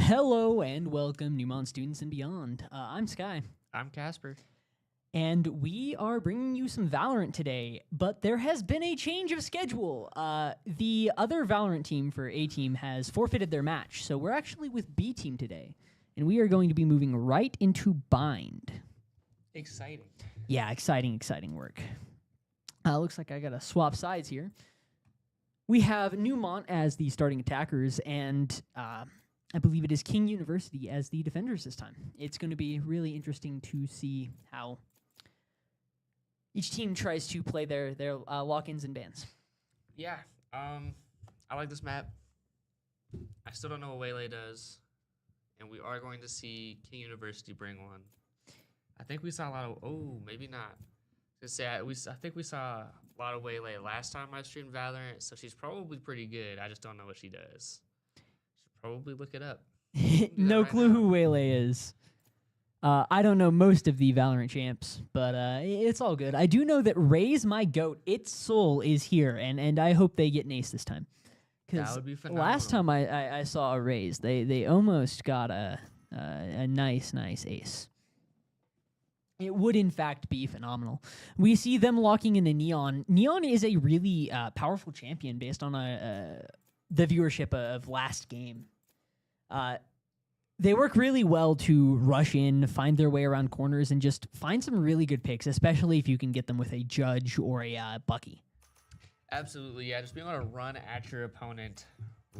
Hello and welcome, Neumont students and beyond. I'm Sky, I'm Casper. and we are bringing you some Valorant today, but there has been a change of schedule. The other Valorant team for A team has forfeited their match, so we're actually with B team today, and we are going to be moving right into Bind. Exciting. Yeah, exciting work. Looks like I got to swap sides here. We have Neumont as the starting attackers, and I believe it is King University as the defenders this time. It's going to be really interesting to see how each team tries to play their lock-ins and bans. Yeah. I like this map. I still don't know what Waylay does, and we are going to see King University bring one. I think we saw a lot of. Oh, maybe not. I think we saw a lot of Waylay last time I streamed Valorant, so she's probably pretty good. I just don't know what she does. Should probably look it up. No right clue now. who Waylay is. I don't know most of the Valorant champs, but it's all good. I do know that Raise My Goat, its soul is here, and I hope they get an ace this time. That would be phenomenal. Last time I saw a Raise, they almost got a nice ace. It would, in fact, be phenomenal. We see them locking in a Neon. Neon is a really powerful champion based on the viewership of last game. They work really well to rush in, find their way around corners, and just find some really good picks, especially if you can get them with a Judge or a Bucky. Absolutely, yeah. Just being able to run at your opponent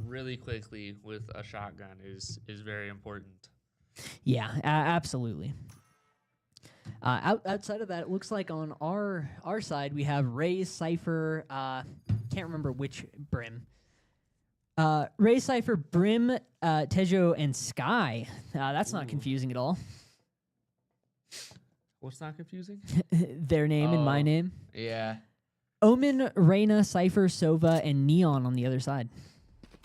really quickly with a shotgun is very important. Yeah, absolutely. Outside of that, it looks like on our side we have Raze, Cypher, can't remember which Brim. Raze, Cypher, Brim, Tejo, and Sky. That's not confusing at all. What's not confusing? Their name and my name. Yeah. Omen, Reyna, Cypher, Sova, and Neon on the other side.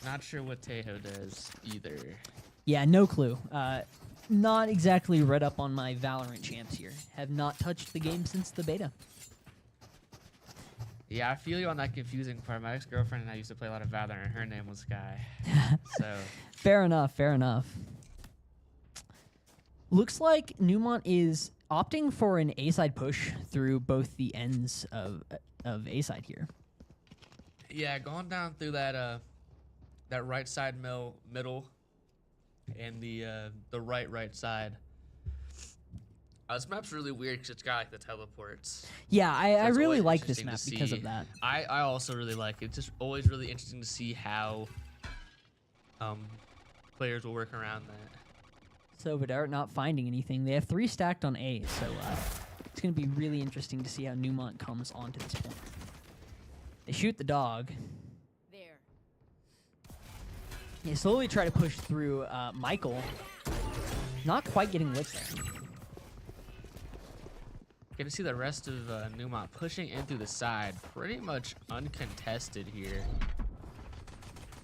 Not sure what Tejo does either. Yeah, no clue. Not exactly read up on my Valorant champs here. Have not touched the game since the beta. Yeah, I feel you on that confusing part. My ex-girlfriend and I used to play a lot of Valorant, and her name was Sky. So Fair enough. Looks like Neumont is opting for an A-side push through both the ends of A-side here. yeah, going down through that right side middle and the right side. This map's really weird because it's got like the teleports. Yeah, I it's really always like this interesting map to because see. of that. I also really like it. It's just always really interesting to see how players will work around that. So Vidart not finding anything. They have 3 stacked on A, so it's going to be really interesting to see how Neumont comes onto this point. They shoot the dog. There. They slowly try to push through Michael. Not quite getting lit there. Get to see the rest of Neumont pushing in through the side, pretty much uncontested here.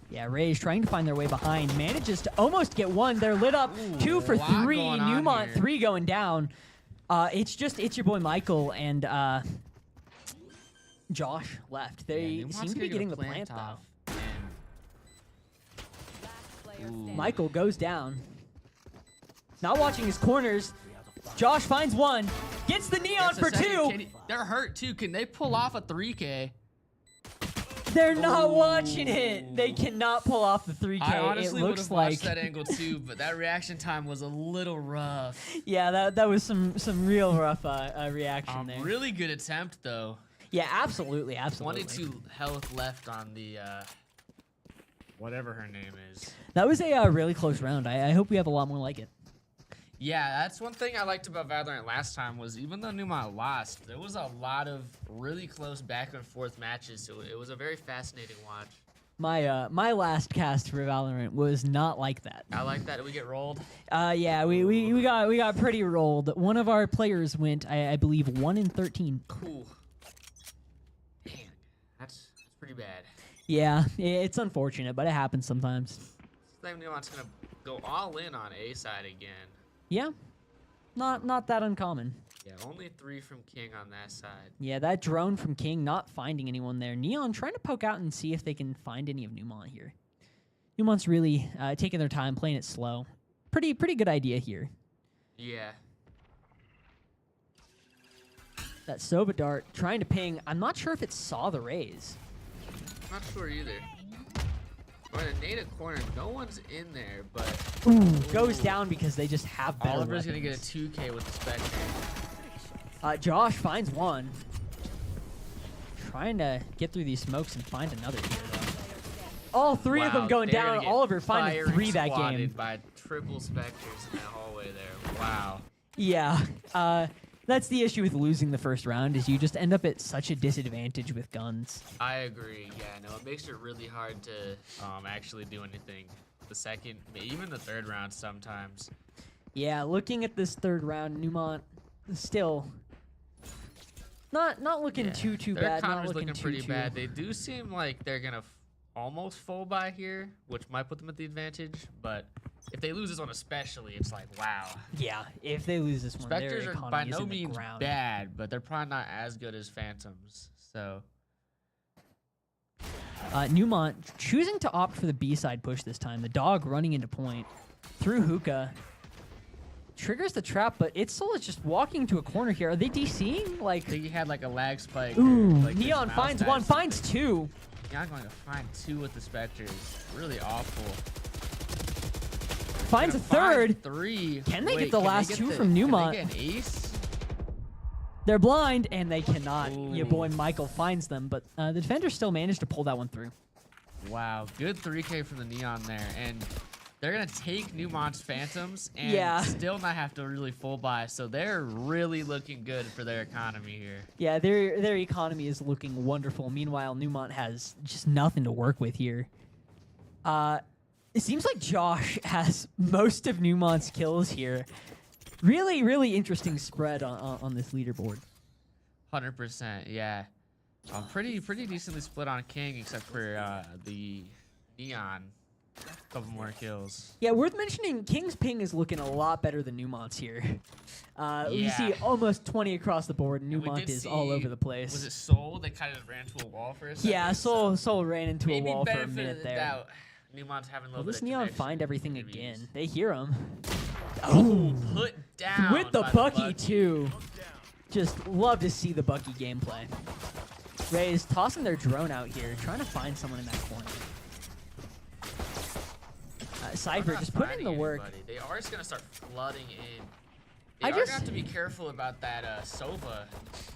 Yeah, Ray's trying to find their way behind. Manages to almost get one. They're lit up. Ooh, 2 for 3. going on Neumont here. 3 going down. It's your boy Michael and Josh left. They Neumont's seem to gonna be get getting a the plant off, though. Last player Ooh. standing. Michael goes down. Not watching his corners. Josh finds one. Gets the Neon Just a for second, 2. they're hurt too. Can they pull off a 3K? They're not watching it. They cannot pull off the 3K. I honestly it would looks have like watched that angle too, but that reaction time was a little rough. yeah, that was some real rough reaction there. Really good attempt though. Yeah, absolutely. 22 health left on the whatever her name is. That was a really close round. I hope we have a lot more like it. Yeah, that's one thing I liked about Valorant last time was even though Neumont lost, there was a lot of really close back and forth matches, so it was a very fascinating watch. My last cast for Valorant was not like that. I like that. Did we get rolled? Yeah, we got pretty rolled. One of our players went, I believe, 1 in 13. Cool. Dang, that's pretty bad. Yeah, it's unfortunate, but it happens sometimes. I think Neumont's gonna go all in on A side again. Yeah, not that uncommon. Yeah, only 3 from King on that side. Yeah, that drone from King not finding anyone there. Neon trying to poke out and see if they can find any of Neumont here. Neumont's really taking their time, playing it slow. Pretty good idea here. Yeah. That Sova dart trying to ping. I'm not sure if it saw the raise. Not sure either. Going to nade a corner. No one's in there, but Goes down because they just have better Oliver's weapons. gonna get a 2K with the Spectre. Josh finds one. Trying to get through these smokes and find another here, though. All three of them going they're down. gonna get Oliver finding firing 3 that squatted game. by triple Spectres in that hallway there. Wow. Yeah. That's the issue with losing the first round is you just end up at such a disadvantage with guns. I agree. Yeah, no, it makes it really hard to actually do anything. The second, even the third round sometimes. Yeah, looking at this third round, Neumont still not looking too Their bad. Not economy's looking looking too pretty bad. They do seem like they're gonna almost full by here, which might put them at the advantage. But if they lose this one especially, it's like, wow. Yeah, if they lose this one, Spectres their are by economy is no in the means ground. bad, but they're probably not as good as Phantoms. So Neumont choosing to opt for the B-side push this time. The dog running into point through hookah. Triggers the trap, but Itzel is just walking to a corner here. Are they DCing? Like, I think he had like a lag spike. ooh, or, like, his Neon mouse finds died one, or finds something. 2. Neon going to find 2 with the Spectres. Really awful. Finds a Gonna find third. 3. Can they get Wait, the can last get 2 the- from Neumont? Can they get an ace? They're blind, and they cannot. Ooh. Your boy Michael finds them, but the defenders still managed to pull that one through. Wow, good 3K from the Neon there. And they're going to take Neumont's Phantoms and Yeah. still not have to really full buy. So they're really looking good for their economy here. Yeah, their economy is looking wonderful. Meanwhile, Neumont has just nothing to work with here. It seems like Josh has most of Neumont's kills here. Really interesting spread on this leaderboard. 100%, yeah. Pretty decently split on King, except for the Neon. Couple more kills. Yeah, worth mentioning, King's ping is looking a lot better than Neumont's here. We see Yeah. almost 20 across the board. And we Neumont did is all see- over the place. Was it Soul that kind of ran to a wall for a second? Yeah, Soul ran into a Maybe wall for a benefit of minute the there. doubt. Neumont's having a Will little this bit of Neon connection find everything issues. again? They hear him. Oh, put down With the by Bucky, too. Just love to see the Bucky gameplay. Rays tossing their drone out here, trying to find someone in that corner. Cypher They're not just putting in the finding work. anybody. They are just gonna start flooding in. I They are just- gonna have to be careful about that Sova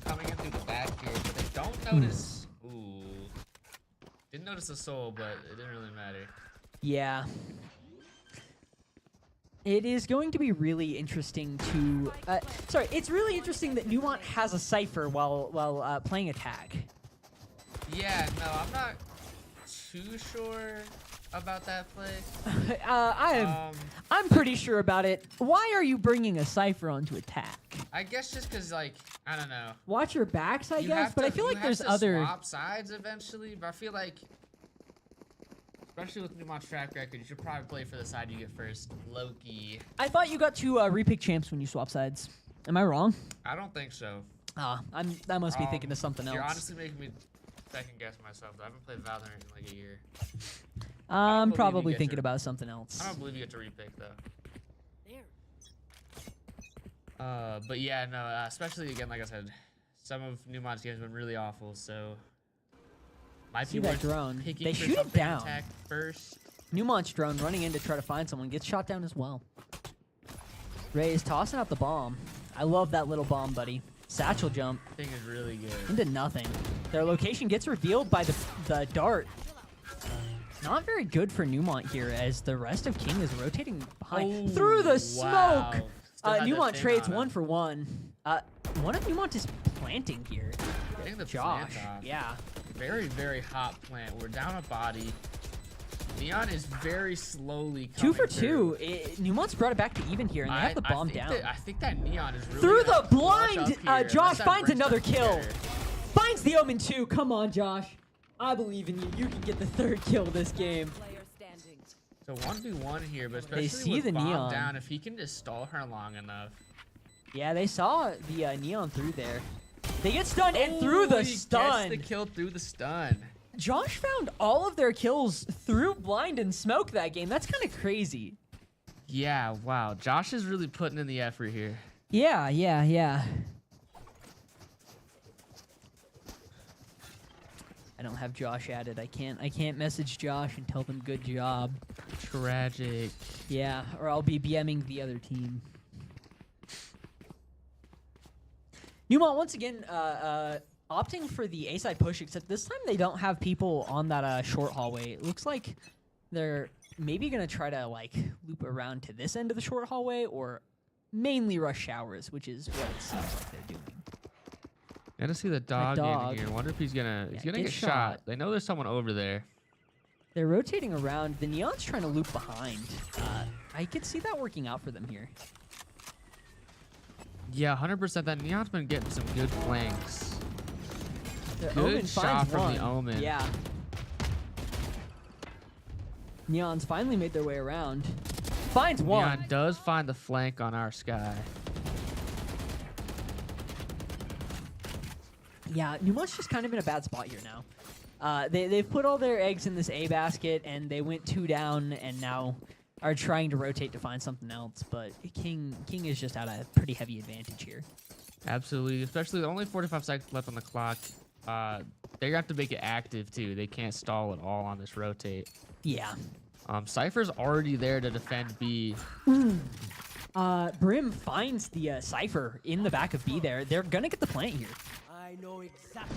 coming in through the back here, but they don't notice. Ooh, didn't notice the soul, but it didn't really matter. Yeah. It is going to be really interesting to... sorry, it's really interesting that Neumont has a Cypher while playing attack. Yeah, no, I'm not too sure about that play. I'm pretty sure about it. Why are you bringing a Cypher onto attack? I guess just because, like, I don't know. Watch your backs, I You guess, have but to- I feel you like have there's to other... swap sides eventually, but I feel like, especially with Neumont's track record, you should probably play for the side you get first. Loki. I thought you got to repick champs when you swap sides. Am I wrong? I don't think so. I must be thinking of something else. You're honestly making me second guess myself. I haven't played Valorant in like a year. I'm believe you probably get thinking your- about something else. I don't believe you get to repick though. But yeah, no, especially again, like I said, some of Neumont's games have been really awful, so might See be that worth drone? picking They for shoot it something down. attack first. Neumont's drone running in to try to find someone. Gets shot down as well. Ray is tossing out the bomb. I love that little bomb, buddy. Satchel jump Thing is really good. into nothing. Their location gets revealed by the dart. Not very good for Neumont here as the rest of King is rotating behind. Oh, Through the wow. smoke! Still had the Neumont thing trades on him. 1 for 1. One of Neumont is planting here. Getting the Josh, plant off. yeah. Very hot plant. We're down a body. Neon is very slowly 2 for coming through. 2. Neumont's brought it back to even here, and they have the bomb think down. I think that Neon is really Through gonna the clutch blind, up here, unless Josh that finds brings another them kill. together. Finds the Omen 2. Come on, Josh. I believe in you. You can get the 3rd kill this game. So 1v1 here, but especially see with the bomb Neon. down, if he can just stall her long enough. Yeah, they saw the Neon through there. They get stunned and through the he stun. gets the kill through the stun. Josh found all of their kills through blind and smoke that game. That's kind of crazy. Yeah, wow. Josh is really putting in the effort here. Yeah. I don't have Josh added. I can't message Josh and tell them good job. Tragic. Yeah, or I'll be BMing the other team. Neumont once again opting for the A side push, except this time they don't have people on that short hallway. It looks like they're maybe gonna try to like loop around to this end of the short hallway, or mainly rush showers, which is what it seems like they're doing. Gotta see the dog, in here. Wonder if he's gonna get shot. They know there's someone over there. They're rotating around. The Neon's trying to loop behind. I could see that working out for them here. Yeah, 100%. That Neon's been getting some good flanks. Good shot from the Omen. Yeah. Neon's finally made their way around. Finds one. Neon does find the flank on our Sky. Yeah, Neumont's just kind of in a bad spot here now. They've put all their eggs in this A basket, and they went 2 down, and now are trying to rotate to find something else. But King is just at a pretty heavy advantage here. Absolutely, especially with only 45 seconds left on the clock. They have to make it active too. They can't stall at all on this rotate. Yeah. Cypher's already there to defend B. Brim finds the Cypher in the back of B there. They're gonna get the plant here. I know exactly.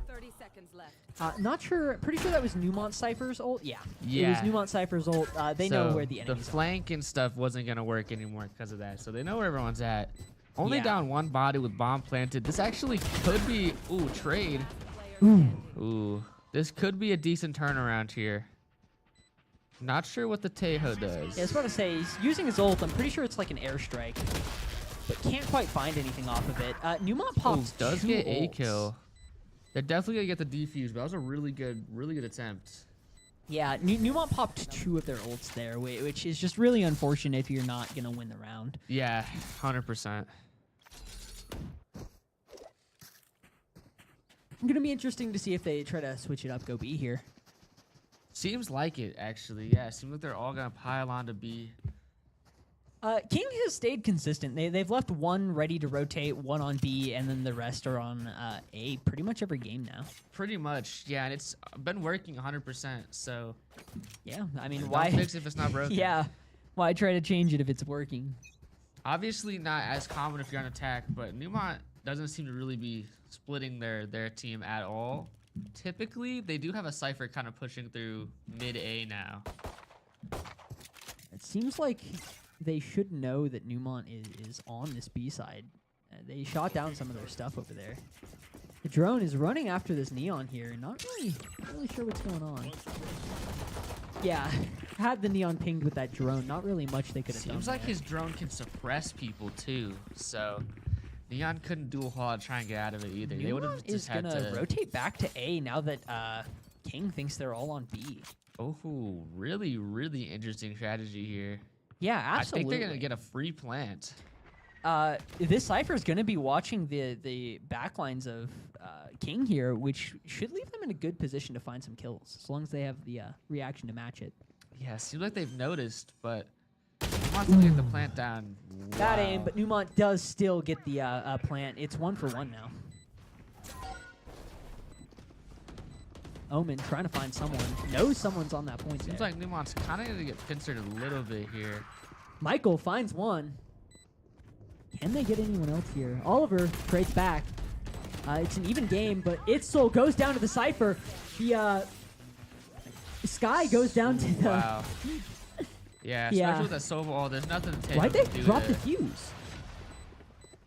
30 seconds left. Not sure. Pretty sure that was Neumont Cypher's ult. Yeah. It was Neumont Cypher's ult. They know where the enemies are. The flank and stuff wasn't gonna work anymore because of that. So they know where everyone's at. Only down one body with bomb planted. This actually could be trade. Ooh. This could be a decent turnaround here. Not sure what the Tejo does. Yeah, I was about to say, he's using his ult. I'm pretty sure it's like an airstrike, but can't quite find anything off of it. Neumont pops does 2 get a ults. kill. They're definitely gonna get the defuse, but that was a really good attempt. Yeah, Neumont popped 2 of their ults there, which is just really unfortunate if you're not gonna win the round. Yeah, 100%. Gonna be interesting to see if they try to switch it up, go B here. Seems like it, actually. Yeah, seems like they're all gonna pile on to B. King has stayed consistent. They've left 1 ready to rotate, 1 on B, and then the rest are on A pretty much every game now. Pretty much, yeah, and it's been working 100%. So yeah, I mean, don't why fix it if it's not broken? Yeah, why try to change it if it's working? Obviously not as common if you're on attack, but Neumont doesn't seem to really be splitting their team at all. Typically, they do have a Cypher kind of pushing through mid A now. It seems like they should know that Neumont is on this B side. They shot down some of their stuff over there. The drone is running after this Neon here. Not really sure what's going on. Yeah, had the Neon pinged with that drone, not really much they could have done. Seems like there. his drone can suppress people too, so Neon couldn't do a whole lot to try and get out of it either. They would have Neumont is just had gonna to rotate back to A now that King thinks they're all on B. Oh, really interesting strategy here. Yeah, absolutely. I think they're gonna get a free plant. This Cypher is going to be watching the backlines of King here, which should leave them in a good position to find some kills, as long as they have the reaction to match it. Yeah, seems like they've noticed, but Neumont's gonna get the plant down. Bad Wow. aim, but Neumont does still get the plant. It's 1 for 1 now. Omen trying to find someone. Knows someone's on that point Seems there. like Neumont's kind of gonna get pincered a little bit here. Michael finds one. Can they get anyone else here? Oliver trades back. It's an even game, but Itzel goes down to the Cypher. The Sky goes down to the... Wow. Yeah, especially with that Sobol, there's nothing to take. Why'd they do drop there. the fuse?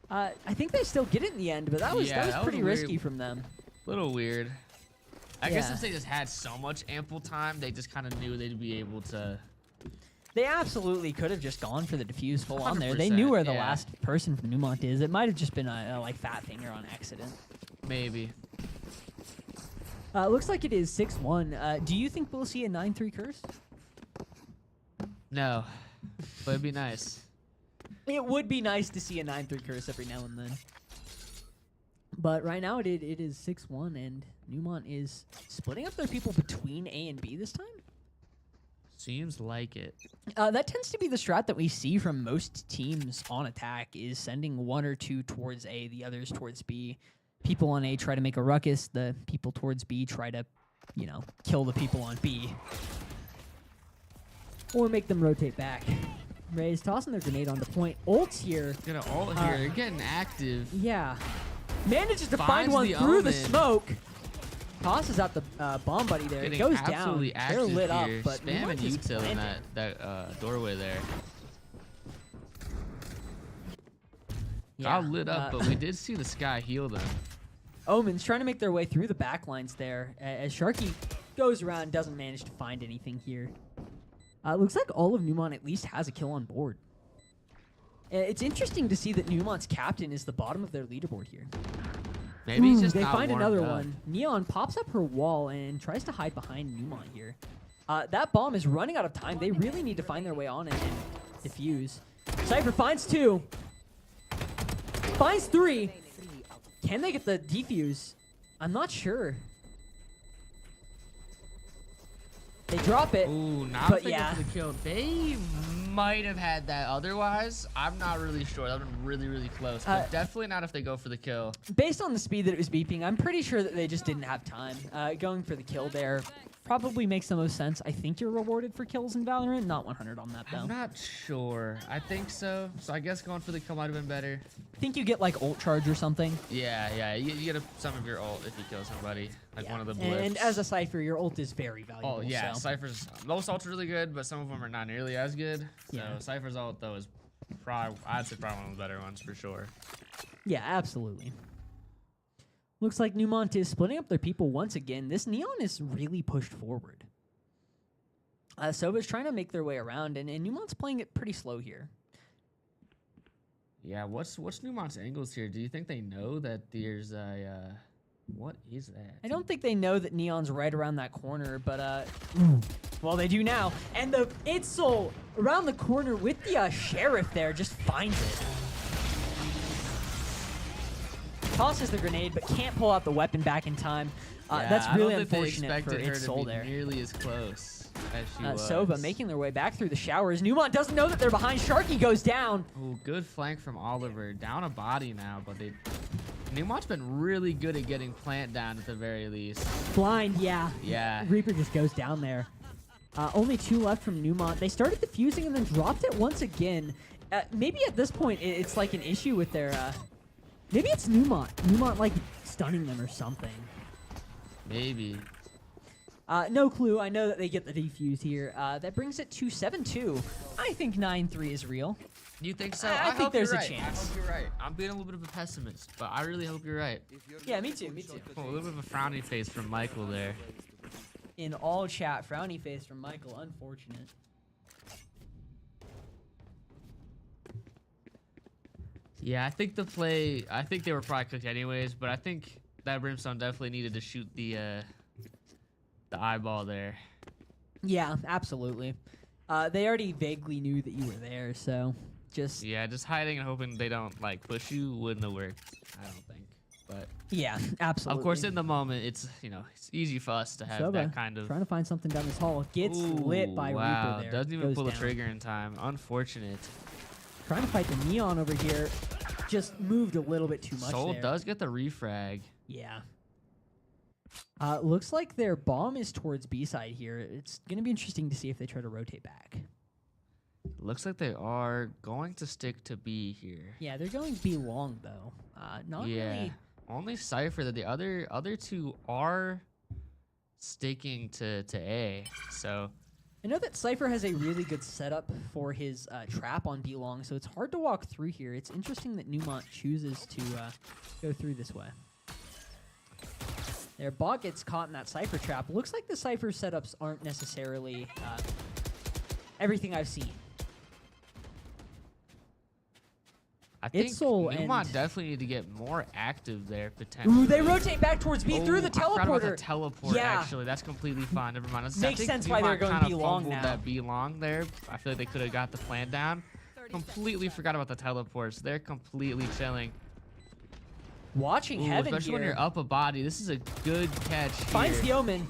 I think they still get it in the end, but that was pretty risky weird. from them. Little weird. I guess Yeah. since they just had so much ample time, they just kind of knew they'd be able to. They absolutely could have just gone for the defuse full on there. They knew 100%, where the yeah. last person from Neumont is. It might have just been a like fat finger on accident. Maybe. Looks like it is 6-1. Do you think we'll see a 9-3 curse? No, but it'd be nice. It would be nice to see a 9-3 curse every now and then. But right now it is 6-1, and Neumont is splitting up their people between A and B this time. Seems like it. That tends to be the strat that we see from most teams on attack, is sending one or two towards A, the others towards B. People on A try to make a ruckus. The people towards B try to, you know, kill the people on B. Or make them rotate back. Ray's tossing their grenade on the point. Ults here. Gonna ult here. They're getting active. Yeah. Manages to find Finds one the through the omen. smoke. Tosses out the bomb buddy there. It Getting goes down. absolutely They're active lit up, here. but Spamming Neumont is util in planted. that doorway there. Yeah, Got lit up, but we did see the sky heal them. Omen's trying to make their way through the backlines there as Sharky goes around and doesn't manage to find anything here. Looks like all of Neumont at least has a kill on board. It's interesting to see that Neumont's captain is the bottom of their leaderboard here. Maybe he's just they not find warmed another up. one. Neon pops up her wall and tries to hide behind Neumont here. That bomb is running out of time. They really need to find their way on it and defuse. Cypher finds 2. Finds 3. Can they get the defuse? I'm not sure. They drop it. Ooh, not But if they yeah. go for the kill. They might have had that otherwise. I'm not really sure. That would have been really, really close. But definitely not if they go for the kill. Based on the speed that it was beeping, I'm pretty sure that they just didn't have time. Going for the kill there probably makes the most sense. I think you're rewarded for kills in Valorant. Not 100 on that, though. I'm not sure. I think so. So I guess going for the kill might have been better. I think you get, like, ult charge or something. Yeah. You get some of your ult if you kill somebody. Like Yeah. one of the blips. And as a Cypher, your ult is very valuable. Oh, yeah. So. Cypher's... Most ults are really good, but some of them are not nearly as good. So Yeah. Cypher's ult, though, is probably... I'd say probably one of the better ones for sure. Yeah, absolutely. Looks like Neumont is splitting up their people once again. This Neon is really pushed forward. Soba's trying to make their way around, and Neumont's playing it pretty slow here. Yeah, what's Neumont's angles here? Do you think they know that there's a... what is that? I don't think they know that Neon's right around that corner, but, well, they do now. And the Itzel around the corner with the Sheriff there just finds it. Tosses the grenade, but can't pull out the weapon back in time. Yeah, That's I really don't think unfortunate they for expected her to Itzel be there. nearly as close as she was. Soba making their way back through the showers. Neumont doesn't know that they're behind. Sharky goes down. Ooh, good flank from Oliver. Down a body now, but they... Neumont's been really good at getting plant down at the very least. Blind, yeah. Yeah. Reaper just goes down there. Only 2 left from Neumont. They started defusing and then dropped it once again. Maybe at this point it's like an issue with their... maybe it's Neumont. Neumont like stunning them or something. Maybe. No clue. I know that they get the defuse here. That brings it to 7-2. I think 9-3 is real. You think so? I think hope there's you're a right. chance. I hope you're right. I'm being a little bit of a pessimist, but I really hope you're right. Yeah, me too. Me too. Oh, a little bit of a frowny face from Michael there. In all chat, frowny face from Michael. Unfortunate. Yeah, I think they were probably cooked anyways, but I think that Brimstone definitely needed to shoot the eyeball there. Yeah, absolutely. They already vaguely knew that you were there, so just... Yeah, just hiding and hoping they don't like push you wouldn't have worked, I don't think. But Yeah, absolutely. of course, in the moment, it's it's easy for us to have Soba that kind of. trying to find something down this hall. Gets lit by wow, Reaper there. doesn't even Goes pull the down. trigger in time. Unfortunate. Trying to fight the Neon over here. Just moved a little bit too much Soul there. does get the refrag. Yeah. Looks like their bomb is towards B side here. It's going to be interesting to see if they try to rotate back. Looks like they are going to stick to B here. Yeah, they're going B long, though. Not yeah. really... Only Cypher that the other two are sticking to A. So I know that Cypher has a really good setup for his trap on B long, so it's hard to walk through here. It's interesting that Neumont chooses to go through this way. Their bot gets caught in that Cypher trap. Looks like the Cypher setups aren't necessarily everything I've seen. I think Itzel Neumont and- definitely need to get more active there potentially. Ooh, they rotate back towards B through the I forgot about the teleporter. teleport, Yeah. actually. That's completely fine. Never mind. I Makes think sense why they're Neumont going kinda B long fumbled now. that B long there. I feel like they could have got the plan down. 30 Completely seconds forgot about the teleports. They're completely chilling. watching Ooh, heaven especially here. when you're up a body. This is a good catch. Finds here. the Omen.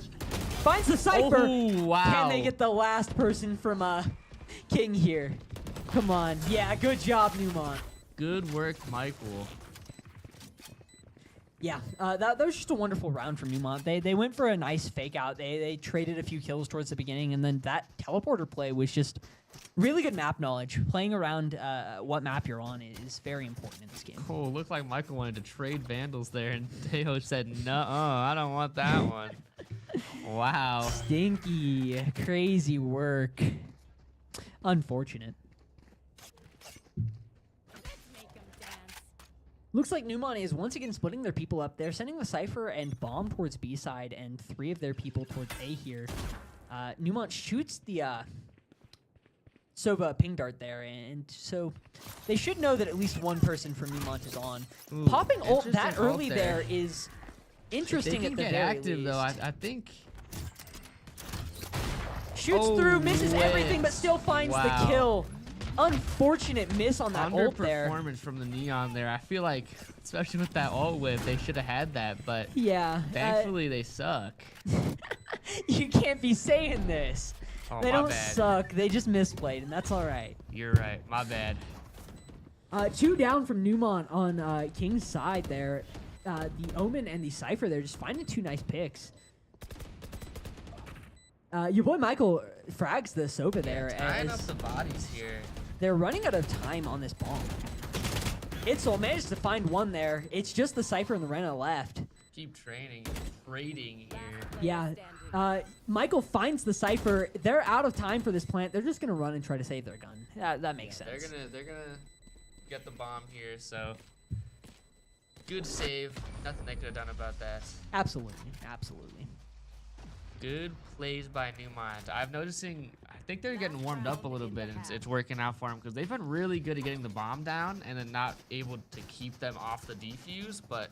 Finds the Cypher. Oh, wow. Can they get the last person from King here? Come on. Yeah, good job, Neumont. Good work, Michael. Yeah, that was just a wonderful round from Neumont. They went for a nice fake out. They traded a few kills towards the beginning, and then that teleporter play was just really good map knowledge. Playing around what map you're on is very important in this game. Oh, looked like Michael wanted to trade Vandals there, and Teo said, "No, I don't want that one." Wow. Stinky, crazy work. Unfortunate. Looks like Neumont is once again splitting their people up. They're sending the Cypher and Bomb towards B side and 3 of their people towards A here. Neumont shoots the Sova ping dart there, and so they should know that at least one person from Neumont is on. Ooh, Popping ult that interesting ult early there is interesting they at can the get very active, least. though. I think. Shoots Oh, through, misses everything, but whiffs. still finds the Wow. kill. Unfortunate miss on that ult there. Underperformance from the Neon there. I feel like, especially with that ult whip, they should have had that, but Yeah. thankfully they suck. You can't be saying this. Oh, They my don't bad. suck. They just misplayed, and that's all right. You're right. My bad. 2 down from Neumont on King's side there. The Omen and the Cypher there just finding 2 nice picks. Your boy Michael frags the Sova there. Tying up As the bodies here. they're running out of time on this bomb. Itzel managed to find one there. It's just the Cypher and the Rena left. Keep training, trading here. Yeah. Michael finds the Cypher. They're out of time for this plant. They're just going to run and try to save their gun. That makes sense. They're gonna get the bomb here, so good save. Nothing they could have done about that. Absolutely. Absolutely. Good plays by Neumont. I'm noticing, I think they're getting warmed up a little bit, and it's working out for them because they've been really good at getting the bomb down and then not able to keep them off the defuse, but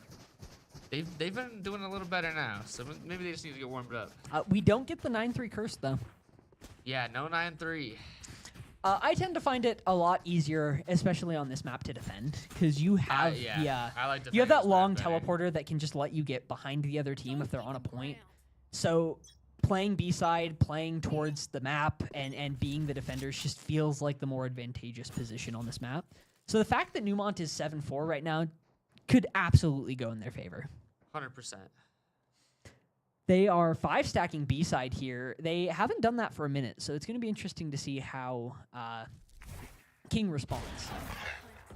they've been doing a little better now, so maybe they just need to get warmed up. We don't get the 9-3 curse, though. Yeah, no 9-3. I tend to find it a lot easier, especially on this map, to defend because you have yeah, I like you have defending that this long map better. teleporter that can just let you get behind the other team if they're on a point. So playing B side, playing towards the map, and being the defenders just feels like the more advantageous position on this map. So the fact that Neumont is 7-4 right now could absolutely go in their favor. 100%. They are 5 stacking B side here. They haven't done that for a minute, so it's going to be interesting to see how King responds.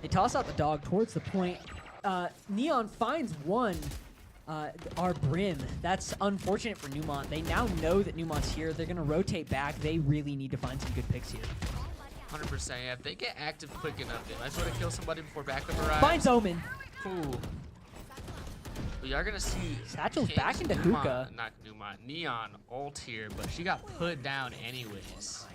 They toss out the dog towards the point. Neon finds one. Our Brim. That's unfortunate for Neumont. They now know that Neumont's here. They're going to rotate back. They really need to find some good picks here. 100%. Yeah, if they get active quick enough, they might try to kill somebody before backup arrives. Finds Omen. Cool. We are gonna see Satchel's King's back into hookah. Not Neumont, Neon ult here, but she got put down anyways.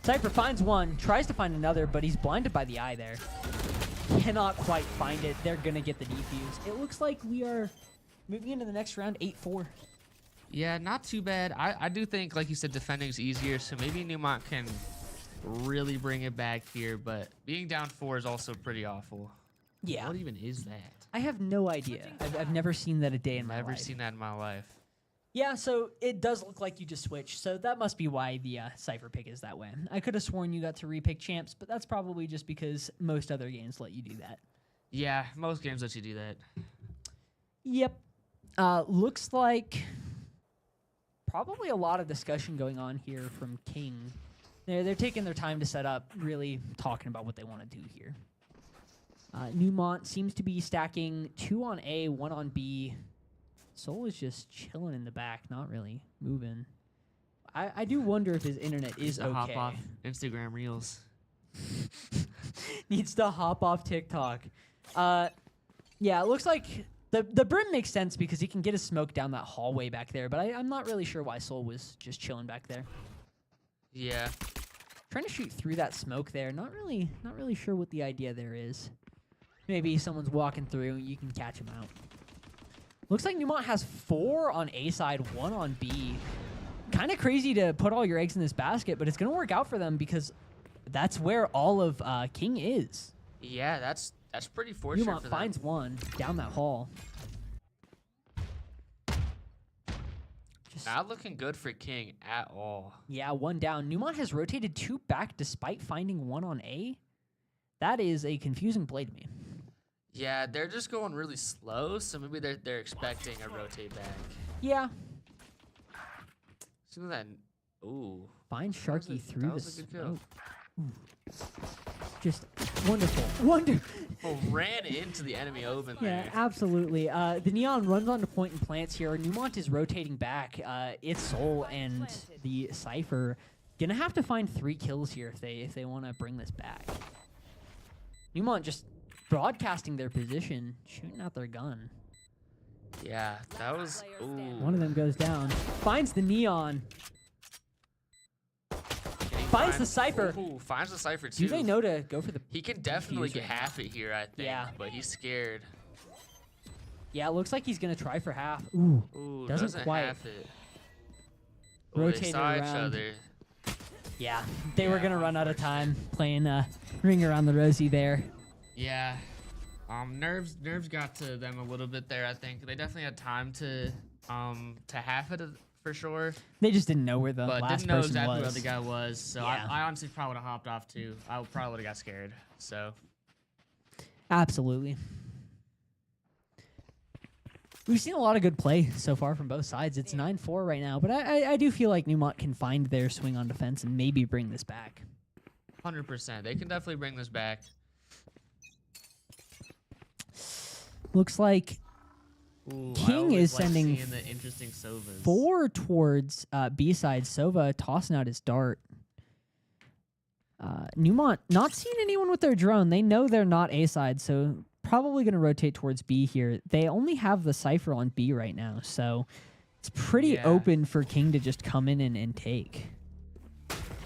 Cypher finds one, tries to find another, but he's blinded by the eye there. Cannot quite find it. They're going to get the defuse. It looks like we are moving into the next round 8-4. Yeah, not too bad. I do think, like you said, defending's easier, so maybe Neumont can really bring it back here, but being down 4 is also pretty awful. Yeah. What even is that? I have no idea. I've never seen that a day in my Never life. seen that in my life. Yeah, so it does look like you just switched, so that must be why the Cypher pick is that way. I could have sworn you got to repick champs, but that's probably just because most other games let you do that. Yeah, most games let you do that. Yep. Looks like probably a lot of discussion going on here from King. They're taking their time to set up, really talking about what they want to do here. Neumont seems to be stacking 2 on A, 1 on B. Soul is just chilling in the back, not really moving. I do wonder if his internet is okay. Hop off Instagram Reels. Needs to hop off TikTok. Yeah, it looks like the Brim makes sense because he can get his smoke down that hallway back there, but I'm not really sure why Soul was just chilling back there. Yeah. Trying to shoot through that smoke there. Not really sure what the idea there is. Maybe someone's walking through and you can catch him out. Looks like Neumont has 4 on A side, 1 on B. Kind of crazy to put all your eggs in this basket, but it's going to work out for them because that's where all of King is. Yeah, that's pretty fortunate Neumont for them. finds one down that hall. Just, Not looking good for King at all. yeah, one down. Neumont has rotated 2 back despite finding one on A. That is a confusing play to me. Yeah, they're just going really slow, so maybe they're expecting a rotate back. Yeah. See that? Ooh. Find That was Sharky a- through that the was a good kill. smoke. Just wonderful. Wonderful. Oh, ran into the enemy oven Yeah, there. absolutely. The Neon runs onto point and plants here. Neumont is rotating back. Its Soul and the Cypher gonna have to find 3 kills here if they want to bring this back. Neumont just broadcasting their position, shooting out their gun. Yeah, that was. Ooh. One of them goes down. Finds the Neon. Can he finds find- the Cypher. Ooh, finds the Cypher too. Do they know to go for the... He can definitely defuse get right half it here, I think. Yeah. But he's scared. Yeah, it looks like he's gonna try for half. Ooh. Ooh, Doesn't quite. half it. Ooh, they Rotated saw each around. other. Yeah, they were Yeah, gonna run out of time playing Ring Around the Rosie there. Yeah. Nerves got to them a little bit there, I think. They definitely had time to half it for sure. They just didn't know where the But last didn't know person exactly was. where the guy was. So Yeah. I honestly probably would have hopped off too. I probably would have got scared. So Absolutely. We've seen a lot of good play so far from both sides. It's 9-4 right now, but I do feel like Neumont can find their swing on defense and maybe bring this back. 100%. They can definitely bring this back. Looks like Ooh, King is sending seeing the interesting Sovas. 4 towards B side. Sova tossing out his dart. Neumont not seeing anyone with their drone. They know they're not A side, so probably going to rotate towards B here. They only have the Cypher on B right now, so it's pretty Yeah. open for King to just come in and take.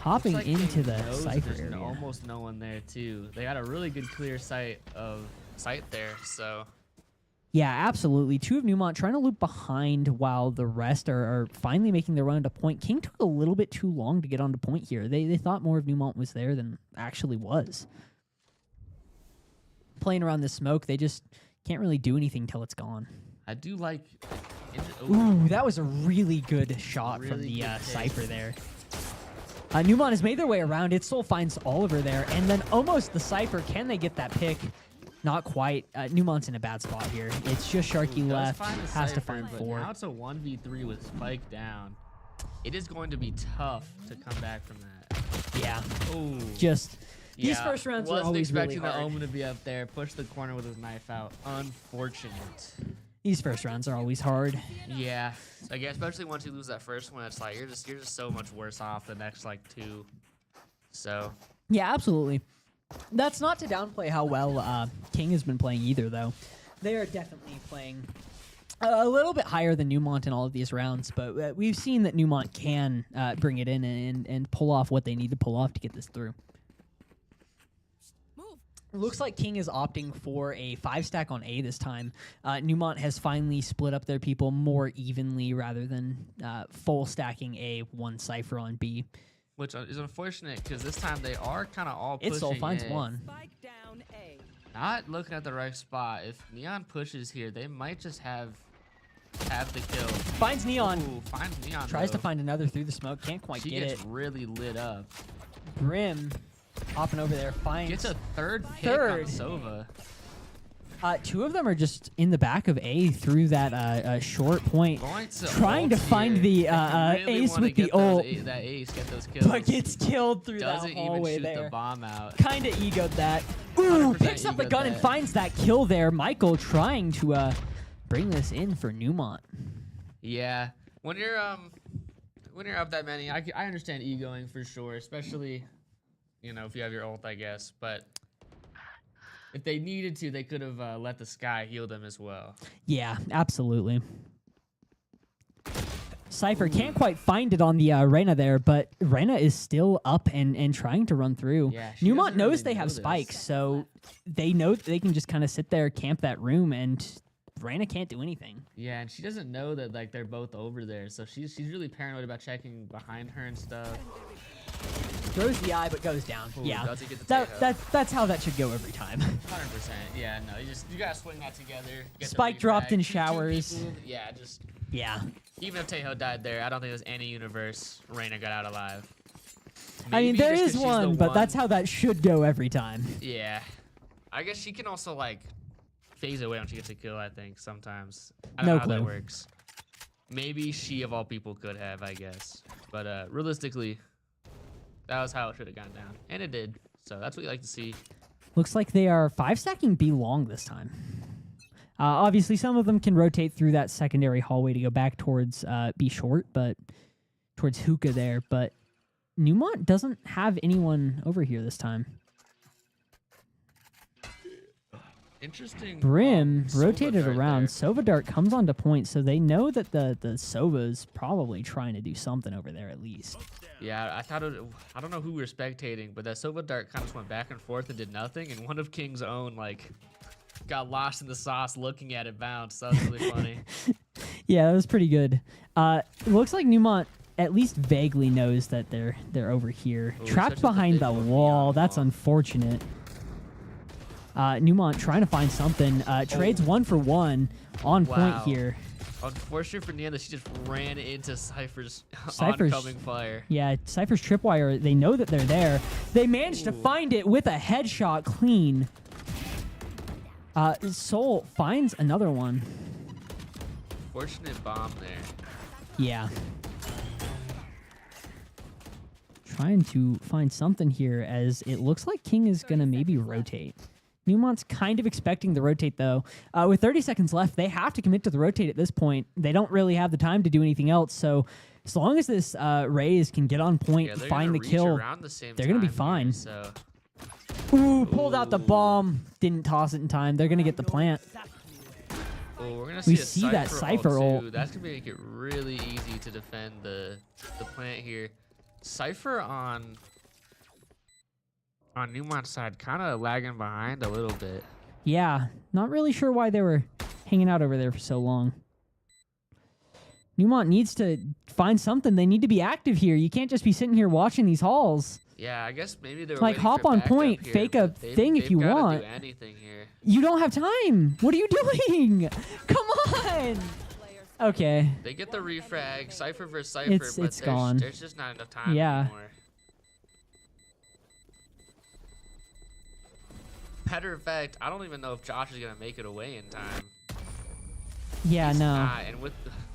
Hopping Looks like into King the knows Cypher there's area. almost no one there too. They got a really good clear sight there, so Yeah, absolutely. 2 of Neumont trying to loop behind while the rest are finally making their run to point. King took a little bit too long to get onto point here. They thought more of Neumont was there than actually was. Playing around the smoke, they just can't really do anything till it's gone. I do like. Ooh, that was a really good shot from Really the good pick. Cypher there. Neumont has made their way around. Its Soul finds Oliver there, and then almost the Cypher. Can they get that pick? Not quite. Neumont's in a bad spot here. It's just Sharky Does left. find the Has to Cypher, find but 4. Now it's a 1v3 with Spike down. It is going to be tough to come back from that. Yeah, Ooh. just these Yeah, first rounds are wasn't always really expecting the hard. Omen to be up there, push the corner with his knife out. Unfortunate. These first rounds are always hard. Yeah, I guess especially once you lose that first one, it's like you're just so much worse off the next like 2. So Yeah, absolutely. That's not to downplay how well King has been playing either, though. They are definitely playing a little bit higher than Neumont in all of these rounds, but we've seen that Neumont can bring it in and pull off what they need to pull off to get this through. Move. It looks like King is opting for a 5-stack on A this time. Neumont has finally split up their people more evenly rather than full stacking A, 1 Cypher on B. which is unfortunate because this time they are kind of all pushing. Its Soul finds A. 1. Spike down A. Not looking at the right spot. If Neon pushes here, they might just have the kill. Finds Neon. Ooh, finds Neon. Tries to though. find another through the smoke. Can't quite She get gets it. really lit up. Brim hopping over there. Finds. Gets a third pick Third. on Sova. 2 of them are just in the back of A through that short point. Going to Trying to ult find here. the They really ace wanna with the get those ult. that ace, get those kills. But gets killed through Doesn't that even hallway shoot there. the bomb out. Kinda egoed that. Ooh, 100% picks up the egoed gun and that. finds that kill there. Michael trying to bring this in for Neumont. Yeah, when you're up that many, I understand egoing for sure, especially if you have your ult, I guess. But if they needed to, they could have let the Sky heal them as well. Yeah, absolutely. Cypher can't quite find it on the Reyna there, but Reyna is still up and trying to run through. Yeah, she Neumont doesn't knows really they know have this. spikes, so they know that they can just kind of sit there, camp that room, and Reyna can't do anything. Yeah, and she doesn't know that they're both over there, so she's really paranoid about checking behind her and stuff. throws the eye, but goes down. Ooh, Yeah, does he get the Tejo? that's how that should go every time. 100%. Yeah, no, you gotta swing that together. Get the Spike dropped refrag, in keep two showers. people. Yeah, just Yeah. even if Tejo died there, I don't think there's any universe Reyna got out alive. I mean, Maybe there just 'cause is she's the one, but that's one- how that should go every time. Yeah, I guess she can also like phase away when she gets a kill. I think sometimes. I don't No know how that clue. works. Maybe she of all people could have, I guess. But realistically, that was how it should have gone down, and it did. So that's what you like to see. Looks like they are 5-stacking B long this time. Obviously, some of them can rotate through that secondary hallway to go back towards B short, but towards hookah there. But Neumont doesn't have anyone over here this time. Interesting. Brim Sova rotated Dart around. there. Sova Dart comes onto point, so they know that the Sova's probably trying to do something over there at least. Yeah, I thought I don't know who we were spectating, but that Sova Dart kind of just went back and forth and did nothing, and one of King's own like got lost in the sauce looking at it bounce. That was really funny. Yeah, that was pretty good. It looks like Neumont at least vaguely knows that they're over here. Ooh, Trapped such a behind the big wall. neon That's wall. unfortunate. Neumont trying to find something. Trades 1 for 1 on point Wow. here. Unfortunate for Neon that she just ran into Cypher's Cypher's- oncoming fire. Yeah, Cypher's tripwire, they know that they're there. They managed to Ooh. find it with a headshot clean. Soul finds another one. Fortunate bomb there. Yeah. Trying to find something here as it looks like King is going to maybe rotate. Neumont's kind of expecting the rotate, though. With 30 seconds left, they have to commit to the rotate at this point. They don't really have the time to do anything else, so as long as this Raze can get on point, Yeah, they're find gonna the reach kill, around the same they're gonna be time here, fine. so Ooh, pulled out the Ooh. bomb. Didn't toss it in time. They're going to get the plant. we're gonna We see, see that Cypher ult. too. That's gonna make it really easy to defend the plant here. Cypher on Neumont's side, kind of lagging behind a little bit. Yeah, not really sure why they were hanging out over there for so long. Neumont needs to find something. They need to be active here. You can't just be sitting here watching these halls. Yeah, I guess maybe they were Like, waiting hop for on backup point, here, fake a but thing if they've you gotta want. do anything here. You don't have time. What are you doing? Come on. Okay. They get the refrag, Cypher versus Cypher, It's but gone. there's just not enough time Yeah. anymore. Matter of fact, I don't even know if Josh is gonna make it away in time. Yeah, He's no. not, and with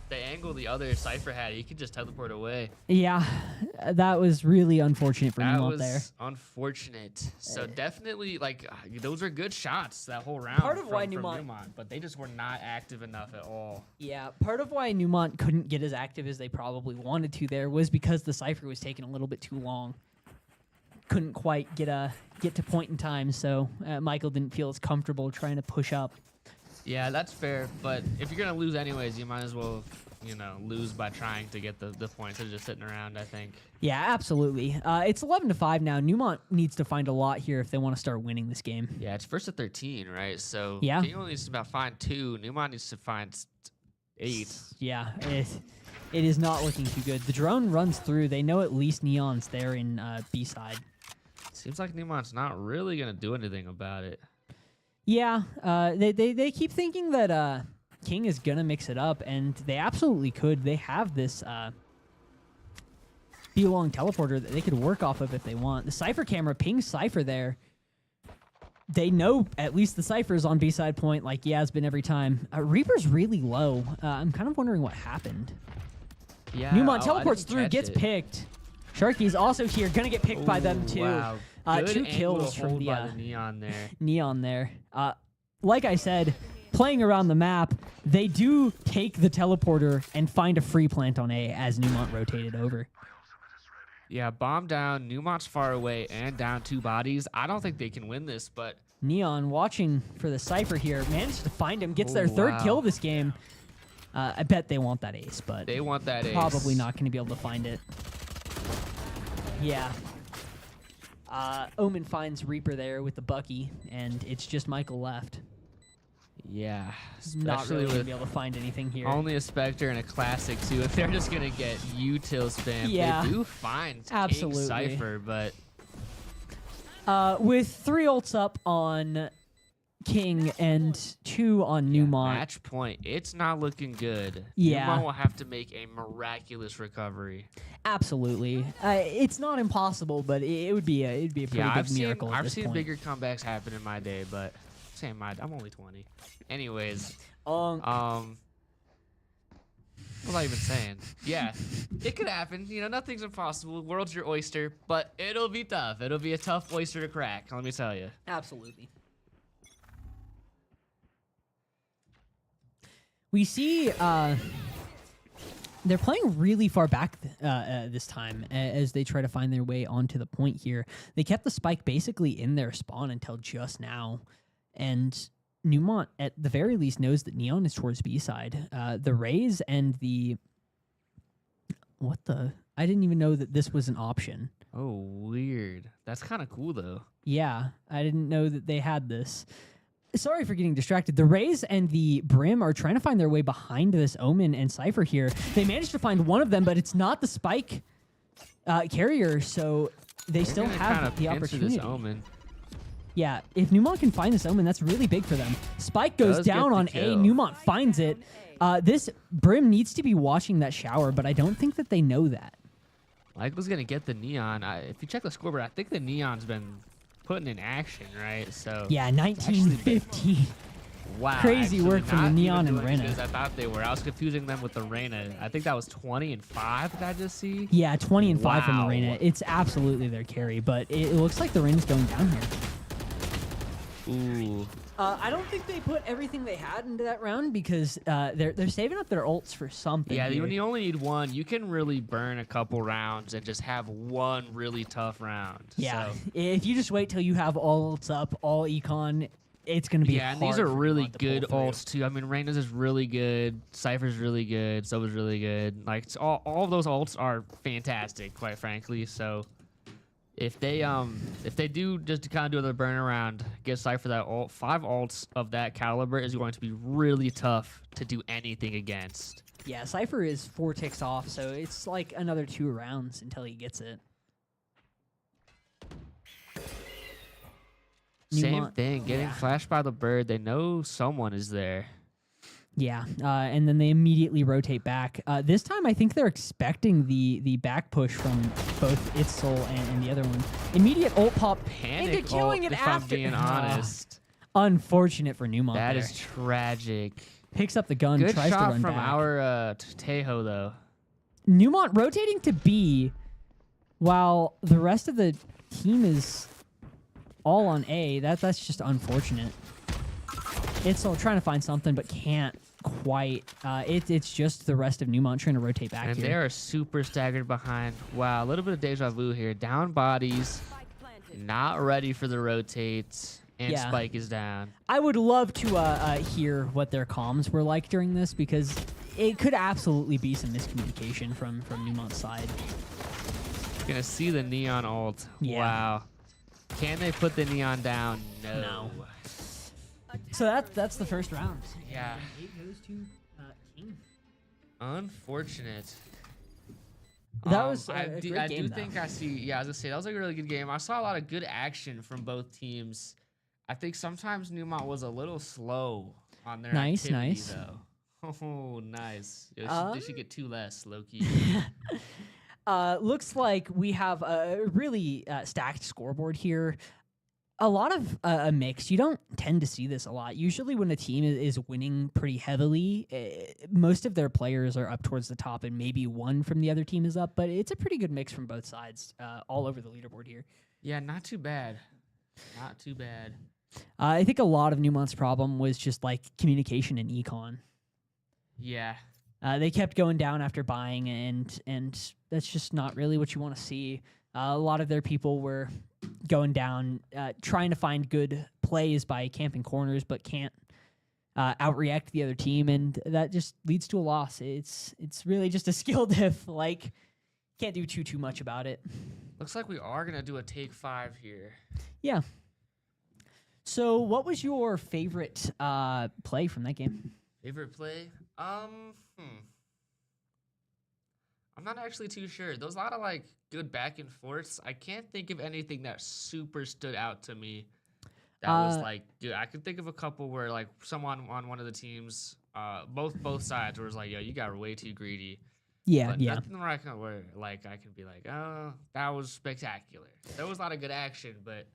the angle the other Cypher had, he could just teleport away. Yeah, that was really unfortunate for That Neumont was there. unfortunate. So definitely, like, those are good shots that whole round. Part of from, why from Neumont- but they just were not active enough at all. Yeah, part of why Neumont couldn't get as active as they probably wanted to there was because the Cypher was taking a little bit too long. Couldn't quite get to point in time, so Michael didn't feel as comfortable trying to push up. Yeah, that's fair. But if you're gonna lose anyways, you might as well, lose by trying to get the points instead of just sitting around. I think. Yeah, absolutely. It's 11-5 now. Neumont needs to find a lot here if they want to start winning this game. Yeah, it's first to 13, right? So Yeah. King only needs to find 2. Neumont needs to find 8. Yeah, it is not looking too good. The drone runs through. They know at least Neon's there in B side. Seems like Neumont's not really gonna do anything about it. Yeah, they keep thinking that King is gonna mix it up, and they absolutely could. They have this B-long teleporter that they could work off of if they want. The Cypher camera pings Cypher there. They know at least the Cypher's on B-side point like he has been every time. Reaper's really low. I'm kind of wondering what happened. Yeah. Neumont I teleports didn't through, catch gets it. picked. Sharky's also here, gonna get picked by them Ooh, too. Wow. Good 2 angle kills to from hold the by the Neon there. Neon there. Like I said, playing around the map, they do take the teleporter and find a free plant on A as Neumont rotated over. Yeah, bomb down. Neumont's far away and down 2 bodies. I don't think they can win this, but Neon watching for the Cypher here, manages to find him, gets their Oh, third wow. kill this game. I bet they want that ace, but they want that ace. probably not going to be able to find it. Yeah. Omen finds Reaper there with the Bucky, and it's just Michael left. Yeah, Not especially really going to with be able to find anything here. only a Spectre and a Classic too. If they're just gonna get util spam, Yeah. they do find Absolutely. King Cypher, but With 3 ults up on King and 2 on yeah, Neumont. match point, it's not looking good. Yeah. Neumont will have to make a miraculous recovery. Absolutely. It's not impossible, but it would be a pretty Yeah, big miracle at I've this seen point. bigger comebacks happen in my day, but same I'm only 20. Anyways, Um, what was I even saying? Yeah, it could happen. You know, nothing's impossible. World's your oyster, but it'll be tough. It'll be a tough oyster to crack. Let me tell you. Absolutely. We see they're playing really far back this time as they try to find their way onto the point here. They kept the spike basically in their spawn until just now, and Neumont, at the very least, knows that Neon is towards B side. The Rays and the... What the... I didn't even know that this was an option. Oh, weird. That's kind of cool, though. Yeah, I didn't know that they had this. Sorry for getting distracted. The Rays and the Brim are trying to find their way behind this Omen and Cypher here. They managed to find one of them, but it's not the Spike carrier, so they still They're gonna have kinda the pincer opportunity. This Omen. Yeah, if Neumont can find this Omen, that's really big for them. Spike goes Does get down the on kill. A. Neumont finds it. This Brim needs to be watching that shower, but I don't think that they know that. Michael's gonna get the Neon. If you check the scoreboard, I think the Neon's been putting in action, right? So Yeah, actually 19-15. wow, crazy actually work from the not Neon even and doing Reyna. as I thought they were. I was confusing them with the Reyna. I think that was 20 and 5. Did I just see? Yeah, 20 and 5 from the Wow. Reyna. It's absolutely their carry, but it looks like the Reyna's going down here. Ooh. I don't think they put everything they had into that round because they're saving up their ults for something. Yeah, here. when you only need one, you can really burn a couple rounds and just have one really tough round. Yeah, So, if you just wait till you have all ults up, all econ, it's going to be yeah, and hard these are for really Neumont to pull good through. ults too. I mean, Reyna's is really good. Cypher's really good. Soba's really good. Like all of those ults are fantastic, quite frankly. So if they do just kind of do another burn around, get Cypher that ult, 5 ults of that caliber is going to be really tough to do anything against. Yeah, Cypher is 4 ticks off, so it's like another 2 rounds until he gets it. Same Neumont- thing, getting yeah. flashed by the bird. They know someone is there. Yeah, and then they immediately rotate back. This time, I think they're expecting the back push from both Itzel and the other one. Immediate ult pop Panic into killing ult, it if after. I'm being honest. Unfortunate for Neumont. That there. is tragic. Picks up the gun, Good tries to shot run from back. our Tejo, though. Neumont rotating to B, while the rest of the team is all on A. That's just unfortunate. Itzel trying to find something, but can't quite. It's just the rest of Neumont trying to rotate back And here. they are super staggered behind. Wow, a little bit of deja vu here. Down bodies, Spike planted. not ready for the rotates, and Yeah. Spike is down. I would love to hear what their comms were like during this because it could absolutely be some miscommunication from Neumont's side. Gonna see the Neon ult. Yeah. Wow. Can they put the Neon down? No. So that's the first round. Yeah. It goes to King. Unfortunate. That was I a do, great I game, do though. think I see. Yeah, I was gonna say that was a really good game. I saw a lot of good action from both teams. I think sometimes Neumont was a little slow on their Nice, activity, nice. though. Oh, nice. They should get 2 less, Loki. Looks like we have a really stacked scoreboard here. A lot of a mix. You don't tend to see this a lot. Usually when a team is winning pretty heavily, most of their players are up towards the top and maybe one from the other team is up, but it's a pretty good mix from both sides all over the leaderboard here. Yeah, not too bad. Not too bad. I think a lot of Neumont's problem was just like communication and econ. Yeah. They kept going down after buying, and that's just not really what you want to see. A lot of their people were going down, trying to find good plays by camping corners, but can't outreact the other team, and that just leads to a loss. It's really just a skill diff. Like, can't do too much about it. Looks like we are gonna do a take 5 here. Yeah. So, what was your favorite play from that game? Favorite play? I'm not actually too sure. There was a lot of like good back and forths. I can't think of anything that super stood out to me. That was like, dude, I could think of a couple where like someone on one of the teams, both sides was like, yo, you got way too greedy. Yeah, But yeah. nothing where I can be like, oh, that was spectacular. There was a lot of good action, but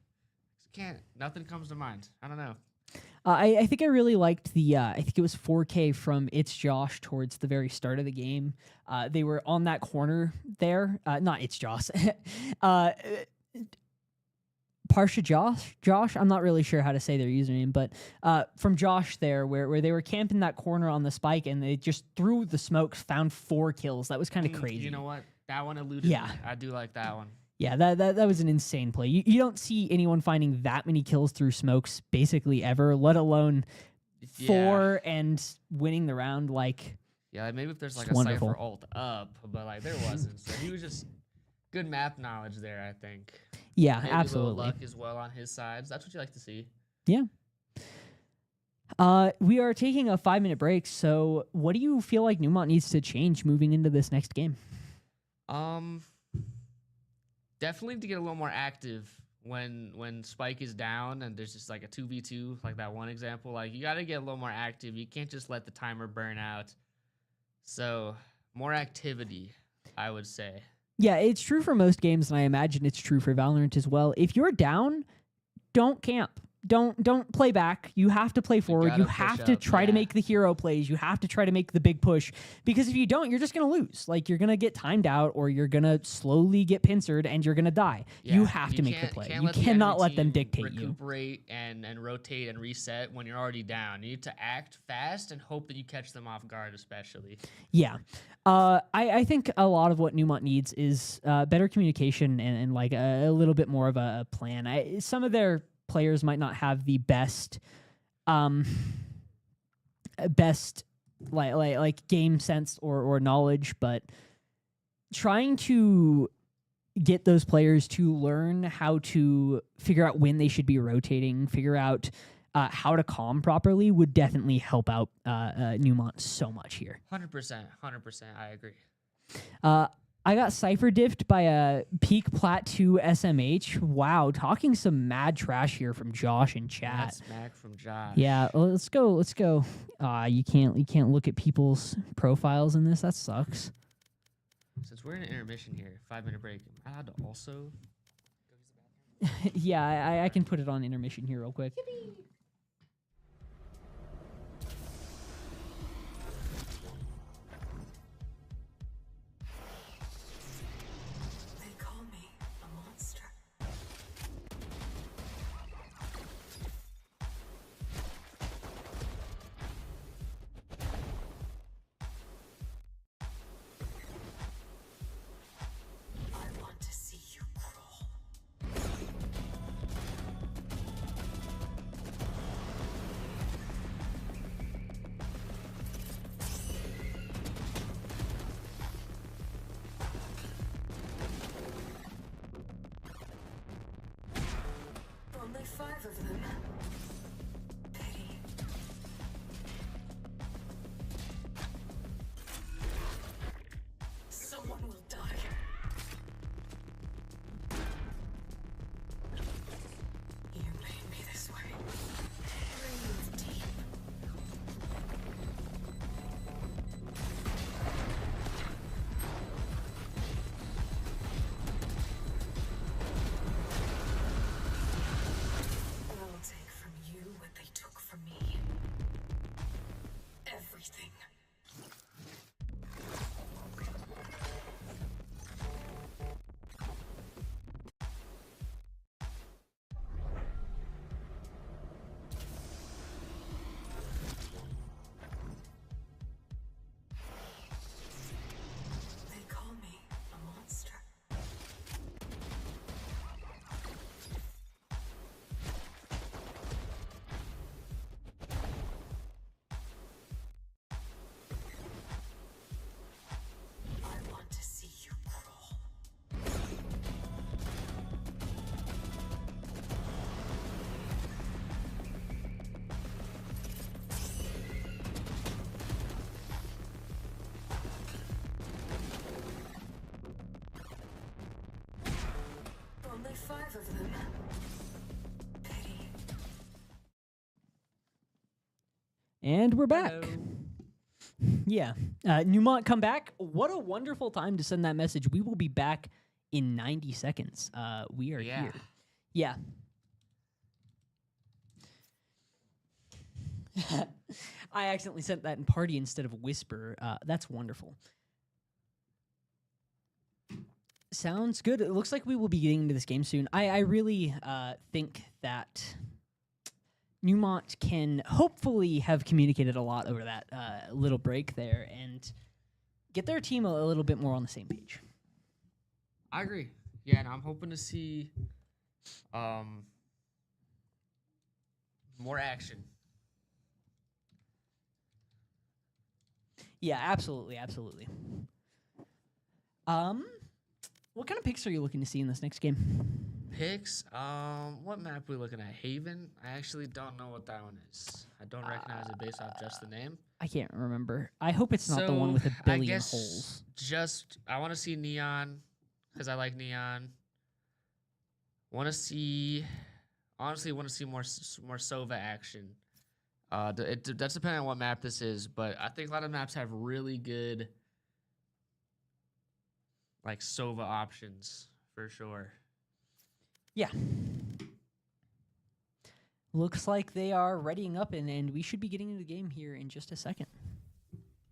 nothing comes to mind. I don't know. I think I really liked the, I think it was 4K from It's Josh towards the very start of the game. They were on that corner there. Not It's Josh. Parsha Josh, I'm not really sure how to say their username, but from Josh there, where they were camping that corner on the spike, and they just through the smokes found 4 kills. That was kind of crazy. You know what? That one eluded me. I do like that one. Yeah, that was an insane play. You don't see anyone finding that many kills through smokes basically ever, let alone 4 and winning the round. Like, yeah, maybe if there's like it's a wonderful. Cypher ult up, but like there wasn't. So he was just good map knowledge there, I think. Yeah, Maybe absolutely. a little luck as well on his sides. That's what you like to see. Yeah. We are taking a 5-minute break. So, what do you feel like Neumont needs to change moving into this next game? Definitely to get a little more active when Spike is down and there's just like a 2v2, like that one example. Like you got to get a little more active. You can't just let the timer burn out. So more activity, I would say. Yeah, it's true for most games, and I imagine it's true for Valorant as well. If you're down, don't camp. Don't play back. You have to play forward. You have to try to make the hero plays. You have to try to make the big push, because if you don't, you're just going to lose. Like, you're going to get timed out, or you're going to slowly get pincered and you're going to die. Yeah, you have to make the play. You cannot let them dictate you. Recuperate and rotate and reset when you're already down. You need to act fast and hope that you catch them off guard, especially. Yeah. I think a lot of what Neumont needs is better communication and like a little bit more of a plan. Some of their players might not have the best like game sense or knowledge, but trying to get those players to learn how to figure out when they should be rotating, figure out how to calm properly would definitely help out Neumont so much here. 100%, I agree. I got Cypher diffed by a Peak Plat 2 SMH. Wow, talking some mad trash here from Josh in chat. That's smack from Josh. Yeah, let's go. You can't look at people's profiles in this. That sucks. Since we're in an intermission here, 5-minute break, am I allowed to also? Yeah, I can put it on intermission here real quick. Yippee. And we're back. Hello. Yeah. Neumont, come back. What a wonderful time to send that message. We will be back in 90 seconds. We are Yeah. here. Yeah. I accidentally sent that in party instead of whisper. That's wonderful. Sounds good. It looks like we will be getting into this game soon. I really think that Neumont can hopefully have communicated a lot over that little break there and get their team a little bit more on the same page. I agree. Yeah, and I'm hoping to see more action. Yeah, absolutely, absolutely. What kind of picks are you looking to see in this next game? Picks. What map are we looking at? Haven? I actually don't know what that one is. I don't recognize it based off just the name. I can't remember. I hope it's not the one with a I billion guess holes. I want to see Neon because I like Neon. Honestly, want to see more Sova action. That's depending on what map this is, but I think a lot of maps have really good like Sova options for sure. Yeah. Looks like they are readying up, and we should be getting into the game here in just a second.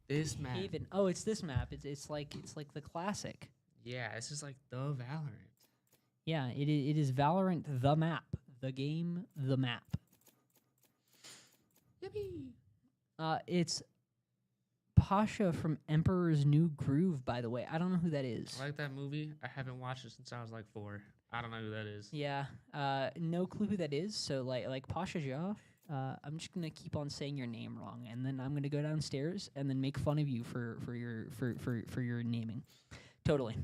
This map. Haven. Oh, it's this map. It's like the classic. Yeah, this is like the Valorant. Yeah, it is Valorant the map. The game, the map. Yippee. It's Pasha from Emperor's New Groove, by the way. I don't know who that is. I like that movie. I haven't watched it since I was like 4. I don't know who that is. Yeah, no clue who that is. So like Pasha Josh, I'm just gonna keep on saying your name wrong, and then I'm gonna go downstairs and then make fun of you for your naming. Totally.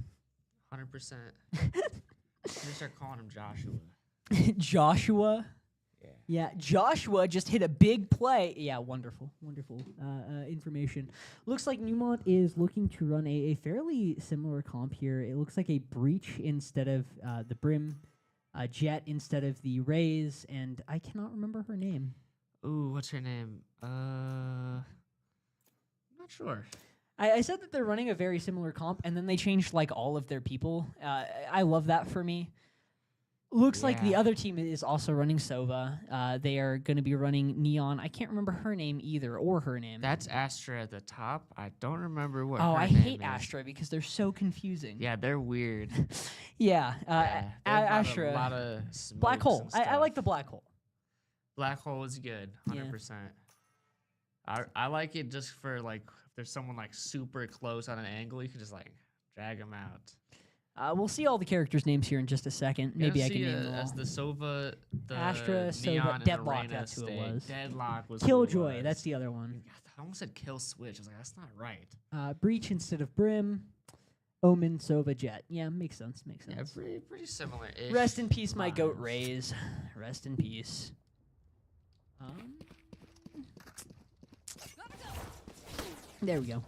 100%. I'm gonna start calling him Joshua. Joshua. Yeah. Yeah, Joshua just hit a big play. Yeah, wonderful information. Looks like Neumont is looking to run a fairly similar comp here. It looks like a Breach instead of the Brim, Jet instead of the Rays, and I cannot remember her name. Ooh, what's her name? Not sure. I said that they're running a very similar comp, and then they changed like all of their people. I love that for me. Looks like the Yeah. other team is also running Sova. They are going to be running Neon. I can't remember her name either, or her name. That's Astra at the top. I don't remember what. Oh, her I name hate is. Astra because they're so confusing. Yeah, they're weird. Yeah, Yeah, they have Astra. A lot of Black smokes hole. and I like stuff. the black hole. Black hole is good, 100%. I like it just for like if there's someone like super close on an angle, you can just like drag them out. We'll see all the characters' names here in just a second. Maybe I can name them all. As the Sova, the Astra, Sova, Neon, and Deadlock, the Reyna that's who it stayed. was. Deadlock was who it Killjoy, was. that's the other one. I almost said kill switch. I was like, that's not right. Breach instead of Brim. Omen, Sova, Jet. Yeah, makes sense. Yeah, pretty similar. Rest in peace, my goat Rays. Rest in peace. There we go.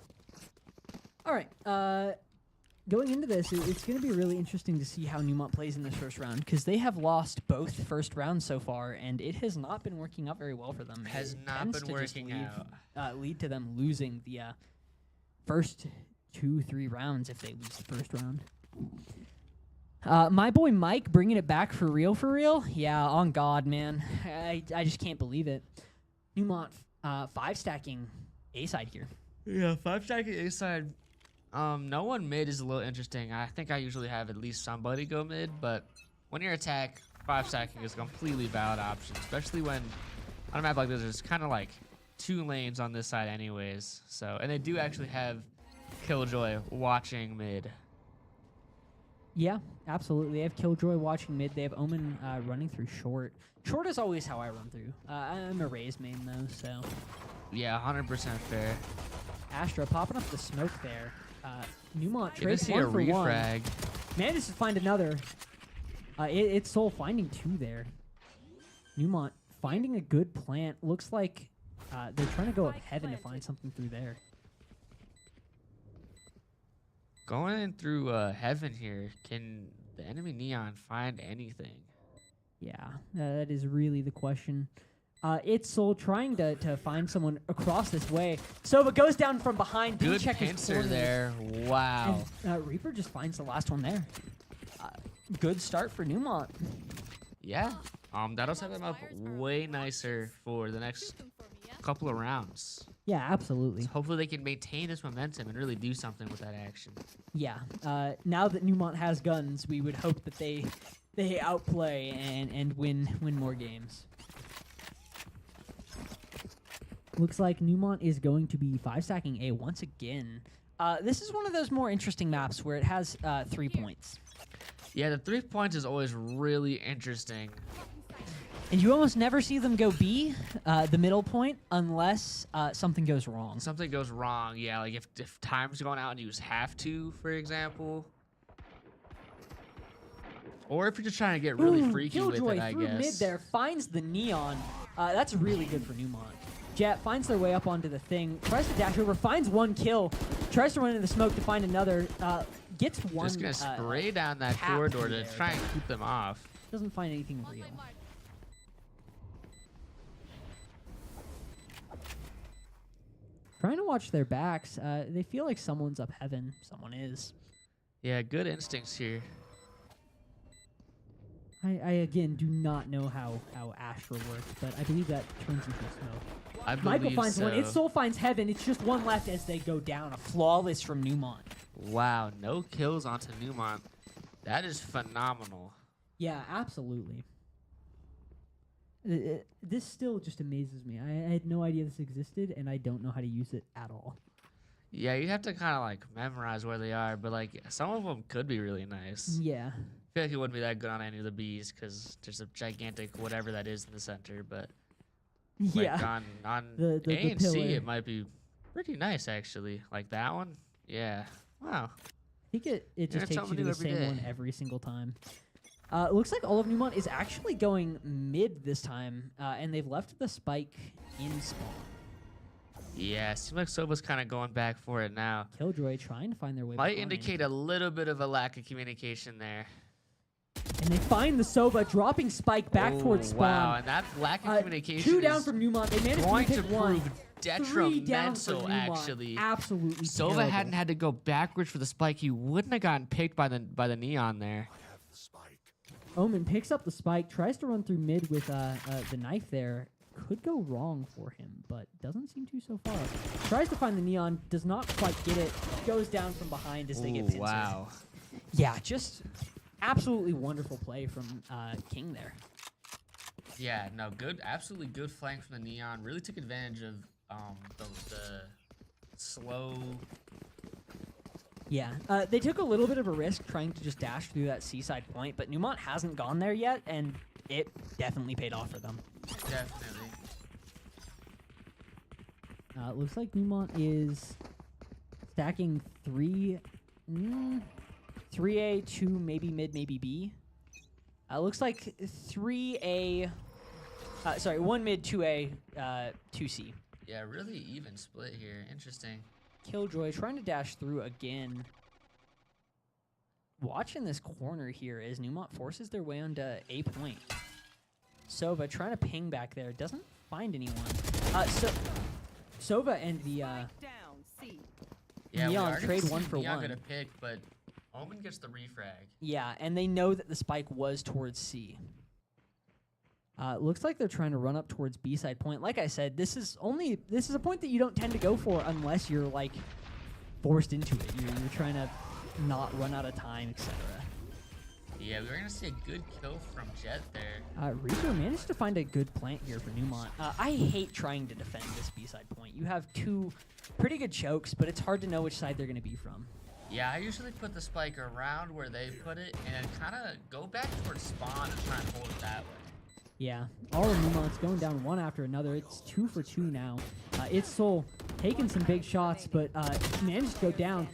All right. Going into this, it's going to be really interesting to see how Neumont plays in this first round because they have lost both first rounds so far, and it has not been working out very well for them. Has It not tends been to just working out. lead to them losing the first 2-3 rounds if they lose the first round. My boy Mike bringing it back for real, for real. Yeah, on God, man. I just can't believe it. Neumont 5-stacking A-side here. Yeah, 5-stacking A side. No one mid is a little interesting. I think I usually have at least somebody go mid, but when you're attack, 5-stacking is a completely valid option, especially when on a map like this, there's kind of like 2 lanes on this side anyways. So, and they do actually have Killjoy watching mid. Yeah, absolutely. They have Killjoy watching mid. They have Omen running through short. Short is always how I run through. I'm a Raze main, though, so. Yeah, 100% fair. Astra popping up the smoke there. Neumont Good to trades see 1 a for 1. refrag. Manages to find another. It's Soul finding 2 there. Neumont finding a good plant. Looks like they're trying to go up heaven to find something through there. Going through heaven here, can the enemy Neon find anything? Yeah, that is really the question. It's Soul trying to find someone across this way. Sova goes down from behind. Didn't Good check his pincer corners, there. Wow. And Reaper just finds the last one there. Good start for Neumont. Yeah. That'll set them up way nicer for the next couple of rounds. Yeah, absolutely. So hopefully they can maintain this momentum and really do something with that action. Yeah. Now that Neumont has guns, we would hope that they outplay and win more games. Looks like Neumont is going to be 5-stacking A once again. This is one of those more interesting maps where it has 3 points. Yeah, the 3 points is always really interesting. And you almost never see them go B, the middle point, unless something goes wrong. Something goes wrong, yeah, like if time's going out and you just have to, for example. Or if you're just trying to get really freaky with Killjoy it, I through guess. mid there, finds the Neon. That's really good for Neumont. Jet finds their way up onto the thing, tries to dash over, finds one kill, tries to run into the smoke to find another, gets one. Just gonna spray down that tap corridor there, to try and but keep them off. doesn't find anything real. Trying to watch their backs. They feel like someone's up heaven. Someone is. Yeah, good instincts here. I again do not know how Astra works, but I believe that turns into smoke. I Michael believe finds so. one. Its Soul finds heaven. It's just one left as they go down. A flawless from Neumont. Wow, no kills onto Neumont. That is phenomenal. Yeah, absolutely. This still just amazes me. I had no idea this existed, and I don't know how to use it at all. Yeah, you have to kind of like memorize where they are, but like some of them could be really nice. Yeah. I feel like it wouldn't be that good on any of the Bs because there's a gigantic whatever that is in the center, but Yeah. like on The A and C, pillar. it might be pretty nice actually. Like that one, yeah. Wow. I think it just Learn takes you something to new the every same day. one every single time. It looks like all of Neumont is actually going mid this time, and they've left the spike in spawn. Yeah, seems like Soba's kind of going back for it now. Killjoy trying to find their way Might behind. indicate a little bit of a lack of communication there. And they find the Sova dropping spike back towards spawn. Wow, and that lack of communication 2 down is from Neumont. They managed going to to pick one. prove 3 down for detrimental, Neumont. actually. Absolutely Sova terrible. hadn't had to go backwards for the spike. He wouldn't have gotten picked by the Neon there. Omen picks up the spike, tries to run through mid with the knife there. Could go wrong for him, but doesn't seem to so far. Tries to find the Neon, does not quite get it. Goes down from behind as they get pincered. Wow. Yeah, just absolutely wonderful play from King there. Yeah, no, good, absolutely good flank from the Neon. Really took advantage of the slow. Yeah, they took a little bit of a risk trying to just dash through that seaside point, but Neumont hasn't gone there yet, and it definitely paid off for them. Definitely. It looks like Neumont is stacking 3A, 2 maybe mid, maybe B. Looks like 3A, sorry, 1 mid, 2A, 2C. Yeah, really even split here. Interesting. Killjoy trying to dash through again. Watching this corner here as Neumont forces their way onto A point. Sova trying to ping back there. Doesn't find anyone. Sova and the Down, C. Yeah, we Neon are gonna trade see 1 for Neon 1. get a pick, but Omen gets the refrag. Yeah, and they know that the spike was towards C. Looks like they're trying to run up towards B side point. Like I said, this is a point that you don't tend to go for unless you're like forced into it. You're trying to not run out of time, etc. Yeah, we were gonna see a good kill from Jet there. Reaper managed to find a good plant here for Neumont. I hate trying to defend this B side point. You have 2 pretty good chokes, but it's hard to know which side they're going to be from. Yeah, I usually put the spike around where they put it and kind of go back towards spawn and try and hold it that way. Yeah, all of Neumont's going down one after another. It's 2 for 2 now. It's Soul taking some big shots, but managed to go down.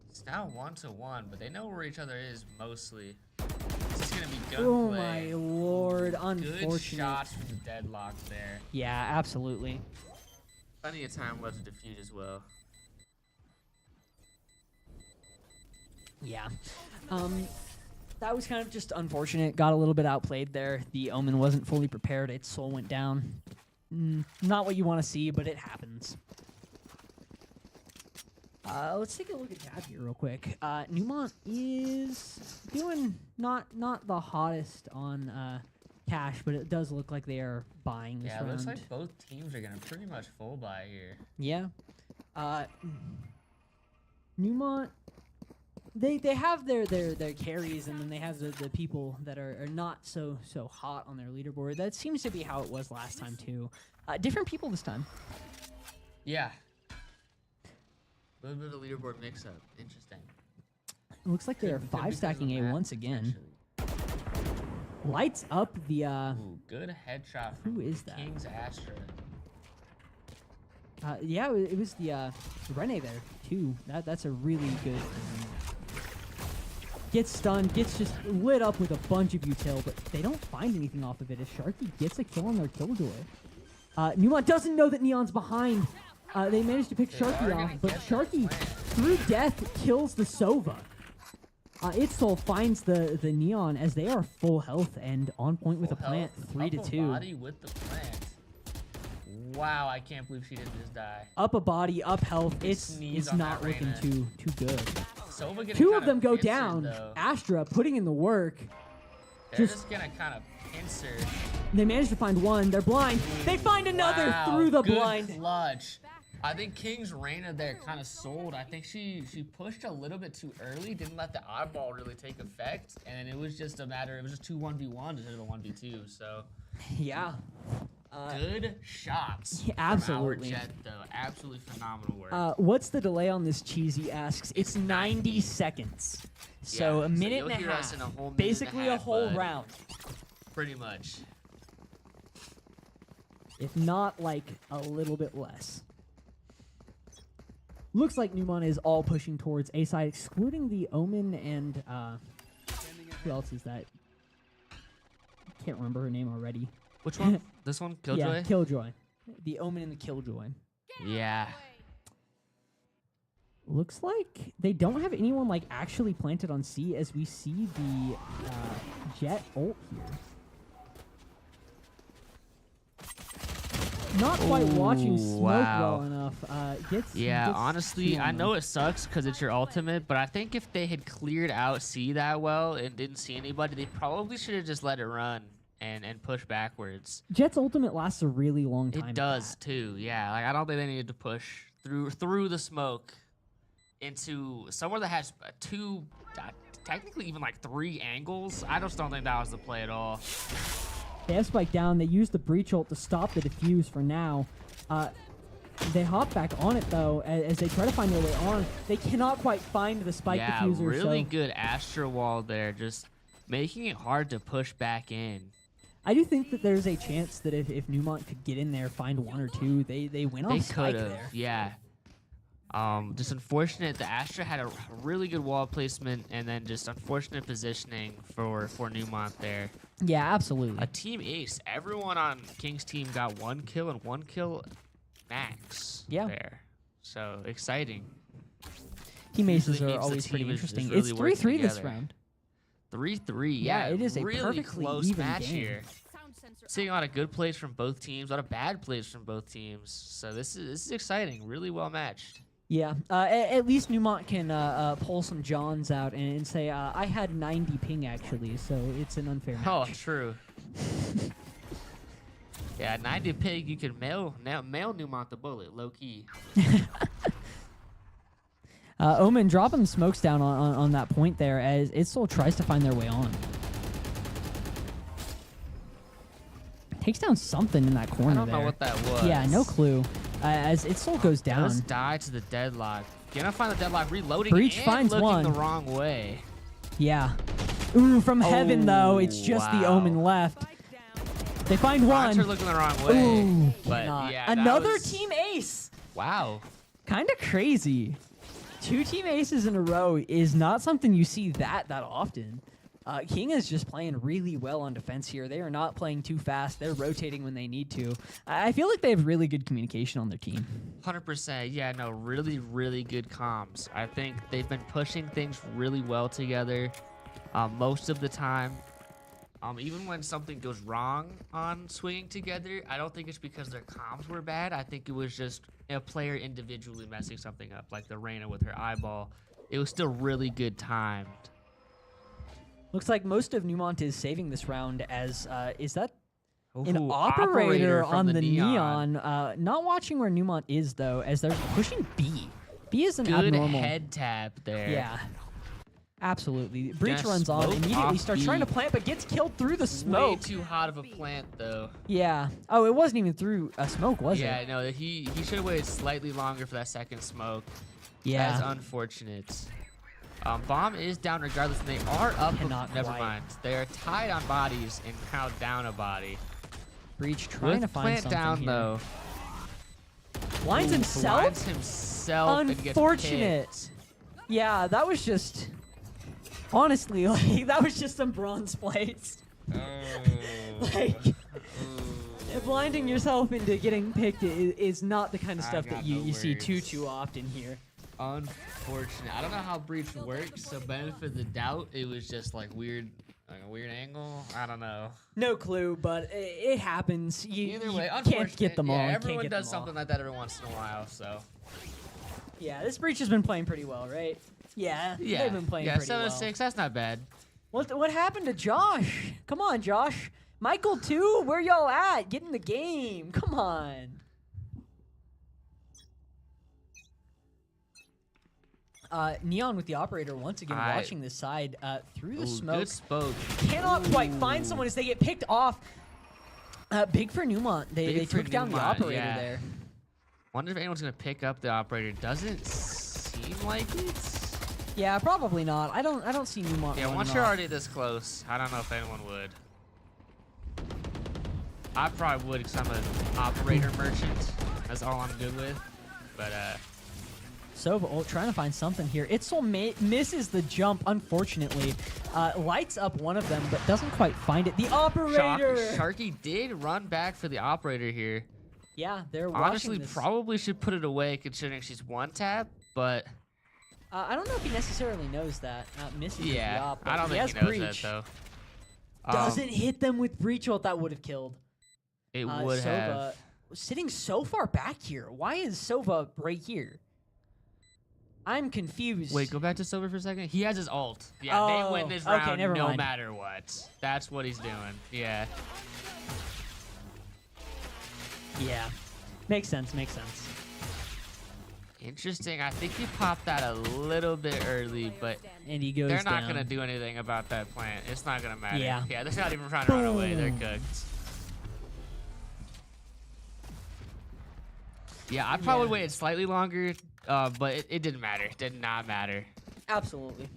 It's now 1-1, but they know where each other is mostly. This is gonna be gunplay. Oh my lord, Good unfortunate. shots from the deadlock there. Yeah, absolutely. Plenty of time left to defuse as well. Yeah. that was kind of just unfortunate. Got a little bit outplayed there. The Omen wasn't fully prepared. Its soul went down. Not what you want to see, but it happens. Let's take a look at Tab here real quick. Neumont is doing not the hottest on cash, but it does look like they are buying this Yeah, round. looks like both teams are gonna pretty much full buy here. Yeah. Neumont, they have their carries, and then they have the people that are not so hot on their leaderboard. That seems to be how it was last time too. Different people this time. Yeah. A little bit of a leaderboard mix-up. Interesting. It looks like they are Could be five because of stacking the A map, once again. potentially. Lights up the Ooh, good headshot from who is that? King's Astra. yeah, it was the Rene there too. That's a really good. Gets stunned, gets just lit up with a bunch of util, but they don't find anything off of it as Sharky gets a kill on their killjoy. Neumont doesn't know that Neon's behind. They managed to pick They are Sharky gonna off, but get that Sharky, plant. through death, kills the Sova. Its soul finds the Neon as they are full health and on point with a Full plant, health, 3 to up a 2. body with the plant. Wow, I can't believe she didn't just die. Up a body, up health. Sneeze It's on not that looking Reyna. too good. Sova getting Two of kinda them go pincered, down. though. Astra putting in the work. They're just- just gonna kind of pincer. They manage to find one. They're blind. They find another Wow, through the good blind. clutch. I think King's Reyna there kind of sold. I think she pushed a little bit too early, didn't let the oddball really take effect, and it was just a matter. It was just 2-1v1 instead of a 1v2. So Yeah. good shots. yeah, from our absolutely. Jet, though. Absolutely phenomenal work. What's the delay on this cheese, he asks? It's 90 seconds. So Yeah, a minute you'll and a hear us half. in a whole minute Basically and a a half, whole bud. round. Pretty much. If not like a little bit less. Looks like Neumont is all pushing towards A side, excluding the Omen and who else is that? Can't remember her name already. Which one? This one? Killjoy? Yeah, Killjoy. The Omen and the Killjoy. Yeah. Looks like they don't have anyone like actually planted on C as we see the Jet ult here. Not quite watching Ooh, smoke wow. well enough. Gets Honestly, C on I know them. it sucks because it's your ultimate, but I think if they had cleared out C that well and didn't see anybody, they probably should have just let it run and push backwards. Jet's ultimate lasts a really long time. It at does that. too, yeah. Like I don't think they needed to push through the smoke into somewhere that has two, technically even like 3 angles. I just don't think that was the play at all. They have spiked down. They use the breach ult to stop the defuse for now. They hop back on it though as they try to find their way on. They cannot quite find the spike Yeah, diffuser. really so good Astra wall there, just making it hard to push back in. I do think that there's a chance that if Neumont could get in there, find 1 or 2, they win They off spike could have, there. yeah. Just unfortunate. The Astra had a really good wall placement, and then just unfortunate positioning for Neumont there. Yeah, absolutely. A team ace. Everyone on King's team got 1 kill and 1 kill max. Yeah. There. So exciting. Team aces usually are means the always pretty team is interesting. really It's working 3-3 this together. round. 3-3. Yeah, Yeah, it is a really perfectly close even match game. here. Sound sensor Seeing a lot of good plays from both teams, a lot of bad plays from both teams. So this is exciting. Really well matched. Yeah, at least Neumont can pull some Johns out and say, I had 90 ping actually, so it's an unfair match. Oh, true. Yeah, 90 pig, you can mail Neumont the bullet, low key. Omen dropping the smokes down on that point there as it still tries to find their way on. Takes down something in that corner I don't there. know what that was. Yeah, no clue. As it still goes down. Does die to the deadlock. Gonna find the deadlock, reloading Breach and finds looking one. the wrong way. Yeah. Ooh, from heaven though, it's just the wow. Omen left. spike down. They find Bots are one. looking the wrong way. Ooh, but cannot. yeah, that Another was- team ace. Wow. Kind of crazy. 2 team aces in a row is not something you see that often. King is just playing really well on defense here. They are not playing too fast. They're rotating when they need to. I feel like they have really good communication on their team. 100%. Yeah, no, really, really good comms. I think they've been pushing things really well together. most of the time. Even when something goes wrong on swinging together, I don't think it's because their comms were bad. I think it was just a player individually messing something up, like the Reyna with her eyeball. It was still really good timed. Looks like most of Neumont is saving this round as, is that an Ooh, operator from on the Neon? Not watching where Neumont is, though, as they're pushing B. B is an Good abnormal. head tap there. Yeah. Absolutely. Breach Gonna runs on, smoke immediately off starts B. trying to plant, but gets killed through the Way smoke. too hot of a plant, though. Yeah. Oh, it wasn't even through a smoke, was Yeah, it? no, he should have waited slightly longer for that second smoke. Yeah. That's unfortunate. Bomb is down regardless, and they are up. Cannot Never quite. mind. They are tied on bodies and now down a body. Breach trying With to find plant something down, here. though. Blinds Ooh, himself? Blinds himself and gets Unfortunate. picked. Yeah, that was just... Honestly, like, that was just some bronze plates. Like, blinding yourself into getting picked is not the kind of I stuff that got you, no you see words. too often here. Unfortunate. I don't know how breach works, so benefit of the doubt, it was just like weird, like a weird angle. I don't know. No clue, but it happens. Either way, you can't get them all. Yeah, you can't everyone get does them all. something like that every once in a while, so. Yeah, this breach has been playing pretty well, right? Yeah, Yeah, they've been playing yeah, pretty 7-6. well. That's not bad. What happened to Josh? Come on, Josh. Michael too. Where y'all at? Get in the game. Come on. Neon with the operator once again watching this side through the Ooh, smoke. good spoke. Cannot quite find someone as they get picked off. Big for Neumont. They Big for took down the Neumont, operator yeah. there. Wonder if anyone's gonna pick up the operator. Doesn't seem like it. Yeah, probably not. I don't see Neumont. Yeah, running once you're off. already this close, I don't know if anyone would. I probably would because I'm an operator merchant. That's all I'm good with. But Sova trying to find something here. Itzel misses the jump, unfortunately. Lights up one of them, but doesn't quite find it. The operator! Sharky did run back for the operator here. Yeah, they're watching Honestly, this. probably should put it away considering she's one tap, but I don't know if he necessarily knows that. Misses with the yeah, op, but I don't he think has he knows breach. that though. Doesn't hit them with breach ult. That would have killed. It would Sova have. sitting so far back here. Why is Sova right here? I'm confused. Wait, go back to Silver for a second. He has his ult. Yeah, Oh, they win this okay, round never no mind. matter what. That's what he's doing. Yeah. Yeah, makes sense. Makes sense. Interesting. I think he popped that a little bit early, but And he goes they're not down. gonna do anything about that plant. It's not gonna matter. Yeah. Yeah, they're not even trying to run away. They're Boom. cooked. Yeah, I probably Yeah. waited slightly longer, but it didn't matter. It did not matter. Absolutely.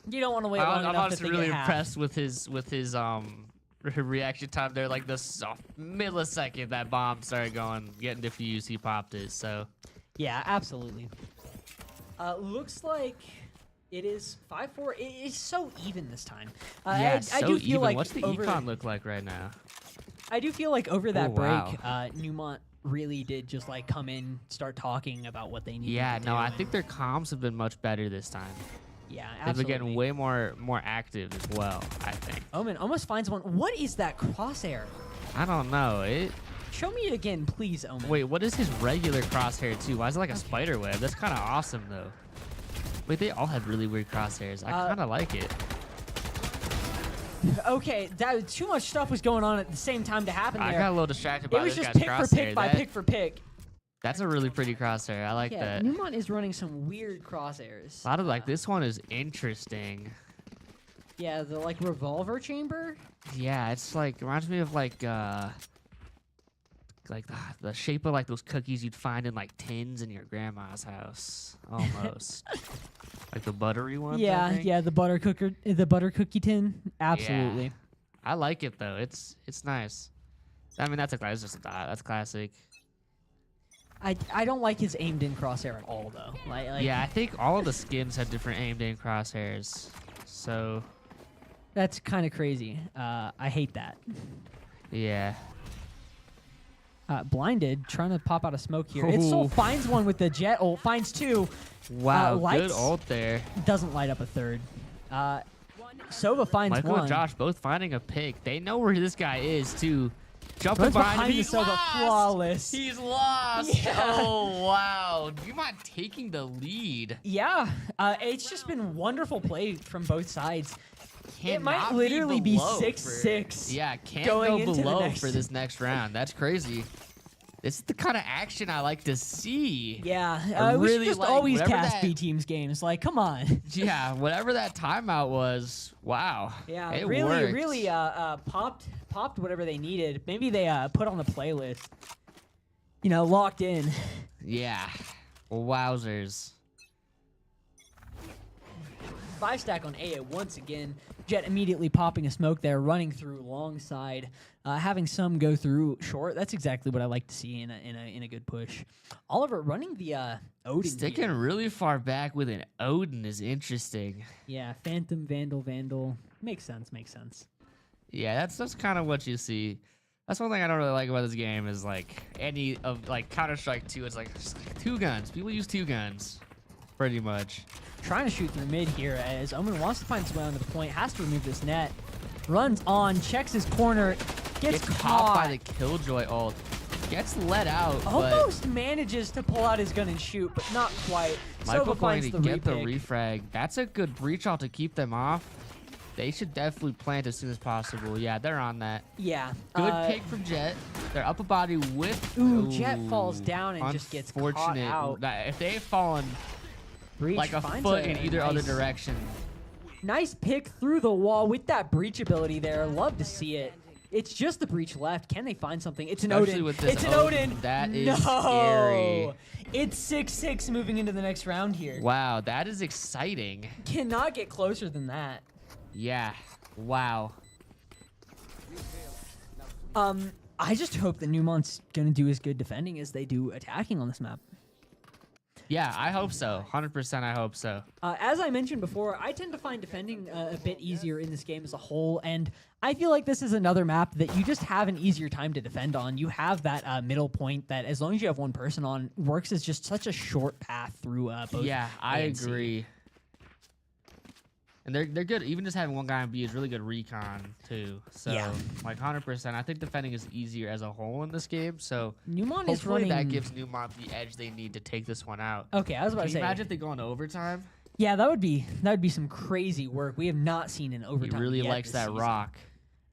You don't want to wait long I'm enough to honestly think really it impressed with his reaction time there. Like this millisecond that bomb started getting diffused, he popped it. So Yeah, absolutely. Looks like it is 5-4. It is so even this time. yeah, I so do feel even. like What's the over, econ look like right now? I do feel like over that Oh, break, wow. Neumont really did just like come in, start talking about what they need. Yeah, to no, do, I and- think their comms have been much better this time. yeah, They've absolutely. been getting way more active as well, I think. Omen almost finds one. What is that crosshair? I don't know. Show me it again, please, Omen. Wait, what is his regular crosshair too? Why is it like a spider web? That's kind of awesome though. Wait, they all have really weird crosshairs. I kind of like it. Okay, that too much stuff was going on at the same time to happen I there. got a little distracted It by was this just guy's pick for crosshair. pick by pick for pick. That's a really pretty crosshair. I like Yeah, that. Neumont is running some weird crosshairs. A lot of like this one is interesting. Yeah, the like revolver chamber. Yeah, it's like reminds me of like the shape of like those cookies you'd find in like tins in your grandma's house, almost. Like the buttery ones. I Yeah, think. yeah, the butter cookie tin. Absolutely. I like it though. It's nice. I mean, that's just a dot. That's classic. I don't like his aimed in crosshair at all though. Like Yeah, I think all of the skins have different aimed in crosshairs. So that's kind of crazy. I hate that. yeah. Blinded, trying to pop out a smoke here. It still Ooh. finds one with the jet ult, finds two. Wow, good lights- ult there. Doesn't light up a third. Sova finds Michael one. and Josh both finding a pick. They know where this guy is, too. Jumping Runs behind him. behind the He's Sova, lost. flawless. He's lost. Yeah. Oh, wow. Neumont taking the lead. Yeah, it's just been wonderful play from both sides. It might Cannot literally be below 6-6. for- Yeah, can't going go into the below next- for this next round. That's crazy. This is the kind of action I like to see. Yeah, we really should just like always whatever cast that- B teams games. Like, come on. Yeah, whatever that timeout was, wow. Yeah, it really, worked. really popped whatever they needed. Maybe they put on the playlist. You know, locked in. Yeah. Wowzers. 5-stack on A once again. Jet immediately popping a smoke there, running through long side, having some go through short. That's exactly what I like to see in a good push. Oliver running the Odin. Sticking here. really far back with an Odin is interesting. Yeah, Phantom, Vandal. Makes sense. Yeah, that's kind of what you see. That's one thing I don't really like about this game is like any of like Counter-Strike 2. It's like just like 2 guns. People use 2 guns, pretty much. Trying to shoot through mid here as Omen wants to find his way onto the point. Has to remove this net. Runs on, checks his corner, gets caught by caught. the Killjoy ult. Gets let out, Almost manages to pull out his gun and shoot, but not quite. but Michael Sova going finds to the get the repick. refrag. That's a good breach ult to keep them off. They should definitely plant as soon as possible. Yeah, they're on that. Yeah. Good pick from Jet. They're up a body with. Ooh, Jet falls down and just gets caught unfortunate. out. That- If they had fallen Breach like a finds foot in either other nice- direction, Nice pick through the wall with that breach ability there. Love to see it. It's just the breach left. Can they find something? It's an Especially Odin. with this It's an Odin, Odin. that is no. scary. It's 6-6 moving into the next round here. wow, that is exciting. Cannot get closer than that. Yeah, wow. I just hope that Neumont's gonna do as good defending as they do attacking on this map. Yeah, I hope so. 100% I hope so. As I mentioned before, I tend to find defending a bit easier in this game as a whole, and I feel like this is another map that you just have an easier time to defend on. You have that middle point that, as long as you have one person on, works as just such a short path through both. Yeah, I A and C. agree. And they're good. Even just having one guy on B is really good recon too. So Yeah. like 100%. I think defending is easier as a whole in this game. So Neumont is hopefully running. that gives Neumont the edge they need to take this one out. Okay, I was about Can to you say. imagine if they go into overtime? Yeah, that would be some crazy work. We have not seen an He overtime. really yet likes this that season. rock.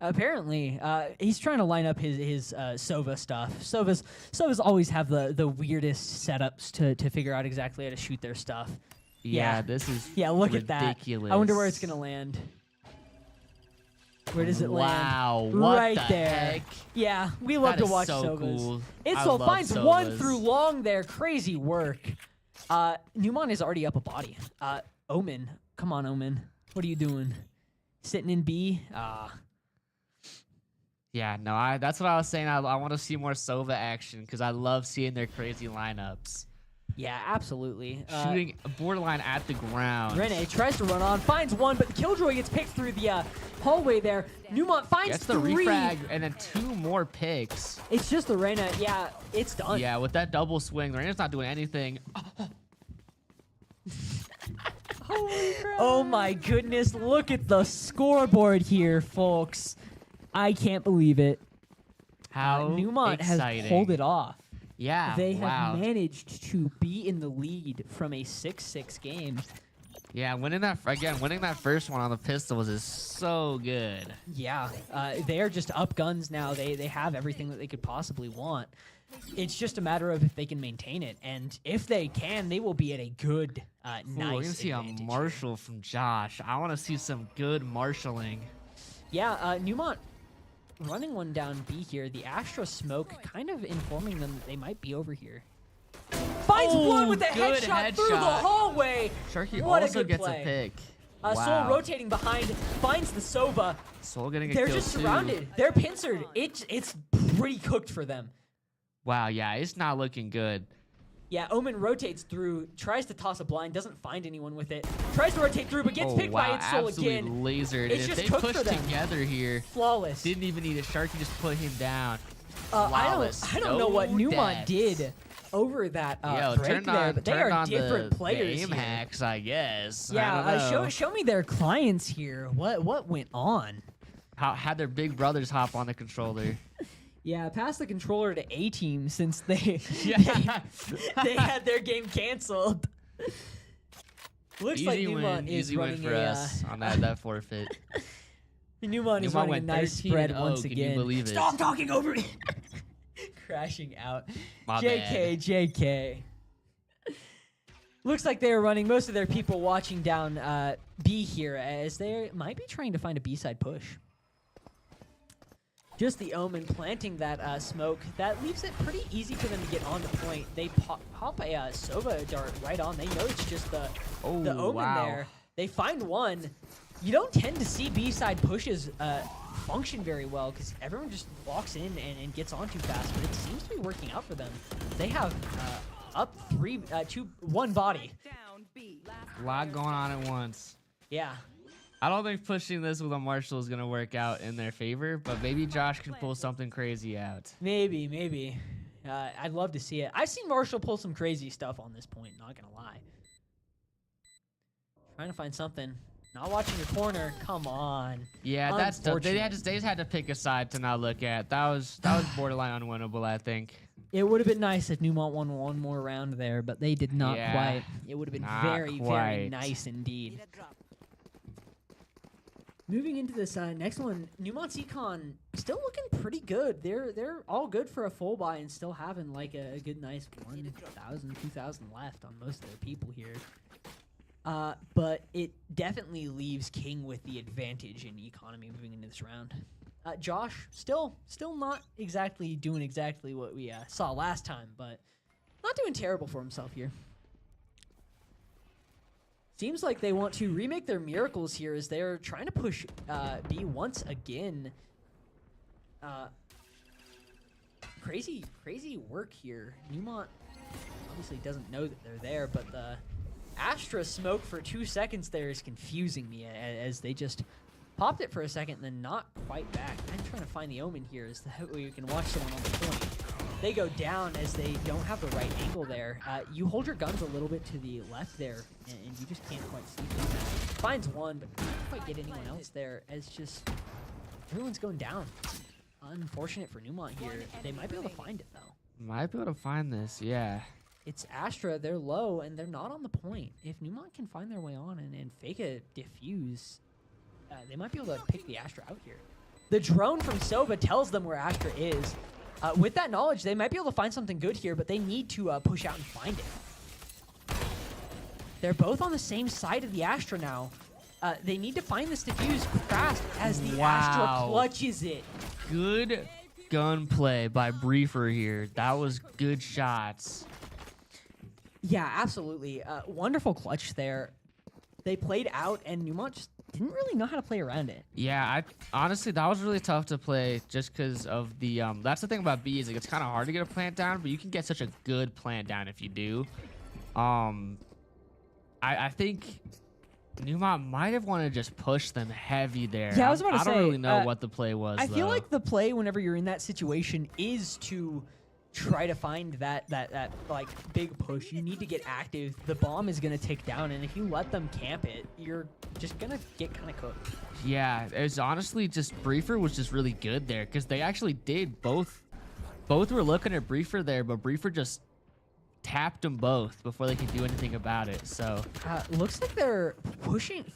Apparently, he's trying to line up his Sova stuff. Sovas always have the weirdest setups to figure out exactly how to shoot their stuff. Yeah, this is Yeah, look ridiculous. at that. I wonder where it's gonna land. Where does it land? Wow, what right the there. heck? Yeah, we love That to is watch so Sovas. cool. I Itzel love finds one Sovas. through long there. Crazy work. Neumont is already up a body. Omen, come on, Omen. What are you doing? Sitting in B? Yeah, no, that's what I was saying. I want to see more Sova action because I love seeing their crazy lineups. Yeah, absolutely. Shooting borderline at the ground. Rene tries to run on, finds one, but the Killjoy gets picked through the hallway there. Neumont finds Gets the 3. refrag and then 2 more picks. It's just the Reyna. Yeah, it's done. Yeah, with that double swing, the Reina's not doing anything. Oh my goodness, look at the scoreboard here, folks. I can't believe it. How Neumont exciting. has pulled it off. Yeah, They wow. have managed to be in the lead from a 6-6 game. Yeah, winning that first one on the pistols is so good. Yeah, they are just up guns now. They have everything that they could possibly want. It's just a matter of if they can maintain it, and if they can, they will be at a good, Ooh, nice we're gonna see a advantage. marshal from Josh. I want to see some good marshaling. Yeah, Neumont running one down B here. The Astra smoke kind of informing them that they might be over here. Finds Oh, one with a good headshot through the headshot. hallway. Sharky What a also good gets play. a pick. Soul Wow. rotating behind, finds the Sova. Soul getting a They're kill just too. surrounded. They're pincered. It's pretty cooked for them. Wow, yeah, it's not looking good. Yeah, Omen rotates through, tries to toss a blind, doesn't find anyone with it. Tries to rotate through, but gets picked wow, by its soul absolutely again. lasered. It's And if just they cooked push for them. together here, Flawless. didn't even need a Sharky, just put him down. I Flawless. don't know what No Neumont deaths. did. over that Yo, break turned there, on, but they turned are on different the players aim here. hacks, I guess. I Yeah, don't know. show me their clients here. What went on? How had their big brothers hop on the controller. Yeah, pass the controller to A team since they Yeah. they had their game canceled. Looks like Neumont is easy win running for us on that forfeit. Neumont is Neumont running a went nice 13-0, spread once can again. you believe it? Stop talking over me. Crashing out. My JK. Looks like they are running most of their people watching down B here, as they might be trying to find a B-side push. Just the Omen planting that smoke. That leaves it pretty easy for them to get on the point. They pop a Sova dart right on. They know it's just the Omen wow. there. They find one. You don't tend to see B-side pushes function very well because everyone just walks in and gets on too fast, but it seems to be working out for them. They have up 1 body. Down B. A lot going on at once. Yeah. I don't think pushing this with a Marshall is going to work out in their favor, but maybe Josh can pull something crazy out. Maybe. I'd love to see it. I've seen Marshall pull some crazy stuff on this point, not gonna lie. Trying to find something. Not watching your corner. Come on. Yeah, that's tough. They Unfortunate. just had to pick a side to not look at. That was borderline unwinnable, I think. It would have been nice if Neumont won one more round there, but they did not Yeah, quite. It would have been not very quite. nice indeed. Need a drop. Moving into this next one, Neumont's Econ still looking pretty good. They're all good for a full buy and still having like a good nice 1,000, 2,000 left on most of their people here. But it definitely leaves King with the advantage in economy moving into this round. Josh still not exactly doing exactly what we saw last time, but not doing terrible for himself here. Seems like they want to remake their miracles here as they're trying to push B once again. Crazy work here. Neumont obviously doesn't know that they're there, but the Astra smoke for 2 seconds there is confusing me as they just popped it for a second and then not quite back. I'm trying to find the Omen here as that way you can watch someone on the point. They go down as they don't have the right angle there. You hold your guns a little bit to the left there, and you just can't quite see them. Finds one, but can't quite get anyone else there as just everyone's going down. Unfortunate for Neumont here. They might be able to find it, though. Might be able to find this, yeah. It's Astra. They're low, and they're not on the point. If Neumont can find their way on and fake a diffuse, they might be able to pick the Astra out here. The drone from Sova tells them where Astra is. With that knowledge, they might be able to find something good here, but they need to push out and find it. They're both on the same side of the Astra now. They need to find this diffuse fast as the Astra clutches it. Good gunplay by Briefer here. That was good shots. Yeah, absolutely. Wonderful clutch there. They played out, and Neumont just didn't really know how to play around it. Yeah, honestly, that was really tough to play just because of the that's the thing about B is like it's kind of hard to get a plant down, but you can get such a good plant down if you do. I think Neumont might have wanted to just push them heavy there. Yeah, I was about to I say, don't really know what the play was. I feel though. like the play whenever you're in that situation is to try to find that like big push. You need to get active. The bomb is gonna take down, and if you let them camp it, you're just gonna get kind of cooked. Yeah, it was honestly just Briefer was just really good there because they actually did both. Both were looking at Briefer there, but Briefer just tapped them both before they could do anything about it. So Looks like they're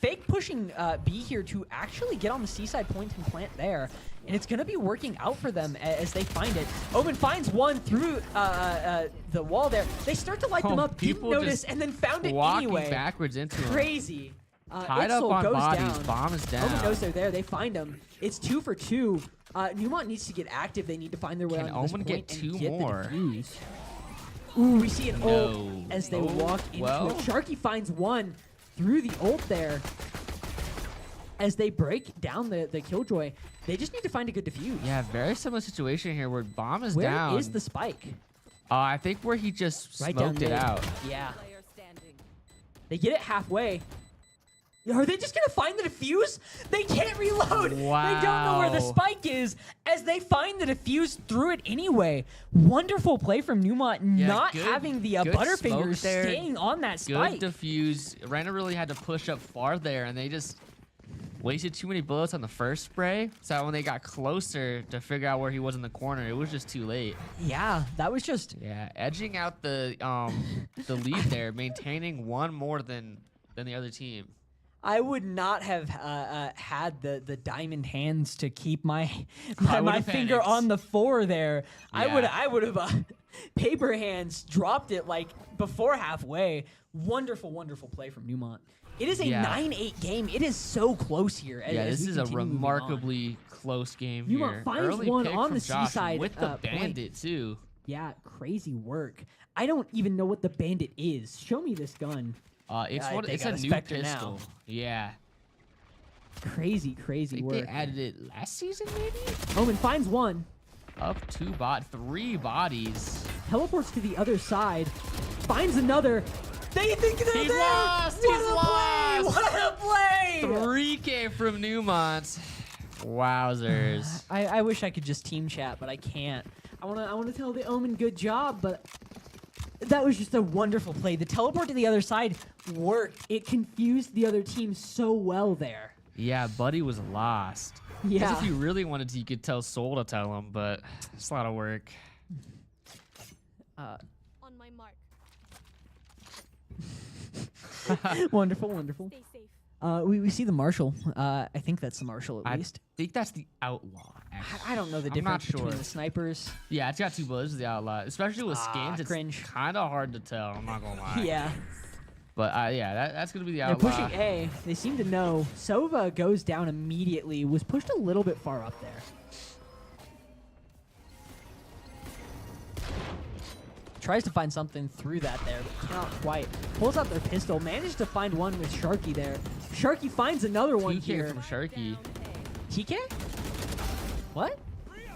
fake pushing B here to actually get on the seaside point and plant there. And it's going to be working out for them as they find it. Omen finds one through the wall there. They start to light them up, didn't people notice, just and then found it walking anyway. backwards into them. Crazy. Tied up Itzel on goes bodies. down. Bomb is down. Omen knows they're there. They find them. It's 2 for 2. Neumont needs to get active. They need to find their way Can on this Omen point get and 2 get more? the defuse. Ooh, we see an ult No. as they Oh, walk into well. it. Sharky finds one through the ult there. As they break down the Killjoy, they just need to find a good defuse. Yeah, very similar situation here where bomb is Where down. is the spike? I think where he just Right down smoked it mid. out. Yeah. Player standing. They get it halfway. Are they just going to find the defuse? They can't reload. Wow. They don't know where the spike is as they find the defuse through it anyway. Wonderful play from Neumont, not good- having the good Butterfingers smoke there. staying on that spike. Good defuse. Reyna really had to push up far there, and they just wasted too many bullets on the first spray. So when they got closer to figure out where he was in the corner, it was just too late. Yeah, that was just... Yeah, edging out the lead there, maintaining one more than the other team. I would not have had the diamond hands to keep my I my would've finger panicked. on the 4 there. Yeah. I would have paper hands dropped it like before halfway. Wonderful, wonderful play from Neumont. It is a Yeah. 9-8 game. It is so close here. Yeah, as this we is a continue moving on. remarkably close game Neumont here. finds Early one pick on from the Josh seaside, with the point. bandit too. Yeah, crazy work. I don't even know what the bandit is. Show me this gun. It's Yeah, one. they It's got a a new Spectre pistol. now. Yeah, Crazy, I crazy think work. they added it last season, maybe. Omen finds one. Up 3 bodies. Teleports to the other side. Finds another. They think they're He's there. lost, What he's a play! lost. What a play! 3K from Neumont. Wowzers. I wish I could just team chat, but I can't. I wanna tell the Omen good job, but that was just a wonderful play. The teleport to the other side worked. It confused the other team so well there. Yeah, Buddy was lost. 'Cause Yeah. if you really wanted to, you could tell Soul to tell him, but it's a lot of work. On my mark. Wonderful, wonderful. Stay safe. We see the Marshal. I think that's the Marshal at I least. think that's the Outlaw. Actually. I don't know the I'm not difference between sure. the snipers. Yeah, it's got 2 bullets, the Outlaw. Especially with skins, it's cringe. kind of hard to tell. I'm not gonna lie. Yeah. But yeah, that's gonna be the They're Outlaw. pushing A. They seem to know. Sova goes down immediately. Was pushed a little bit far up there. Tries to find something through that there, but cannot quite. Pulls out their pistol. Managed to find one with Sharky there. Sharky finds another one 2K here. from Sharky. TK? What?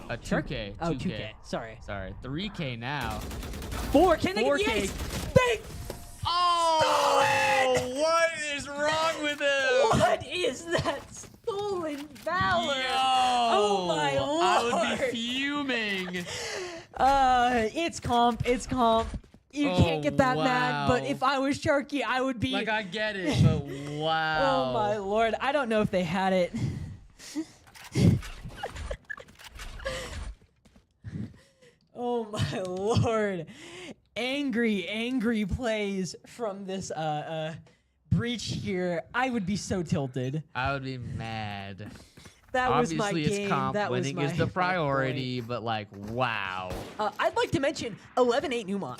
A 2K. Oh, 2K. Sorry. Sorry, 3K now. 4. Can they get 4K. the ace? They Oh, what is wrong with him? What is that stolen valor? Yo, Oh my I would lord. be fuming. It's comp. It's comp. You can't get that mad. But wow. if I was Sharky, I would be. Like I get it, but wow. Oh my lord! I don't know if they had it. Oh my lord! Angry, angry plays from this breach here. I would be so tilted. I would be mad. That was my Obviously, game. it's comp. That was Winning my is the point. priority, but like, wow. I'd like to mention 11-8 Neumont.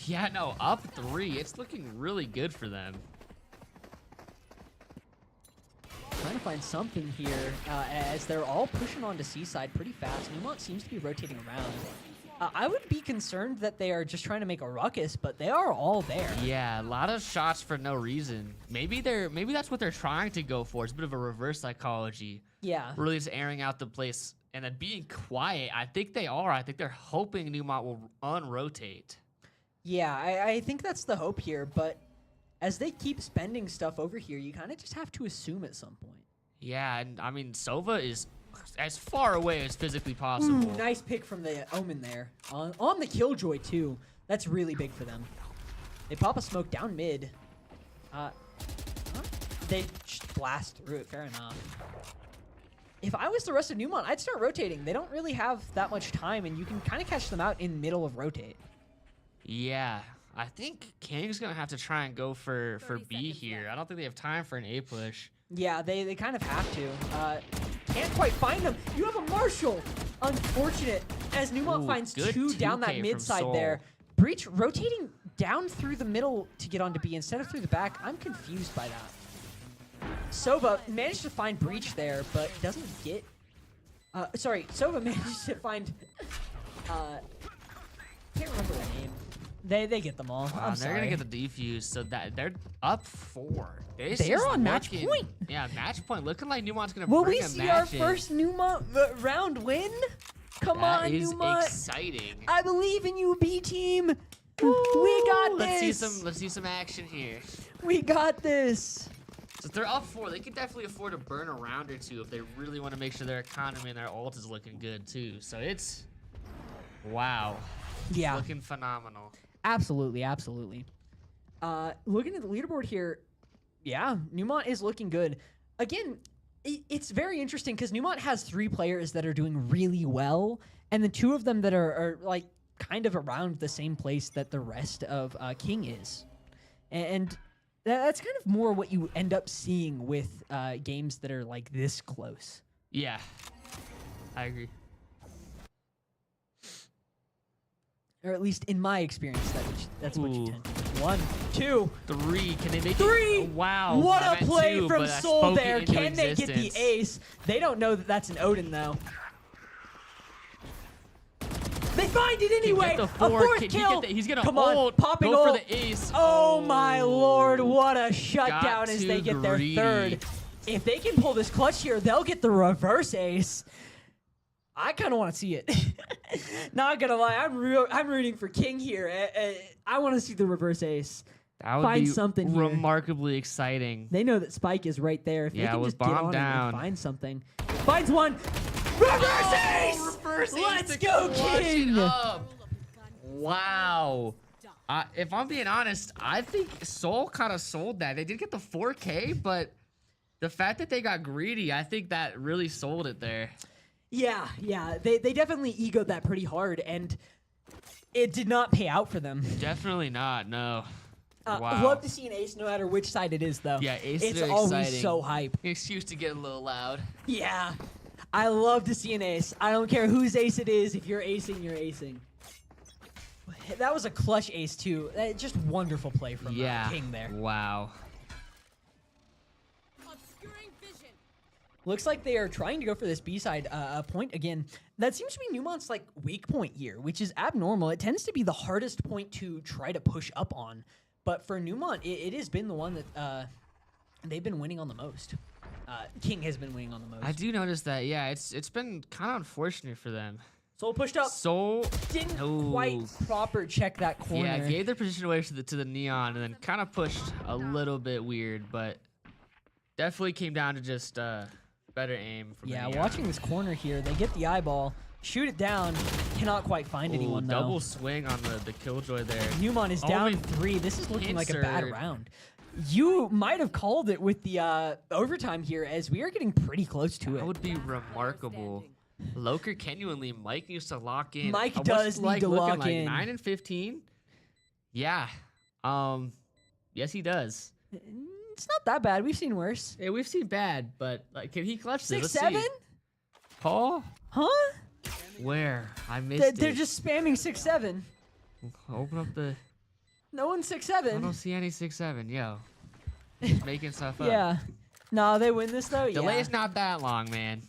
Yeah, no, up 3. It's looking really good for them. Trying to find something here as they're all pushing onto Seaside pretty fast. Neumont seems to be rotating around. I would be concerned that they are just trying to make a ruckus, but they are all there. Yeah, a lot of shots for no reason. Maybe that's what they're trying to go for. It's a bit of a reverse psychology. Yeah. Really just airing out the place and then being quiet. I think they are. I think they're hoping Neumont will unrotate. Yeah, I think that's the hope here, but as they keep spending stuff over here, you kind of just have to assume at some point. Yeah, and I mean, Sova is as far away as physically possible. Ooh, nice pick from the Omen there. On the Killjoy, too. That's really big for them. They pop a smoke down mid. They just blast through it. Fair enough. If I was the rest of Neumont, I'd start rotating. They don't really have that much time, and you can kind of catch them out in middle of rotate. Yeah, I think King's going to have to try and go for 30 B seconds here. left. I don't think they have time for an A push. Yeah, they kind of have to. Can't quite find them. You have a Marshal. Unfortunate. As Neumont Ooh, finds good 2 down 2K that from mid side Soul. there. Breach rotating down through the middle to get onto B instead of through the back. I'm confused by that. Sova managed to find Breach there, but doesn't get... sorry, Sova managed to find... can't remember their name. They get them all. Wow, I'm they're sorry. gonna get the defuse, so that they're up 4. This They're is on match looking- point. Yeah, match point. Looking like Neumont's gonna Will bring we a see our match in. first Neumont round win? Come That on, is Neumont. exciting. I believe in you, B team. We got Let's see this. some action here. We got this. So if they're up 4, they could definitely afford to burn a round or two if they really want to make sure their economy and their ult is looking good too. So it's, wow. Yeah. Looking phenomenal. Absolutely, absolutely. Looking at the leaderboard here, yeah, Neumont is looking good. Again, it's very interesting because Neumont has 3 players that are doing really well, and the 2 of them that are like kind of around the same place that the rest of King is. And that's kind of more what you end up seeing with games that are like this close. Yeah, I agree. Or at least in my experience, that's what you Ooh. tend to do. 1, 2, 3. Can they make 3. it? Oh, wow. What I a meant play 2, from but I Soul spoke it there. into Can they get the existence. ace? They don't know that that's an Odin, though. They find it anyway. Get the A 4. 4th Can he kill. get the, he's gonna Come on, ult, popping go ult. for the ace. Oh my lord, what a shutdown Got as too they get their greedy. 3rd. If they can pull this clutch here, they'll get the reverse ace. I kind of want to see it. Not gonna lie, I'm rooting for King here. I want to see the reverse ace. That would Find be something here. remarkably exciting. They know that Spike is right there. If they Yeah, can with just get bomb on it down. and find something. Finds one. Reverse ace! Reverse ace Let's to go, clutch it King! up. Wow. If I'm being honest, I think Soul kind of sold that. They did get the 4K, but the fact that they got greedy, I think that really sold it there. Yeah. They definitely egoed that pretty hard, and it did not pay out for them. Definitely not, no. Wow. Love to see an ace no matter which side it is, though. Yeah, ace It's are always exciting. so hype. Excuse to get a little loud. Yeah. I love to see an ace. I don't care whose ace it is. If you're acing, you're acing. That was a clutch ace, too. Just wonderful play from Yeah. King there. Wow. Obscuring vision. Looks like they are trying to go for this B-side point again. That seems to be Neumont's like weak point here, which is abnormal. It tends to be the hardest point to try to push up on. But for Neumont, it has been the one that they've been winning on the most. King has been winning on the most. I do notice that, yeah, it's been kind of unfortunate for them. Soul pushed up. Soul Didn't quite proper check that corner. Yeah, gave their position away to the Neon and then kind of pushed a little bit weird, but definitely came down to just better aim from the Yeah, Neon. watching this corner here, they get the eyeball, shoot it down, cannot quite find anyone though. Double swing on the Killjoy there. Neumont is Oh, down my 3. This is looking like a bad insert. round. You might have called it with the overtime here, as we are getting pretty close to That it. would be remarkable. Loker genuinely, Mike needs to lock in. Mike What's does need to looking lock like in. 9 and 15? Yeah. Yes, he does. It's not that bad. We've seen worse. Hey, we've seen bad, but like, can he clutch this? 6-7? Paul? Huh? Where? I missed They're it. just spamming 6-7. Open up the... No one's I 6-7. don't see any 6-7, yo. Just making stuff up. Yeah. No, they win this though. Delay's Yeah. not that long, man.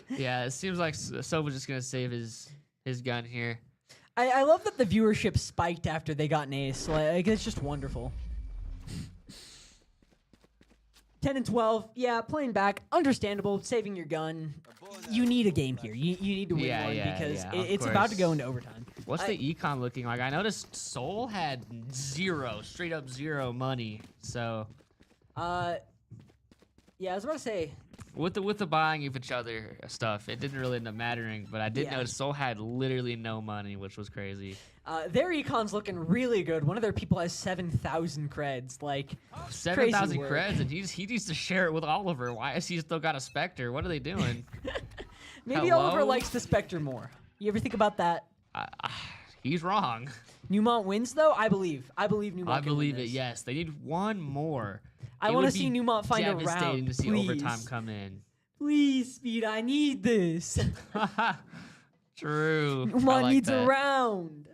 Yeah, it seems like Sova's just gonna save his gun here. I love that the viewership spiked after they got an ace. Like, it's just wonderful. 10 and 12, yeah, playing back, understandable, saving your gun. You need a game here. You need to win Yeah, one yeah, because yeah, of it's about to go course. into overtime. What's the econ looking like? I noticed Soul had straight up zero money. So Yeah, I was about to say, with the buying of each other stuff, it didn't really end up mattering. But I did Yeah. notice Soul had literally no money, which was crazy. their econ's looking really good. One of their people has 7,000 creds. Like, 7,000 work. creds, and he needs to share it with Oliver. Why is he still got a Spectre? What are they doing? maybe Hello? Oliver likes the Spectre more. You ever think about that? He's wrong. Neumont wins, though? I believe Neumont I can believe win it. this. Yes, they need one more. I It want to would see be Neumont find a round. devastating to see please. overtime come in. Please, Speed, I need this. True. I Neumont like needs that. a round.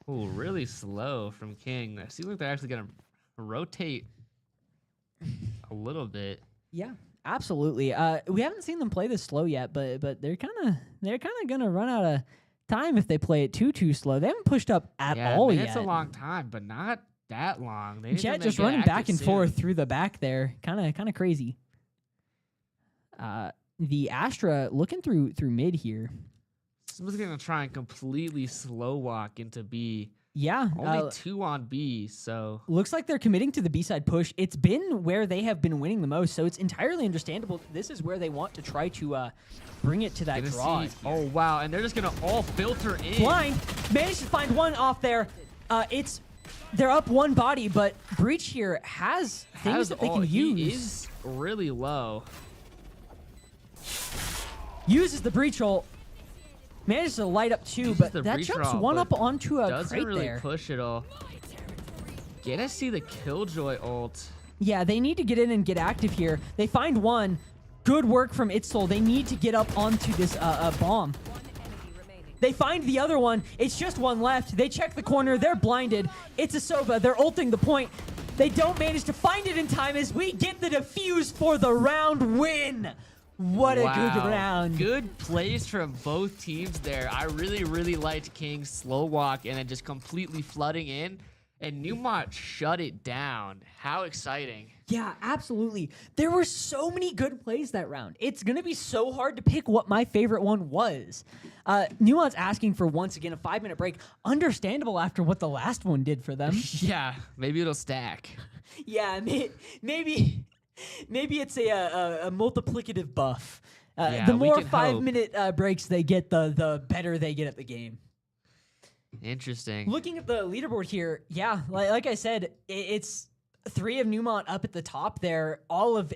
Ooh, really slow from King. It seems like they're actually gonna rotate a little bit. Yeah, absolutely. We haven't seen them play this slow yet, but they're kind of gonna run out of time if they play it too slow. They haven't pushed up at all man, yet. it's a long time, but not that long. They need to Jet make just it running back active and soon. forth through the back there, kind of crazy. The Astra looking through mid here. Someone's gonna try and completely slow walk into B. Yeah. Only 2 on B, so Looks like they're committing to the B-side push. It's been where they have been winning the most, so it's entirely understandable. This is where they want to try to bring it to that gonna draw. see. Oh wow, and they're just gonna all filter in. Blind managed to find one off there. They're up one body, but Breach here has things that they can He use. is really low. Uses the breach ult. Manages to light up two, Uses but the that breach jumps ult, one but up onto a Doesn't crate really there. push it all. Gonna see the Killjoy ult. Yeah, they need to get in and get active here. They find one. Good work from Itzel. They need to get up onto this bomb. They find the other one. It's just one left. They check the corner. They're blinded. It's a Sova. They're ulting the point. They don't manage to find it in time as we get the defuse for the round win. What a good Wow. round. Good plays from both teams there. I really liked King's slow walk and then just completely flooding in. And Neumont shut it down. How exciting. Yeah, absolutely. There were so many good plays that round. It's going to be so hard to pick what my favorite one was. Neumont's asking for, once again, a 5-minute break. Understandable after what the last one did for them. Yeah, maybe it'll stack. Yeah, maybe it's a multiplicative buff. Yeah, The we more can hope. 5-minute breaks they get, the better they get at the game. Interesting. Looking at the leaderboard here, yeah, like I said, it's 3 of Neumont up at the top there, all of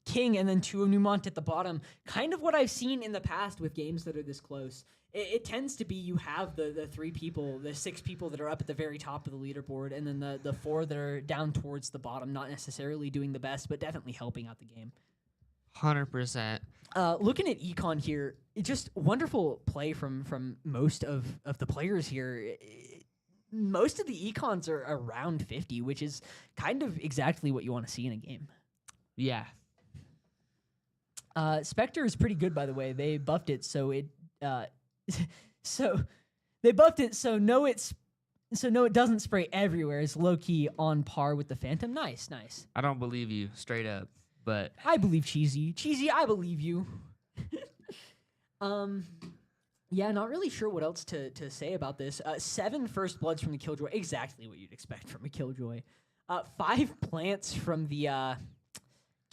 King, and then 2 of Neumont at the bottom. Kind of what I've seen in the past with games that are this close. It tends to be you have the 3 people, the 6 people that are up at the very top of the leaderboard, and then the 4 that are down towards the bottom, not necessarily doing the best, but definitely helping out the game. 100%. Looking at Econ here, just wonderful play from most of the players here. Most of the Econs are around 50, which is kind of exactly what you want to see in a game. Yeah. Spectre is pretty good, by the way. They buffed it so it so they buffed it so no it doesn't spray everywhere. It's low key on par with the Phantom. Nice. I don't believe you, straight up. But I believe Cheesy. Cheesy, I believe you. Yeah, not really sure what else to say about this. 7 first bloods from the Killjoy. Exactly what you'd expect from a Killjoy. 5 plants from the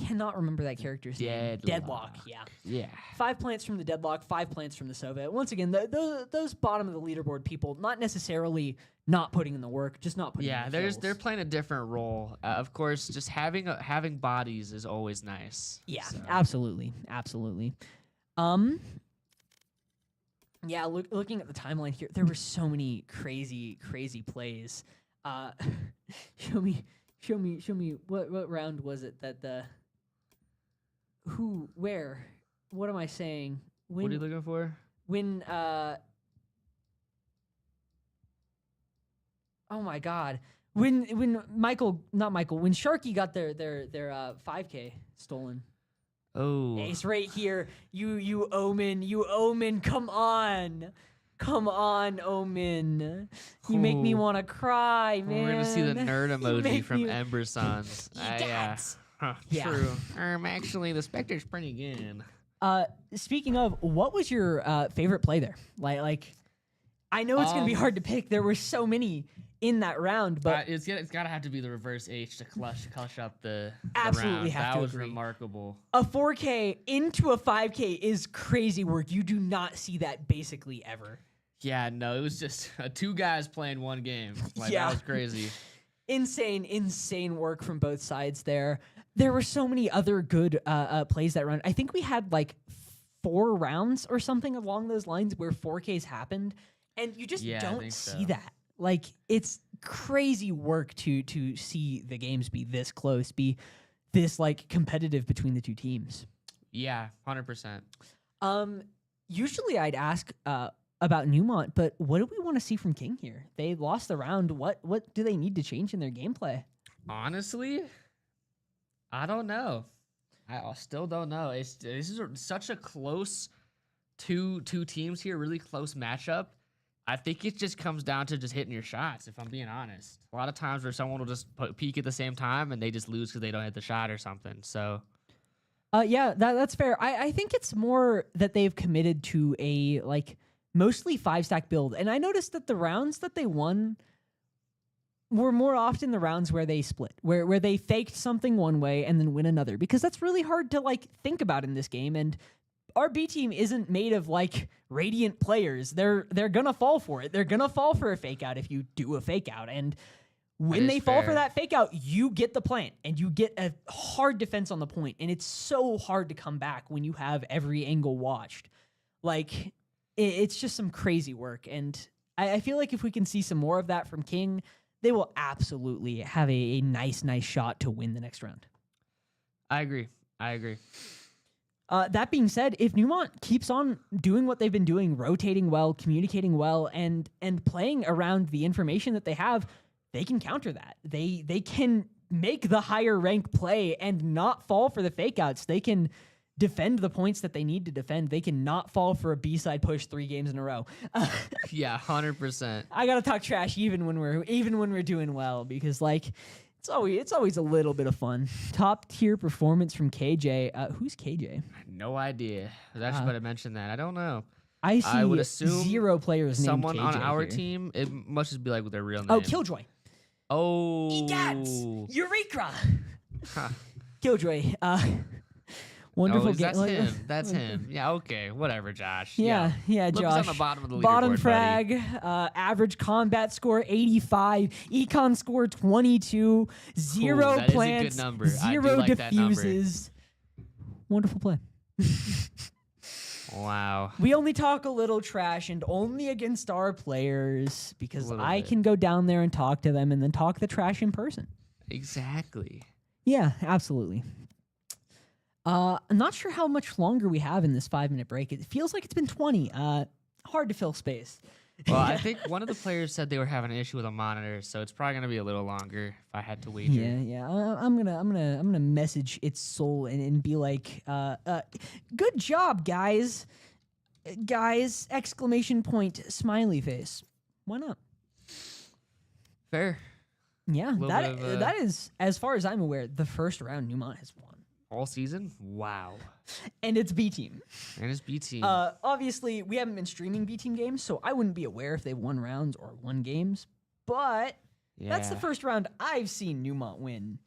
cannot remember that character's name. Deadlock, yeah. Yeah. 5 plants from the Deadlock, 5 plants from the Sova. Once again, those bottom of the leaderboard people, not necessarily not putting in the work, just not putting in the kills. They're playing a different role. Of course, just having bodies is always nice. Yeah, so. absolutely. Yeah, looking at the timeline here, there were so many crazy plays. Show me. What round was it that the? Who? Where? What am I saying? When, What are you looking for? When? Oh my God! When when Sharky got their 5K stolen. Oh. It's right here. You Omen. Come on, Omen. You make me Oh. want to cry, man. We're gonna see the nerd You emoji make from me- Ember Sons. Yeah. Huh, Yeah. True. Actually, the Spectre's pretty good. Speaking of, what was your favorite play there? Like, I know it's gonna be hard to pick. There were so many in that round, but it's gotta have to be the reverse H to clutch up the Absolutely round. have That to was agree. remarkable. a 4K into a 5K is crazy work. You do not see that basically ever. Yeah, no, it was just 2 guys playing one game. Like Yeah. that was crazy. Insane work from both sides there. There were so many other good plays that round. I think we had like 4 rounds or something along those lines where 4Ks happened, and you just Yeah, I don't think see so. that. Like, it's crazy work to see the games be this close, be this like competitive between the 2 teams. Yeah, 100%. Usually I'd ask about Neumont, but what do we want to see from King here? They lost the round. What do they need to change in their gameplay? Honestly, I don't know. I still don't know. This is such a close two teams here, really close matchup. I think it just comes down to just hitting your shots, if I'm being honest. A lot of times where someone will just peak at the same time and they just lose because they don't hit the shot or something. So, Yeah, that's fair. I think it's more that they've committed to a like mostly 5-stack build. And I noticed that the rounds that they won were more often the rounds where they split, where they faked something one way and then win another, because that's really hard to like think about in this game. And our B team isn't made of like radiant players. They're gonna fall for it. They're gonna fall for a fake out if you do a fake out. And when they fall for that fake out, you get the plant and you get a hard defense on the point. And it's so hard to come back when you have every angle watched. Like, it's just some crazy work. And I feel like if we can see some more of that from King, they will absolutely have a nice shot to win the next round. I agree. That being said, if Neumont keeps on doing what they've been doing, rotating well, communicating well, and playing around the information that they have, they can counter that. They can make the higher rank play and not fall for the fake outs. They can defend the points that they need to defend. They can not fall for a B-side push 3 games in a row. Yeah, 100%. I gotta talk trash even when we're doing well, because like it's always a little bit of fun. Top tier performance from KJ. Who's KJ? No idea. I was actually about to mention that. I don't know. I would assume 0 players named someone KJ on our here. team. It must just be like with their real name. Oh, Killjoy. Oh. Egads! Eureka! Huh. Killjoy. Wonderful game. That's him. Yeah, okay. Whatever, Josh. Yeah, Look who's Josh. on the bottom of the leaderboard, Bottom buddy. frag, average combat score 85, econ score 22, 0 Ooh, that is a good plants, number. I do 0 like that number. diffuses. Wonderful play. Wow. We only talk a little trash and only against our players because Little I bit. can go down there and talk to them and then talk the trash in person. Exactly. Yeah, absolutely. I'm not sure how much longer we have in this 5-minute break. It feels like it's been 20. Hard to fill space. Well, I think one of the players said they were having an issue with a monitor, so it's probably gonna be a little longer if I had to wager. Yeah. I'm gonna message its soul and be like, good job, guys. Guys! Exclamation point! Smiley face. Why not? Fair. Yeah, Little bit of, that is, as far as I'm aware, the first round Neumont has won. All season? Wow. And it's B team. And it's B team. Obviously, we haven't been streaming B team games, so I wouldn't be aware if they've won rounds or won games. But that's the Yeah. first round I've seen Neumont win.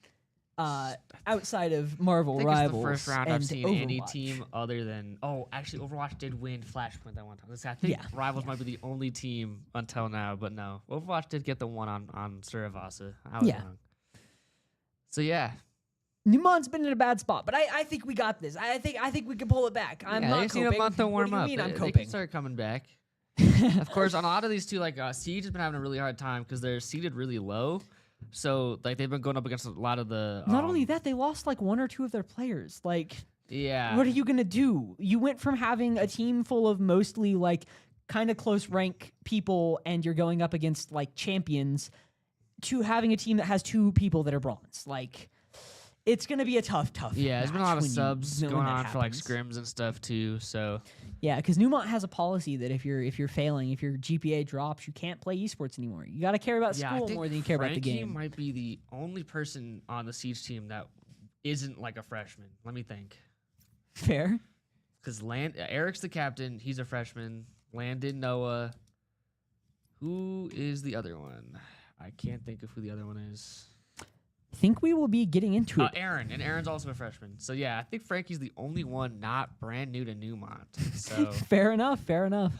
Outside of Marvel I think Rivals it's the first round and I've seen Overwatch. any team other than actually Overwatch did win Flashpoint that one time. I think Yeah, Rivals might be the only team until now, but no, Overwatch did get the one on Suravasa. I was Yeah. wrong. So yeah, Neumont's been in a bad spot, but I think we got this. I think we can pull it back. I'm yeah, not they just need coping. a month to What warm do you up. mean I'm They coping? can start coming back. Of course, on a lot of these too, like Siege has been having a really hard time because they're seated really low. So like they've been going up against a lot of the. Not only that, they lost like 1 or 2 of their players. Like, Yeah. what are you gonna do? You went from having a team full of mostly like kind of close rank people, and you're going up against like champions, to having a team that has 2 people that are bronze. Like, it's gonna be a tough. Yeah, there's been a match lot of when subs when going that on for like happens. scrims and stuff too. So Yeah, because Neumont has a policy that if you're failing, if your GPA drops, you can't play esports anymore. You got to care about yeah, I school think more than you care about the Frankie game. might be the only person on the Siege team that isn't like a freshman. Let me think. Fair. Because Eric's the captain. He's a freshman. Landon, Noah. Who is the other one? I can't think of who the other one is. Think we will be getting into it. Aaron, and Aaron's also a freshman. So yeah, I think Frankie's the only one not brand new to Neumont. So Fair enough.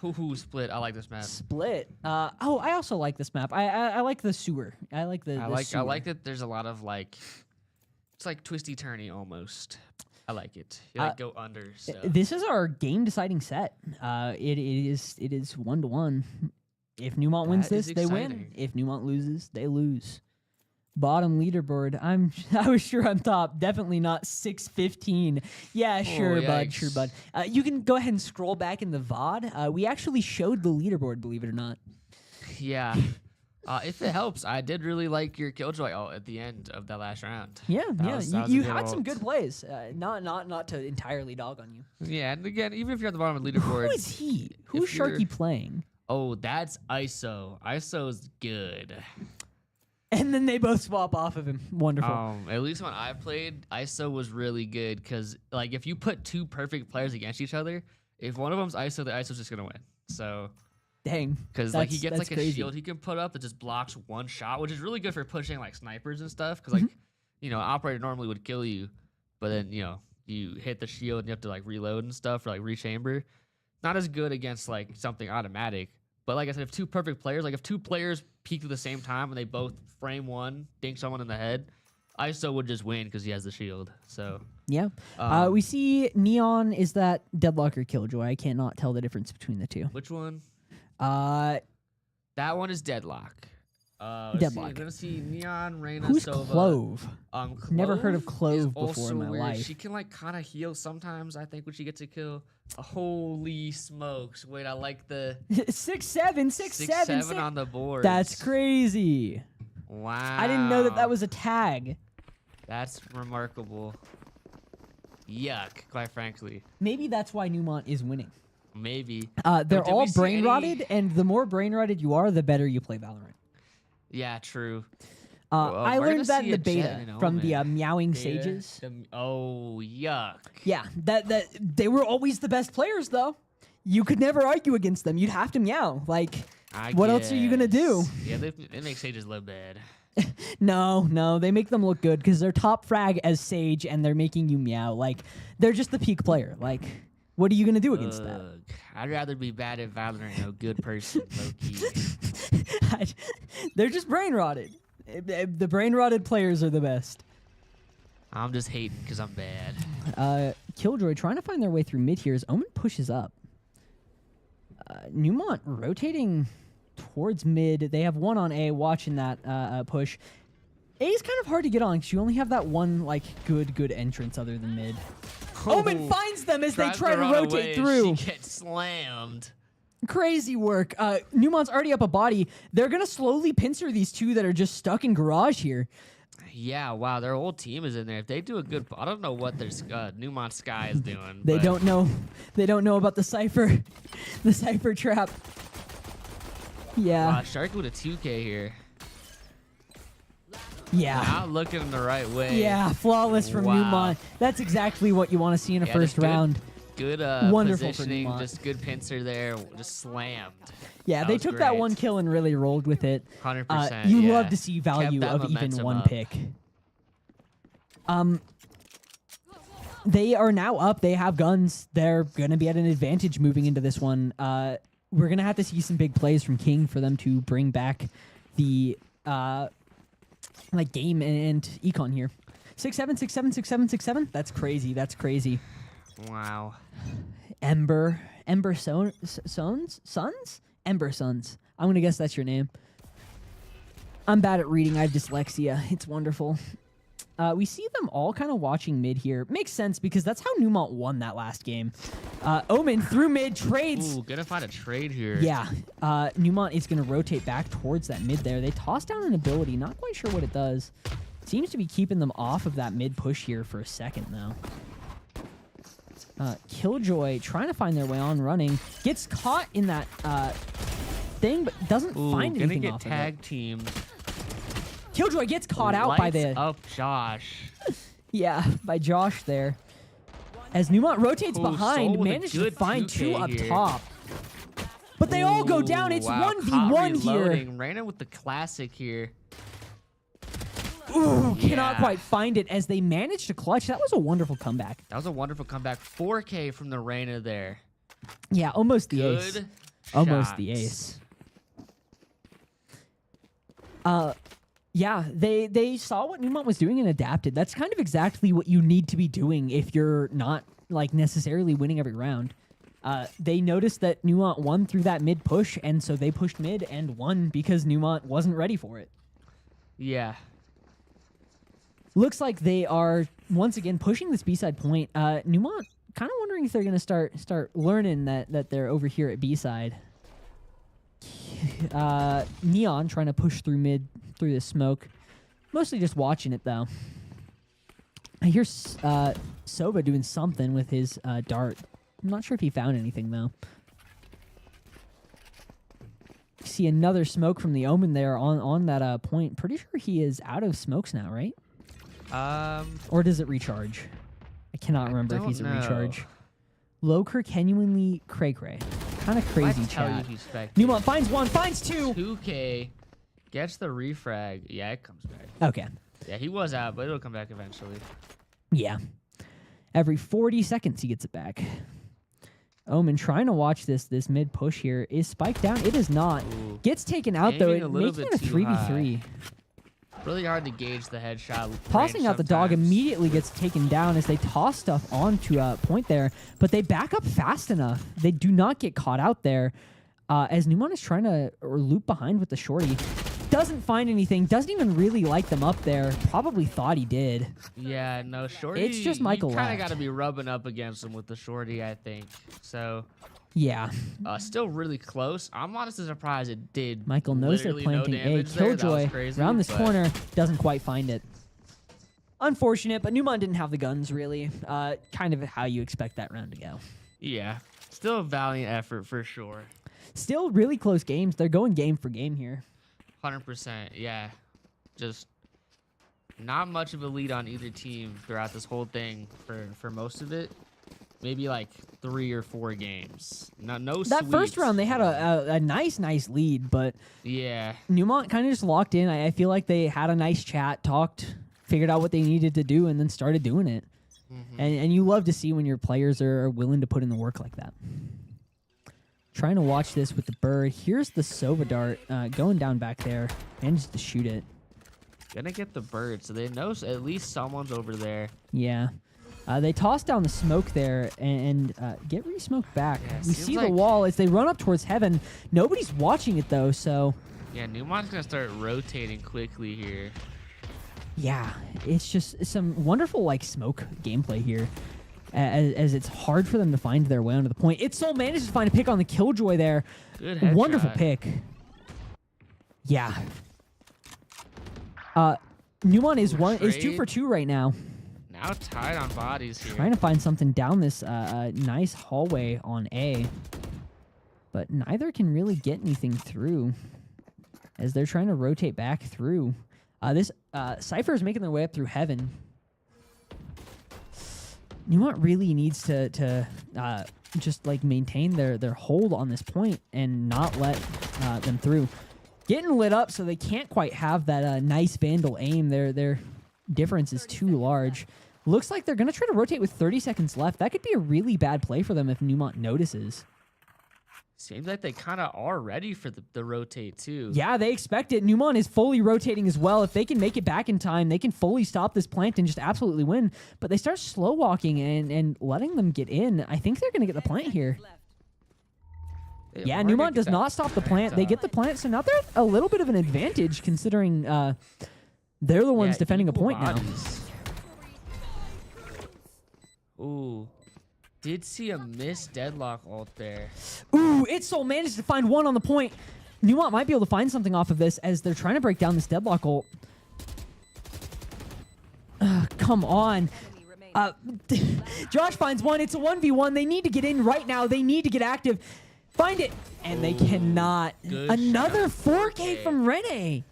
who split? I like this map. Split. I also like this map. I like the sewer. I like the. I sewer. like that. There's a lot of like, it's like twisty turny almost. I like it. You like go under. So. This is our game deciding set. It is 1-1. If Neumont wins That is this, they win. exciting. If Neumont loses, they lose. Bottom leaderboard. I was sure I'm top. Definitely not 615. Yeah, sure, bud. yikes. Sure, bud. You can go ahead and scroll back in the VOD. We actually showed the leaderboard, believe it or not. Yeah. If it helps, I did really like your Killjoy ult at the end of that last round. Yeah, That was a you good had some ult. good plays. Not to entirely dog on you. Yeah, and again, even if you're at the bottom of the Who leaderboard. is he? Who's if you're- Sharky playing? Oh, that's ISO. ISO's good. And then they both swap off of him. Wonderful. At least when I played, ISO was really good because like if you put 2 perfect players against each other, if one of them's ISO, the ISO's just gonna win. So Dang. because like he gets That's like a crazy. shield he can put up that just blocks one shot, which is really good for pushing like snipers and stuff. Because like operator normally would kill you, but then you hit the shield and you have to like reload and stuff or like rechamber. Not as good against like something automatic. But like I said, if two perfect players, like if two players peak at the same time and they both frame one, dink someone in the head, ISO would just win because he has the shield. So Yeah. We see Neon is that Deadlock or Killjoy. I cannot tell the difference between the two. which one? Uh, That one is Deadlock. Deadlock. We're gonna see Neon, Reyna, who's Sova. Clove? Never heard of Clove is Clove before also in my weird. life. She can like kind of heal sometimes. I think when she gets a kill. Holy smokes! Wait, I like the 6'7", 6'7" on the board. That's crazy. Wow. I didn't know that was a tag. That's remarkable. Yuck, quite frankly. Maybe that's why Neumont is winning. Maybe. They're Did we all see brain any- rotted, and the more brain rotted you are, the better you play Valorant. Yeah, true. I we're gonna learned that see in a the beta Jet and from the Omen. meowing Beta? sages. Oh, yuck. Yeah, that they were always the best players though. You could never argue against them. You'd have to meow. Like, what else are you gonna do? guess. Yeah, they make Sages look bad. No, they make them look good because they're top frag as Sage, and they're making you meow. Like, they're just the peak player. Like, what are you gonna do against that? Ugh. I'd rather be bad at Valorant than a good person, low key. They're just brain rotted. The brain rotted players are the best. I'm just hating because I'm bad. Killjoy trying to find their way through mid here as Omen pushes up. Neumont rotating towards mid. They have one on A watching that push. A is kind of hard to get on because you only have that one like good entrance other than mid. Omen finds them as they Tries try to run rotate away, through. She gets slammed. Crazy work. Neumont's already up a body. They're going to slowly pincer these two that are just stuck in garage here. Yeah, wow, their whole team is in there. If they do a good, I don't know what their Neumont Sky is doing. They but don't know. They don't know about the Cypher. The Cypher trap. Yeah. Wow, Shark with a 2K here. Yeah. Not looking in the right way. Yeah, flawless from Wow. Neumont. That's exactly what you want to see in a Yeah, first just good- round. Good Wonderful for positioning, Neumont. just good pincer there, just slammed. Yeah, That they was took that great. one kill and really rolled with it. 100%. You yeah. love to see value Kept that of even momentum one up. pick. They are now up. They have guns. They're going to be at an advantage moving into this one. We're going to have to see some big plays from King for them to bring back the game and econ here. 6-7, 6-7, 6-7, 6-7. That's crazy. That's crazy. Wow. Ember Sons? Ember Sons. I'm going to guess that's your name. I'm bad at reading. I have dyslexia. It's wonderful. We see them all kind of watching mid here. Makes sense because that's how Neumont won that last game. Omen through mid trades. Ooh, gonna find a trade here. Yeah. Neumont is going to rotate back towards that mid there. They toss down an ability. Not quite sure what it does. Seems to be keeping them off of that mid push here for a second, though. Killjoy trying to find their way on running. Gets caught in that thing, but doesn't find gonna anything get off tag of it. teamed. Killjoy gets caught out by Lights the... up Josh. Yeah, by Josh there. As Neumont rotates Ooh, behind, Soul with a managed to good find 2K two up here. top. But they all go down. It's wow, 1v1 here. reloading. Reyna with the classic here. Ooh, cannot Yeah. quite find it as they managed to clutch. That was a wonderful comeback. That was a wonderful comeback. 4K from the Reyna there. Yeah, almost the Good ace. Almost the shots. ace. Yeah, they saw what Neumont was doing and adapted. That's kind of exactly what you need to be doing if you're not like necessarily winning every round. They noticed that Neumont won through that mid push, and so they pushed mid and won because Neumont wasn't ready for it. Yeah. Looks like they are once again pushing this B-side point. Neumont kind of wondering if they're going to start learning that they're over here at B-side. Neon trying to push through mid through the smoke. Mostly just watching it though. I hear Sova doing something with his dart. I'm not sure if he found anything though. See another smoke from the Omen there on that point. Pretty sure he is out of smokes now, right? Or does it recharge? I cannot remember if don't he's a know. recharge. Low Kirk genuinely cray cray. Kind of crazy I tell you chat. he's spec. Neumont finds one, finds two. 2K gets the refrag. Yeah, it comes back. Okay. Yeah, he was out, but it'll come back eventually. Yeah. Every 40 seconds he gets it back. Omen trying to watch this mid push here. Is spiked down? It is not. Ooh. Gets taken out though. Aiming It a little making bit it a too 3v3. Really hard to gauge the headshot. Tossing range out the dog sometimes. immediately gets taken down as they toss stuff onto point there, but they back up fast enough. They do not get caught out there as Neumont is trying to loop behind with the shorty. Doesn't find anything, doesn't even really light them up there. Probably thought he did. Yeah, no, shorty. It's just Michael You kind of left. got to be rubbing up against him with the shorty, I think. So, Yeah. still really close. I'm honestly surprised it did. Michael knows they're literally no planting A. damage there. That was Killjoy crazy, around this but- corner, doesn't quite find it. Unfortunate, but Neumont didn't have the guns really. Kind of how you expect that round to go. Yeah, still a valiant effort for sure. Still really close games. They're going game for game here. 100%. Yeah, just not much of a lead on either team throughout this whole thing for most of it. Maybe like 3 or 4 games. No. That first sweeps. round, they had a nice lead, but Yeah. Neumont kind of just locked in. I feel like they had a nice chat, talked, figured out what they needed to do, and then started doing it. And you love to see when your players are willing to put in the work like that. Trying to watch this with the bird. Here's the Sova dart going down back there. Manages to shoot it. Gonna get the bird, so they know at least someone's over there. Yeah. They toss down the smoke there and get re-smoked back. Yeah, we seems see the like- wall as they run up towards heaven. Nobody's watching it though, so Yeah, Neumont's gonna start rotating quickly here. yeah, it's just some wonderful like smoke gameplay here. As it's hard for them to find their way onto the point. It Soul manages to find a pick on the Killjoy there. Good headshot. Wonderful pick. Yeah. Neumont is Ooh, 2 for 2 right now. Now tied on bodies here. Trying to find something down this nice hallway on A. But neither can really get anything through as they're trying to rotate back through. This Cypher is making their way up through heaven. Neumont really needs to just like maintain their hold on this point and not let them through. Getting lit up so they can't quite have that nice Vandal aim. Their difference is too large. Looks like they're going to try to rotate with 30 seconds left. That could be a really bad play for them if Neumont notices. Seems like they kind of are ready for the rotate too. Yeah, they expect it. Neumont is fully rotating as well. If they can make it back in time, they can fully stop this plant and just absolutely win. But they start slow walking and letting them get in. I think they're going to get the plant here. They Yeah, are gonna Neumont get does that not stop the plant. They get the plant, so now they're at a little bit of an advantage considering they're the ones Yeah, defending a equal point now. bodies. Ooh. Did see a missed deadlock ult there. Ooh, It Soul managed to find one on the point. Neumont might be able to find something off of this as they're trying to break down this deadlock ult. Come on. Josh finds one. It's a 1v1. They need to get in right now. They need to get active. Find it. And they cannot. Good Another shot. 4K from Rene.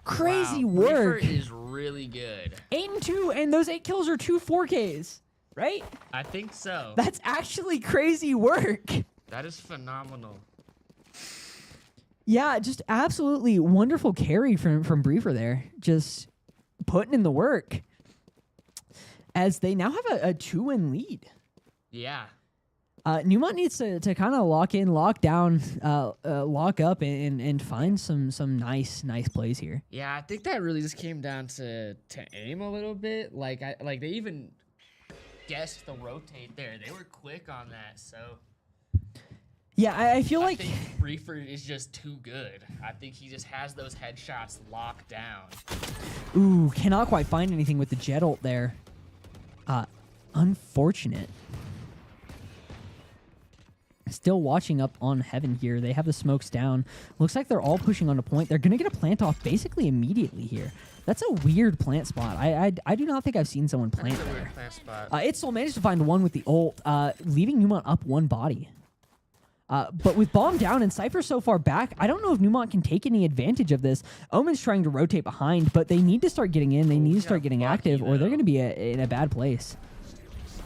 Crazy Wow, work. Reaper is really good. 8 and 2, and those 8 kills are 2 4Ks. Right? I think so. That's actually crazy work. That is phenomenal. Yeah, just absolutely wonderful carry from Briefer there. Just putting in the work. As they now have a 2-win lead. Yeah. Neumont needs to kind of lock in, lock down, lock up, and find some nice plays here. Yeah, I think that really just came down to aim a little bit. Like they even guessed the rotate there. They were quick on that, so Yeah, I feel I like think Briefer is just too good. I think he just has those headshots locked down. ooh, cannot quite find anything with the jet ult there. Unfortunate. Still watching up on heaven here. They have the smokes down. Looks like they're all pushing on a point. They're going to get a plant off basically immediately here. That's a weird plant spot. I do not think I've seen someone plant That's a there. weird plant spot. It still managed to find one with the ult, leaving Neumont up 1 body. But with Bomb down and Cypher so far back, I don't know if Neumont can take any advantage of this. Omen's trying to rotate behind, but they need to start getting in. They need to start getting Bucky, active, or they're though. going to be in a bad place.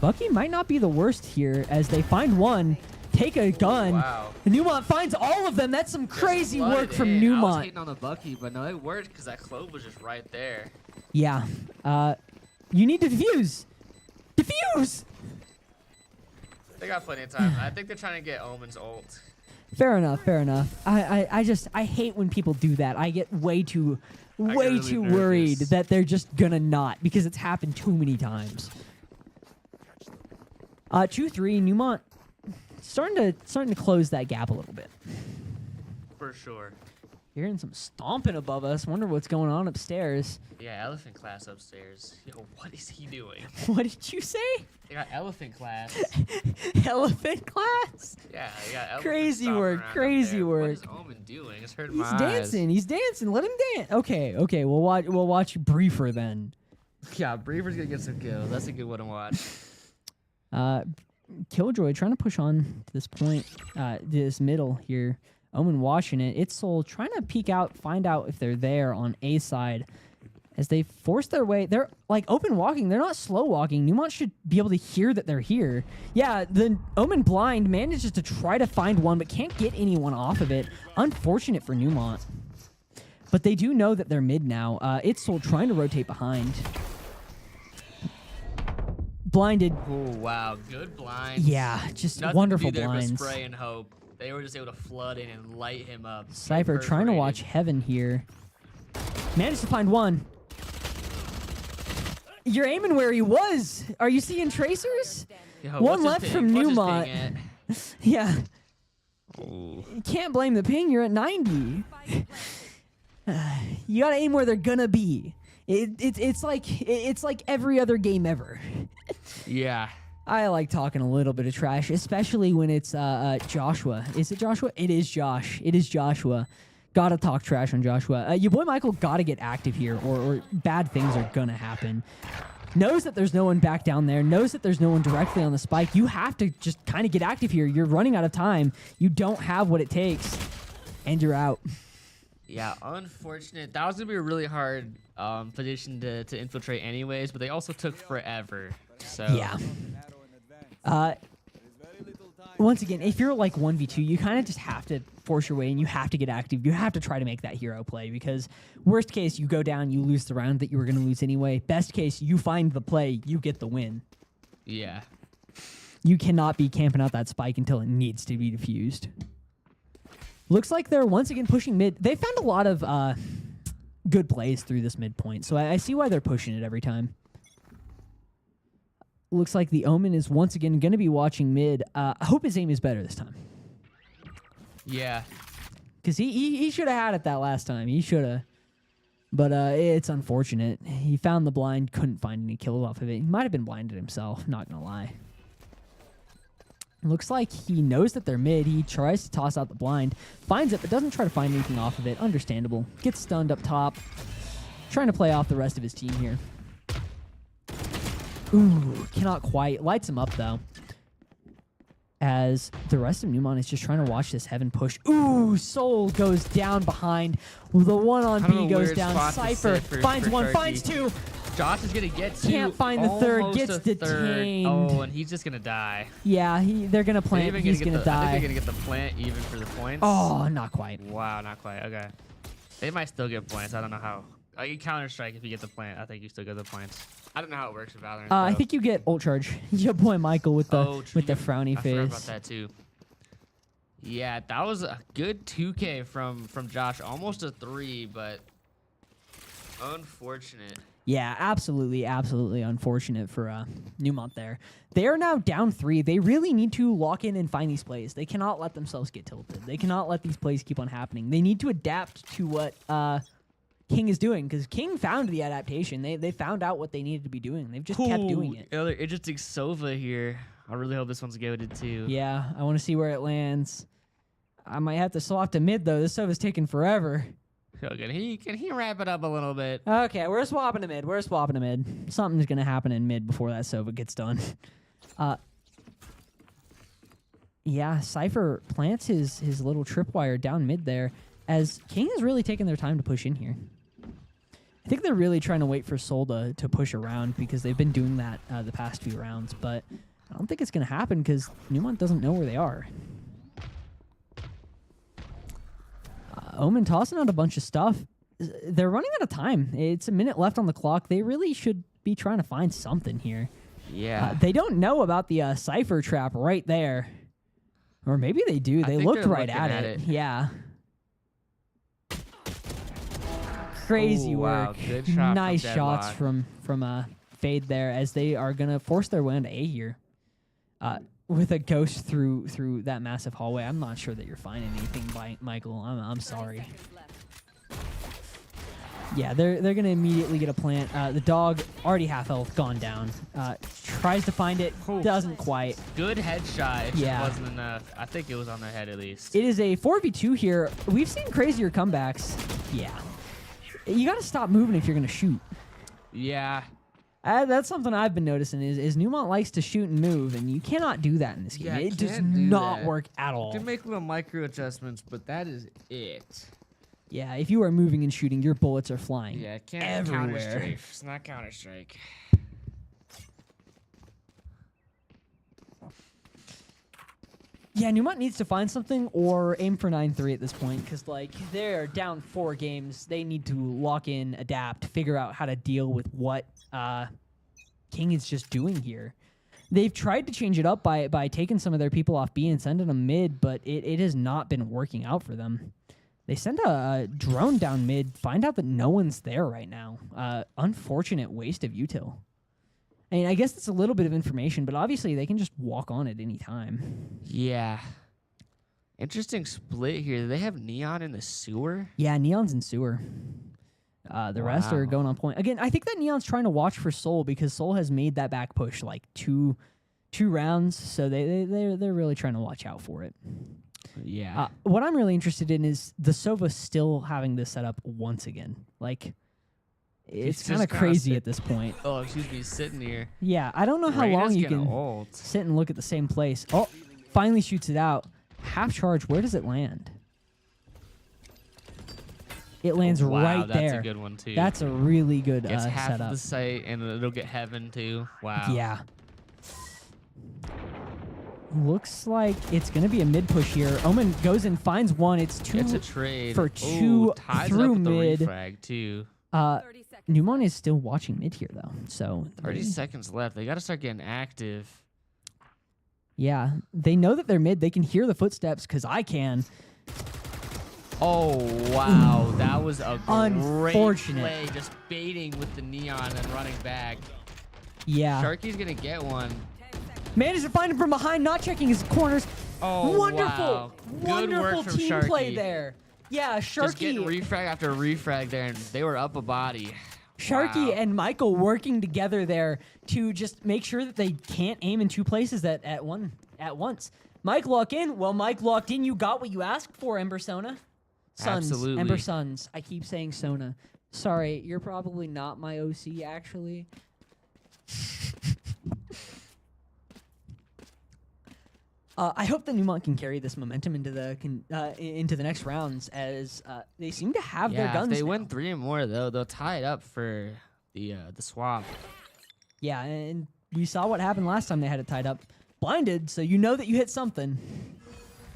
Bucky might not be the worst here as they find one, take a gun. Wow. Neumont finds all of them. That's some Just crazy flooded work from in. I was Neumont. hating on the Bucky, but no, it worked because that clove was just right there. Yeah. You need to defuse. Defuse! They got plenty of time. I think they're trying to get Omen's ult. Fair enough. Fair enough. I hate when people do that. I get way too really worried nervous. that they're just gonna not, because it's happened too many times. 2-3, Neumont starting to close that gap a little bit. For sure. Hearing some stomping above us. Wonder what's going on upstairs. Yeah, elephant class upstairs. Yo, what is he doing? What did you say? They got elephant class. Elephant class? Yeah, they got elephants Crazy stomping work, around up crazy there. work. What is Omen doing? It's hurting He's my eyes. dancing. He's dancing. Let him dance. Okay. We'll watch Briefer then. Yeah, Breaver's gonna get some kills. That's a good one to watch. Killjoy trying to push on to this point, this middle here. Omen watching it. It's Soul trying to peek out, find out if they're there on A side. As they force their way, they're like open walking. They're not slow walking. Neumont should be able to hear that they're here. Yeah, the Omen blind manages to try to find one, but can't get anyone off of it. Unfortunate for Neumont. But they do know that they're mid now. It's Soul trying to rotate behind. Blinded. Oh wow, good blinds. Yeah, just Nothing wonderful to do there but blinds. spray and hope. They were just able to flood in and light him up. Cypher trying to watch Heaven here. Managed to find one. You're aiming where he was. Are you seeing tracers? Yo, One what's left his from ping? What's his Neumont. ping at? Yeah. Oh. You can't blame the ping. You're at 90. You gotta aim where they're gonna be. It's like every other game ever. Yeah. I like talking a little bit of trash, especially when it's Joshua. Is it Joshua? It is Josh. It is Joshua. Gotta talk trash on Joshua. Your boy Michael gotta get active here, or bad things are gonna happen. Knows that there's no one back down there. Knows that there's no one directly on the spike. You have to just kind of get active here. You're running out of time. You don't have what it takes, and you're out. Yeah, unfortunate. That was gonna be a really hard position to infiltrate anyways, but they also took forever. So Yeah. Once again, if you're like 1v2, you kind of just have to force your way and you have to get active. You have to try to make that hero play, because worst case, you go down, you lose the round that you were going to lose anyway. Best case, you find the play, you get the win. Yeah. You cannot be camping out that spike until it needs to be defused. Looks like they're once again pushing mid. They found a lot of good plays through this midpoint, so I see why they're pushing it every time. Looks like the Omen is once again going to be watching mid. I hope his aim is better this time, Yeah. because he should have had it that last time. He should have. But it's unfortunate. He found the blind, couldn't find any kills off of it. He might have been blinded himself, not going to lie. Looks like he knows that they're mid. He tries to toss out the blind, finds it, but doesn't try to find anything off of it. Understandable. Gets stunned up top. Trying to play off the rest of his team here. Ooh, cannot quite. Lights him up, though. As the rest of Neumont is just trying to watch this Heaven push. Ooh, Soul goes down behind. The one on B goes down. Cypher finds one, Turkey. finds two. Josh is gonna get two. Can't find the third, almost gets a third. detained. Oh, and he's just gonna die. Yeah, they're going to plant. They're He's even going to I think die. they're gonna get the plant even for the points. Oh, not quite. Wow, not quite. Okay. They might still get points. I don't know how. You Counter Strike if you get the plant. I think you still get the points. I don't know how it works with Valorant. I think you get ult charge. Your boy Michael with the frowny I face. forgot about that too. Yeah, that was a good 2K from Josh. Almost a 3, but unfortunate. Yeah, absolutely unfortunate for Neumont there. They are now down 3. They really need to lock in and find these plays. They cannot let themselves get tilted. They cannot let these plays keep on happening. They need to adapt to what King is doing, because King found the adaptation. They found out what they needed to be doing. They've just kept doing it. Another interesting Sova here. I really hope this one's goated too. Yeah, I want to see where it lands. I might have to swap to mid, though. This Sova's taking forever. So can he wrap it up a little bit? Okay, we're swapping to mid. Something's going to happen in mid before that Sova gets done. Yeah, Cypher plants his little tripwire down mid there, as King is really taking their time to push in here. I think they're really trying to wait for Soul to push around, because they've been doing that the past few rounds. But I don't think it's going to happen because Neumont doesn't know where they are. Omen tossing out a bunch of stuff. They're running out of time. It's a minute left on the clock. They really should be trying to find something here. Yeah. They don't know about the Cypher trap right there. Or maybe they do. They looked right at it. Yeah. Crazy work. Wow. Good shot. Nice from shots Deadlock. from Fade there as they are going to force their way into A here. With a ghost through that massive hallway. I'm not sure that you're finding anything by Michael. I'm sorry. Yeah, they're going to immediately get a plant. The dog, already half health, gone down. Tries to find it, doesn't quite. Good headshot. It Yeah. just wasn't enough. I think it was on their head at least. It is a 4v2 here. We've seen crazier comebacks. Yeah. You got to stop moving if you're going to shoot. Yeah. That's something I've been noticing is Neumont likes to shoot and move, and you cannot do that in this game. Yeah, It does can't do not that. work at all. You can make little micro adjustments, but that is it. Yeah, if you are moving and shooting, your bullets are flying. Yeah, it can't everywhere. Counter-Strike. It's not Counter-Strike. Yeah, Neumont needs to find something or aim for 9-3 at this point because, like, they're down 4 games. They need to lock in, adapt, figure out how to deal with what King is just doing here. They've tried to change it up by taking some of their people off B and sending them mid, but it has not been working out for them. They send a drone down mid, find out that no one's there right now. Unfortunate waste of util. I mean, I guess it's a little bit of information, but obviously they can just walk on at any time. Yeah. Interesting split here. Do they have Neon in the sewer? Yeah, Neon's in sewer. The rest are Wow. going on point. Again, I think that Neon's trying to watch for Soul because Soul has made that back push like two rounds, so they're really trying to watch out for it. Yeah. What I'm really interested in is the Sova still having this set up once again. Like, it's He's kind of just crazy sit- at this point. Oh, excuse me, sitting here. Yeah, I don't know how Reyna's long you getting can old. sit and look at the same place. Oh, finally shoots it out. Half charge, where does it land? It lands Wow, right that's there. a good one too. That's a really good Gets half setup. of the site, and it'll get heaven too. Wow. Yeah. Looks like it's going to be a mid push here. Omen goes and finds one. It's two. It's a trade. for Ooh, two ties through it up with mid. the refrag too. 30 seconds. Neumont is still watching mid here, though. So 30 seconds left. They got to start getting active. yeah, they know that they're mid. They can hear the footsteps because I can. Oh, wow. That was a great Unfortunate. play. Just baiting with the Neon and running back. Yeah. Sharky's going to get one. 10 seconds. Managed to find him from behind, not checking his corners. Oh, Wonderful. wow. Good Wonderful work from team Sharky. play there. Yeah, Just getting Sharky. refrag after refrag there, and they were up a body. Sharky Wow. and Michael working together there to just make sure that they can't aim in two places at once. Mike lock in. Well, Mike locked in. You got what you asked for, Ember Sona. Suns. Absolutely. Ember Suns. I keep saying Sona. Sorry, you're probably not my OC, actually. I hope that Neumont can carry this momentum into the next rounds, as they seem to have their Yeah, guns. if they now. win 3 or more, though, they'll tie it up for the swap. Yeah, and we saw what happened last time they had it tied up. Blinded, so you know that you hit something.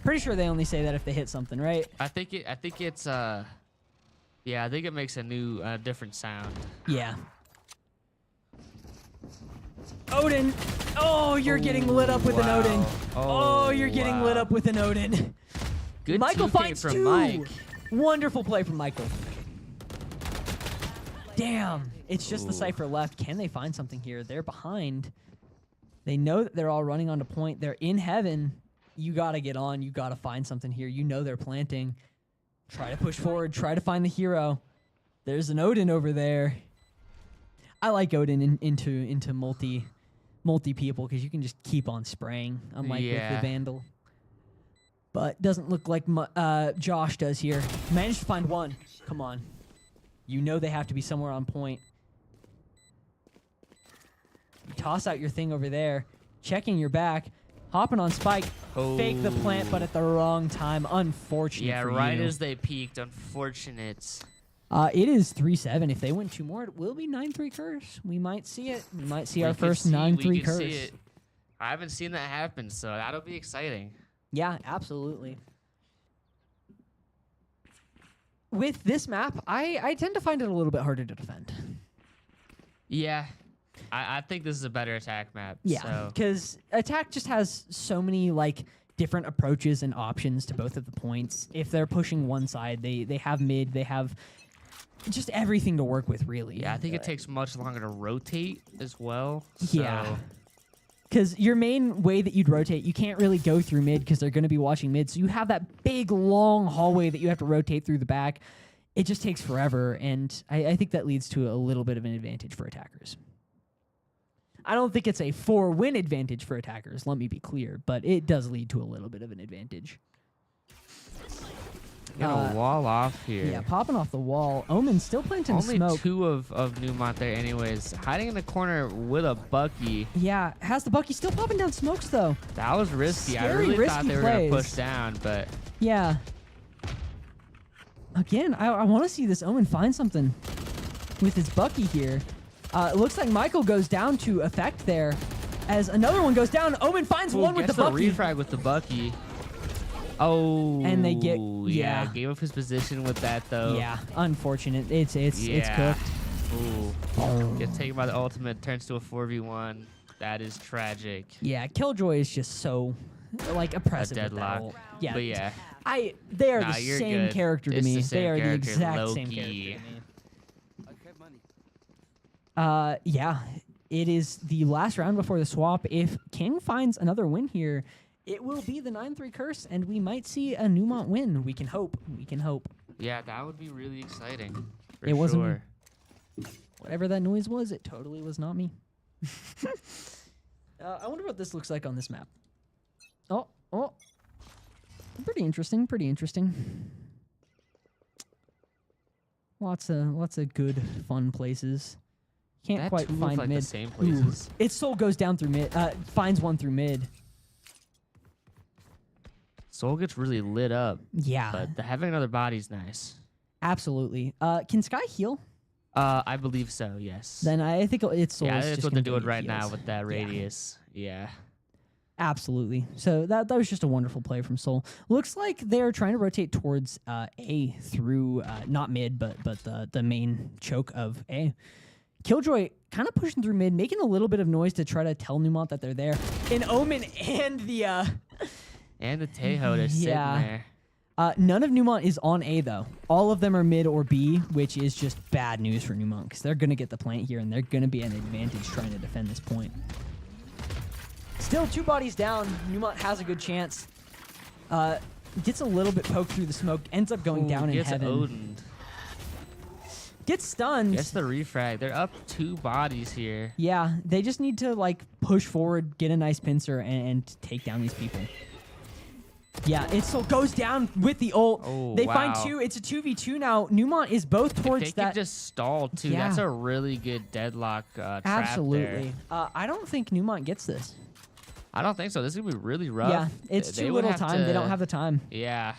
Pretty sure they only say that if they hit something, right? I think it's yeah, I think it makes a new different sound. Yeah. Odin. Oh, you're getting lit up with an Odin. Oh, you're getting lit up with an Odin. Good Michael 2K finds from two. Mike. Wonderful play from Michael. Damn. It's just the Ooh. Cypher left. Can they find something here? They're behind. They know that they're all running onto point. They're in heaven. You got to get on. You got to find something here. You know they're planting. Try to push forward. Try to find the hero. There's an Odin over there. I like Odin into multi people because you can just keep on spraying, unlike with Yeah. the Vandal. But doesn't look like Josh does here. Managed to find one. Come on. You know they have to be somewhere on point. You toss out your thing over there. Checking your back. Hopping on Spike. Fake the plant, but at the wrong time. Unfortunate Yeah, for right you. as they peaked. Unfortunate. It is 3-7. If they win 2 more, it will be 9-3 curse. We might see it. We might see our We could first see- 9-3 we could curse. see it. I haven't seen that happen, so that'll be exciting. Yeah, absolutely. With this map, I tend to find it a little bit harder to defend. Yeah, I think this is a better attack map. Yeah, So. because attack just has so many like different approaches and options to both of the points. If they're pushing one side, they have mid, they have just everything to work with, really. Yeah, I think it takes much longer to rotate as well. Yeah. So. Because your main way that you'd rotate, you can't really go through mid because they're going to be watching mid. So you have that big, long hallway that you have to rotate through the back. It just takes forever, and I think that leads to a little bit of an advantage for attackers. I don't think it's a 4-win advantage for attackers, let me be clear, but it does lead to a little bit of an advantage. Get a wall off here. Yeah, popping off the wall. Omen still planting Only smoke. 2 of Neumont there anyways. Hiding in the corner with a Bucky. Yeah, has the Bucky still popping down smokes, though. That was risky. I Scary, really risky thought they were going to plays. push down, but... Yeah. Again, I want to see this Omen find something with his Bucky here. It looks like Michael goes down to effect there. As another one goes down, Omen finds one with the Bucky. refrag with the Bucky. Oh. And they get- yeah. yeah. Gave up his position with that, though. Yeah, unfortunate. It's Yeah. cooked. Ooh. Gets taken by the ultimate, turns to a 4v1. That is tragic. Yeah, Killjoy is just so like oppressive. A with that deadlock. ult. Yeah. But yeah. They are Nah, the you're same good. character to It's me. the same They are the character, exact same low-key. character to me. Yeah, it is the last round before the swap. If King finds another win here, it will be the 9-3 curse, and we might see a Neumont win. We can hope. We can hope. Yeah, that would be really exciting. For It wasn't me. sure. Whatever that noise was, it totally was not me. I wonder what this looks like on this map. Oh. Pretty interesting, pretty interesting. Lots of good, fun places. Can't That quite two look find like mid. the same places. Ooh, its soul goes down through mid, finds one through mid. Soul gets really lit up, Yeah, but having another body's nice. absolutely. Can Sky heal? I believe so, yes. Then I think its soul yeah, is that's just what they're gonna doing be right now heals. with that Yeah. radius. Yeah. Absolutely. So that was just a wonderful play from Soul. Looks like they're trying to rotate towards A through not mid, but the main choke of A. Killjoy kind of pushing through mid, making a little bit of noise to try to tell Neumont that they're there. And Omen and the And the Tejo, they're sitting Yeah. there. none of Neumont is on A though. All of them are mid or B, which is just bad news for Neumont because they're gonna get the plant here and they're gonna be an advantage trying to defend this point. Still 2 bodies down. Neumont has a good chance. Gets a little bit poked through the smoke. Ends up going Ooh, down in gets heaven. Odin. Gets stunned. Gets the refrag. They're up 2 bodies here. Yeah, they just need to like push forward, get a nice pincer, and take down these people. Yeah, it still goes down with the ult. Oh, They find wow. 2. It's a 2v2 now. Neumont is both If towards they that. can just stall, too. Yeah. That's a really good deadlock trap Absolutely. there. I don't think Neumont gets this. I don't think so. This is going to be really rough. Yeah, it's They too would little have time. They don't to- have the time. Yeah.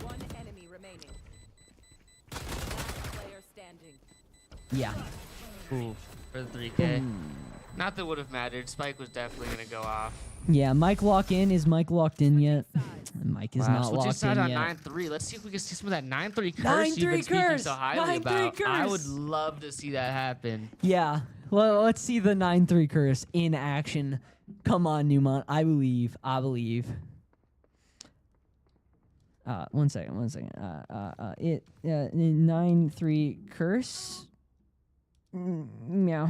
One enemy remaining. Last player standing. Yeah. Ooh, for the 3K. Not that it would have mattered. Spike was definitely going to go off. Yeah, Mike lock in. Is Mike locked in yet? Mike is Wow, not so locked decide in on yet. 9-3. Let's see if we can see some of that 9-3 curse 9-3 you've been speaking curse! so highly 9-3 about. I would curse! love to see that happen. Yeah. Well, let's see the 9-3 curse in action. Come on, Neumont. I believe. I believe. 1 second. 1 second. 9-3 curse. Meow.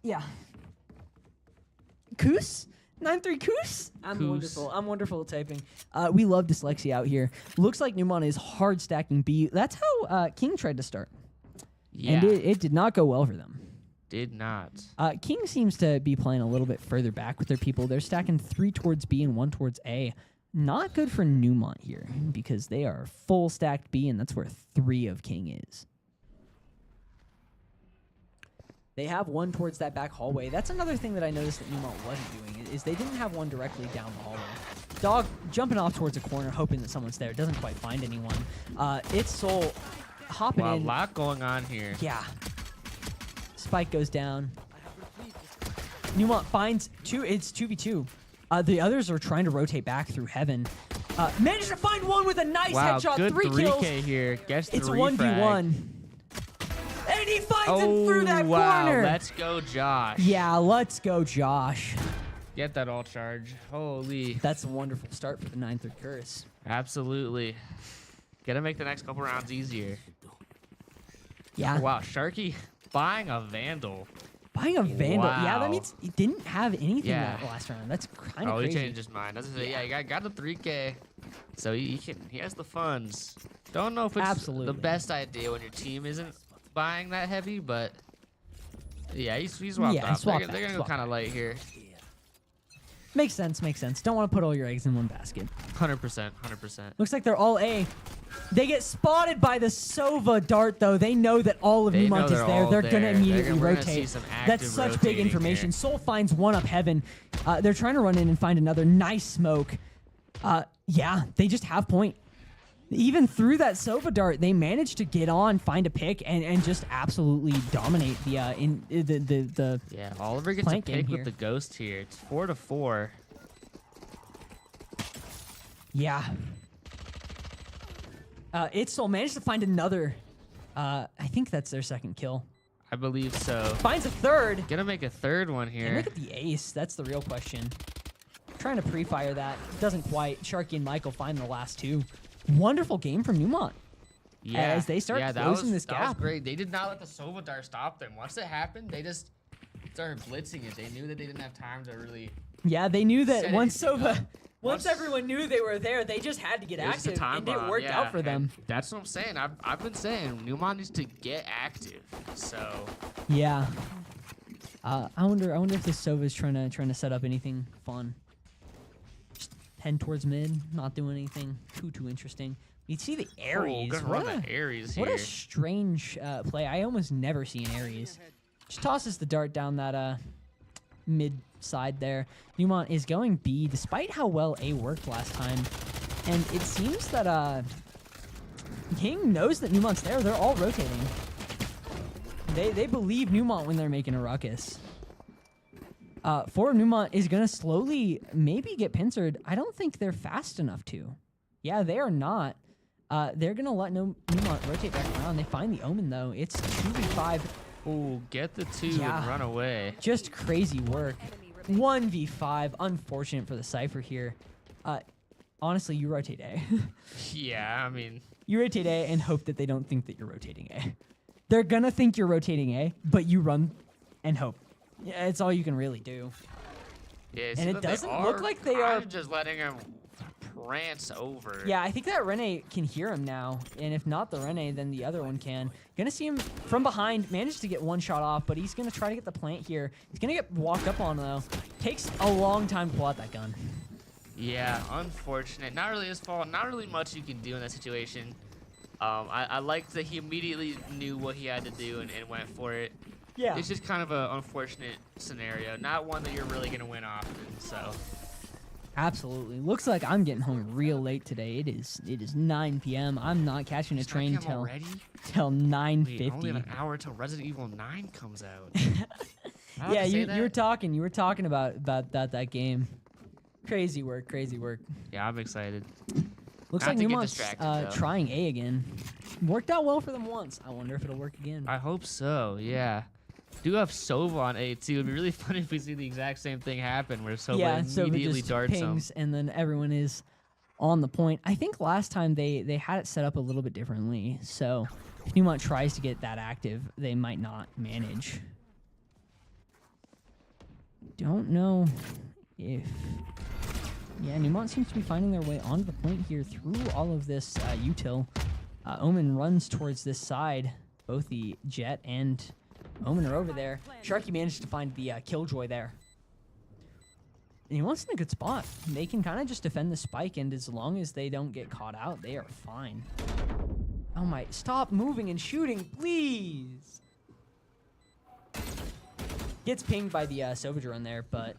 Yeah. Koos? 9-3 Koos? I'm Koos. wonderful. I'm wonderful at typing. We love dyslexia out here. Looks like Neumont is hard stacking B. That's how King tried to start. Yeah. And it did not go well for them. Did not. King seems to be playing a little bit further back with their people. They're stacking 3 towards B and 1 towards A. Not good for Neumont here because they are full stacked B, and that's where 3 of King is. They have 1 towards that back hallway. That's another thing that I noticed that Neumont wasn't doing, is they didn't have 1 directly down the hallway. Dog jumping off towards a corner, hoping that someone's there. Doesn't quite find anyone. It's Soul hopping Wow, a in. lot going on here. Yeah. Spike goes down. Neumont finds two. It's 2v2. The others are trying to rotate back through heaven. Managed to find one with a nice Wow, headshot. good 3 kills. 3K here. Gets It's 3 1v1. frag. And he finds Oh, it through that wow. corner. Let's go, Josh. Yeah, let's go, Josh. Get that all charge. Holy. That's a wonderful start for the 9-3 Curse. Absolutely. Gotta make the next couple rounds easier. Yeah. Wow, Sharky buying a Vandal. Buying a Vandal. Yeah, Wow. that means he didn't have anything Yeah. that last round. That's kind of Oh, he crazy. changed his mind. That's yeah, he got the 3K. So he has the funds. Don't know if it's Absolutely. the best idea when your team isn't buying that heavy, but yeah, he's swapped Yeah, up. swap They're back, gonna go swap kind of light here. Makes sense, makes sense. Don't want to put all your eggs in one basket. 100%, 100%. Looks like they're all A. They get spotted by the Sova dart, though. They know that all of They know Neumont is they're there. all They're going to there. immediately We're gonna see rotate. some That's active such big rotating information. here. Soul finds one up heaven. They're trying to run in and find another nice smoke. Yeah, they just have point. Even through that Sova dart, they managed to get on, find a pick, and just absolutely dominate the Yeah, Oliver gets a Plank game pick here. with the ghost here. It's 4-4. Yeah. Itzel managed to find another. I think that's their second kill. I believe so. Finds a third. Gonna make a third one Can here. look at the ace. That's the real question. Trying to pre-fire that. Doesn't quite. Sharky and Michael find the last two. Wonderful game from Neumont. Yeah, as they start yeah, closing this That was gap. great. They did not let the Sova Dart stop them. Once it happened, they just started blitzing it. They knew that they didn't have time to really. Yeah, they knew that Set once anything Sova, up. once Once- everyone knew they were there, they just had to get It was just a active, time and it bomb, worked yeah, out for them. and that's what I'm saying. I've been saying Neumont needs to get active. So Yeah. I wonder if this Sova is trying to set up anything fun. Just head towards mid, not doing anything too interesting. You see the Ares. good What run a- at Ares What here. a strange play. I almost never see an Ares. Just tosses the dart down that mid side there. Neumont is going B despite how well A worked last time. And it seems that King knows that Neumont's there. They're all rotating. They believe Neumont when they're making a ruckus. For Neumont is going to slowly maybe get pincered. I don't think they're fast enough to. Yeah, they are not. They're going to let Neumont rotate back around. They find the Omen, though. It's 2v5. Ooh, get the 2 Yeah. and run away. Just crazy work. Enemy remaining. 1v5. Unfortunate for the Cypher here. Honestly, you rotate A. Yeah, I mean, You rotate A and hope that they don't think that you're rotating A. They're going to think you're rotating A, but you run and hope. Yeah, it's all you can really do. yeah. And seems it like they doesn't look are like they kinda are- just letting him prance over. Yeah, I think that Rene can hear him now. And if not the Rene, then the other one can. Gonna see him from behind. Managed to get one shot off, but he's gonna try to get the plant here. He's gonna get walked up on, though. Takes a long time to pull out that gun. Yeah, unfortunate. Not really his fault. Not really much you can do in that situation. I liked that he immediately knew what he had to do and went for it. Yeah. It's just kind of an unfortunate scenario. Not one that you're really going to win often, so. Absolutely. Looks like I'm getting home real late today. It is 9 p.m. I'm not catching a It's 9 train p.m. till already? 9:50. Only an hour till Resident Evil 9 comes out. Yeah, you were talking about that game. Crazy work. Yeah, I'm excited. Looks Not like to get Neumont's distracted, though. trying A again. Worked out well for them once. I wonder if it'll work again. I hope so, yeah. Do have Sova on A too. It'd be really funny if we see the exact same thing happen where Sova Yeah, so it immediately just darts him. pings, and then everyone is on the point. I think last time they had it set up a little bit differently, so if Neumont tries to get that active, they might not manage. Don't know if... Yeah, Neumont seems to be finding their way onto the point here through all of this util. Omen runs towards this side. Both the Jet and Omen are over there. Sharky managed to find the Killjoy there. And he wants in a good spot. They can kind of just defend the spike, and as long as they don't get caught out, they are fine. Oh my, stop moving and shooting, please! Gets pinged by the Sova drone there, but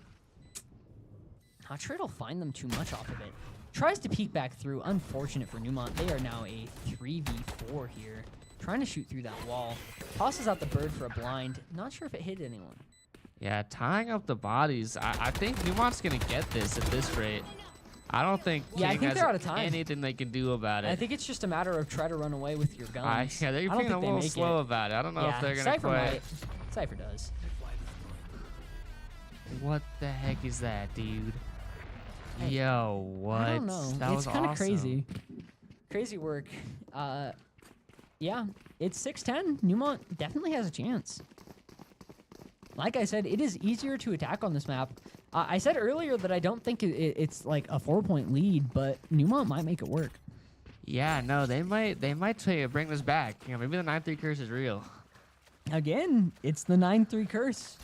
not sure it'll find them too much off of it. Tries to peek back through. Unfortunate for Neumont. They are now a 3v4 here. Trying to shoot through that wall. Tosses out the bird for a blind. Not sure if it hit anyone. Yeah, tying up the bodies. I think Neumont's gonna get this at this rate. I don't think Yeah, I King think has they're out of time. anything they can do about I it. think it's just a matter of try to run away with your guns. Yeah, they're I don't being a think they little make slow it. about it. I don't know Yeah, if they're gonna Cypher quit. might. Cypher does. What the heck is that, dude? Hey, Yo, what? I don't know. That It's was kind of awesome. crazy. Crazy work. Yeah, it's 6-10. Neumont definitely has a chance. Like I said, it is easier to attack on this map. I said earlier that I don't think it's like a 4-point lead, but Neumont might make it work. Yeah, no, they might try to bring this back. You know, maybe the 9-3 curse is real. Again, it's the 9-3 curse.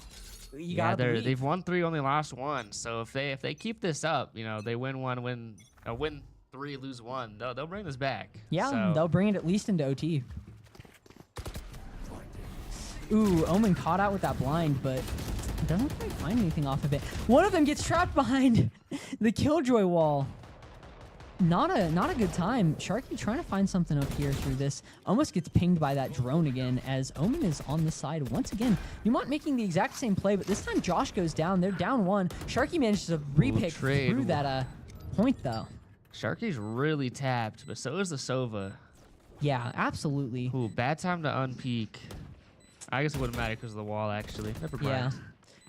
You Yeah, gotta believe. they've won 3, only lost 1. So if they keep this up, you know, they win 1, win 3, lose 1. They'll bring this back. Yeah, So, they'll bring it at least into OT. Ooh, Omen caught out with that blind, but doesn't quite find anything off of it. One of them gets trapped behind the Killjoy wall. Not a good time. Sharky trying to find something up here through this. Almost gets pinged by that drone again as Omen is on the side once again. Neumont making the exact same play, but this time Josh goes down. They're down 1. Sharky manages to repick trade. through that point though. Sharky's really tapped, but so is the Sova. Yeah, absolutely. Ooh, bad time to unpeak. I guess it wouldn't matter because of the wall, actually. Never mind.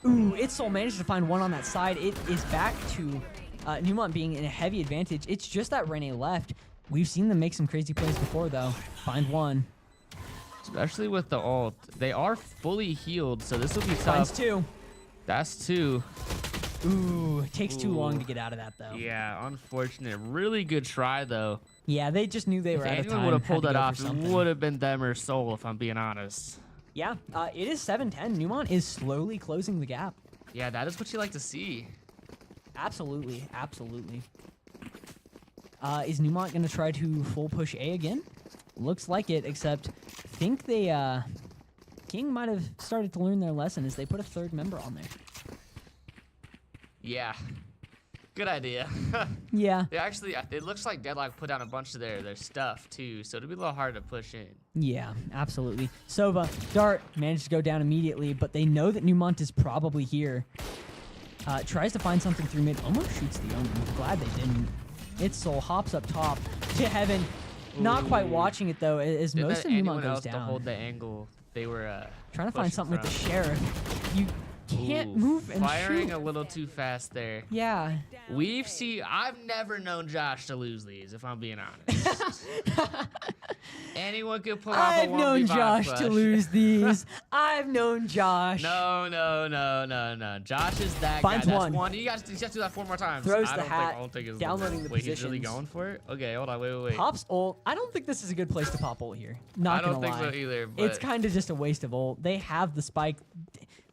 Yeah. Ooh, Itzel managed to find one on that side. It is back to Neumont being in a heavy advantage. It's just that Rene left. We've seen them make some crazy plays before, though. Find one. Especially with the ult. They are fully healed, so this will be Finds tough. 2. That's 2. Ooh, it takes too long Ooh. to get out of that, though. Yeah, unfortunate. Really good try, though. Yeah, they just knew they were If out of anyone time. would have had pulled to that go for off, it something. would have been them or Soul, if I'm being honest. Yeah, it is 7-10. Neumont is slowly closing the gap. Yeah, that is what you like to see. Absolutely, absolutely. Is Neumont going to try to full push A again? Looks like it, except I think they, King might have started to learn their lesson as they put a 3rd member on there. Yeah. Good idea. Yeah, They actually, it looks like Deadlock put down a bunch of their stuff, too, so it'll be a little hard to push in. yeah, absolutely. Sova, Dart managed to go down immediately, but they know that Neumont is probably here. Tries to find something through mid, almost shoots the Omen. Glad they didn't. Itzel hops up top to heaven. Not quite Ooh. watching it, though, as Didn't most let of Neumont anyone goes else to down. hold the angle they were Trying to find pushing something with the from. sheriff. You can't Ooh, move and firing shoot. a little too fast there. Yeah. I've never known Josh to lose these, if I'm being honest. Anyone could pull off a I've known 1v5 Josh clutch. to lose these. I've known Josh. No. Josh is that Finds guy. one. That's one. You guys just do that 4 more times. Throws I the don't hat, think, I don't think it's downloading the Wait, he's really positions. going for it? Okay, hold on. Wait. Pops ult. I don't think this is a good place to pop ult here. Not I don't gonna think lie. so either, but It's kind of just a waste of ult. They have the spike.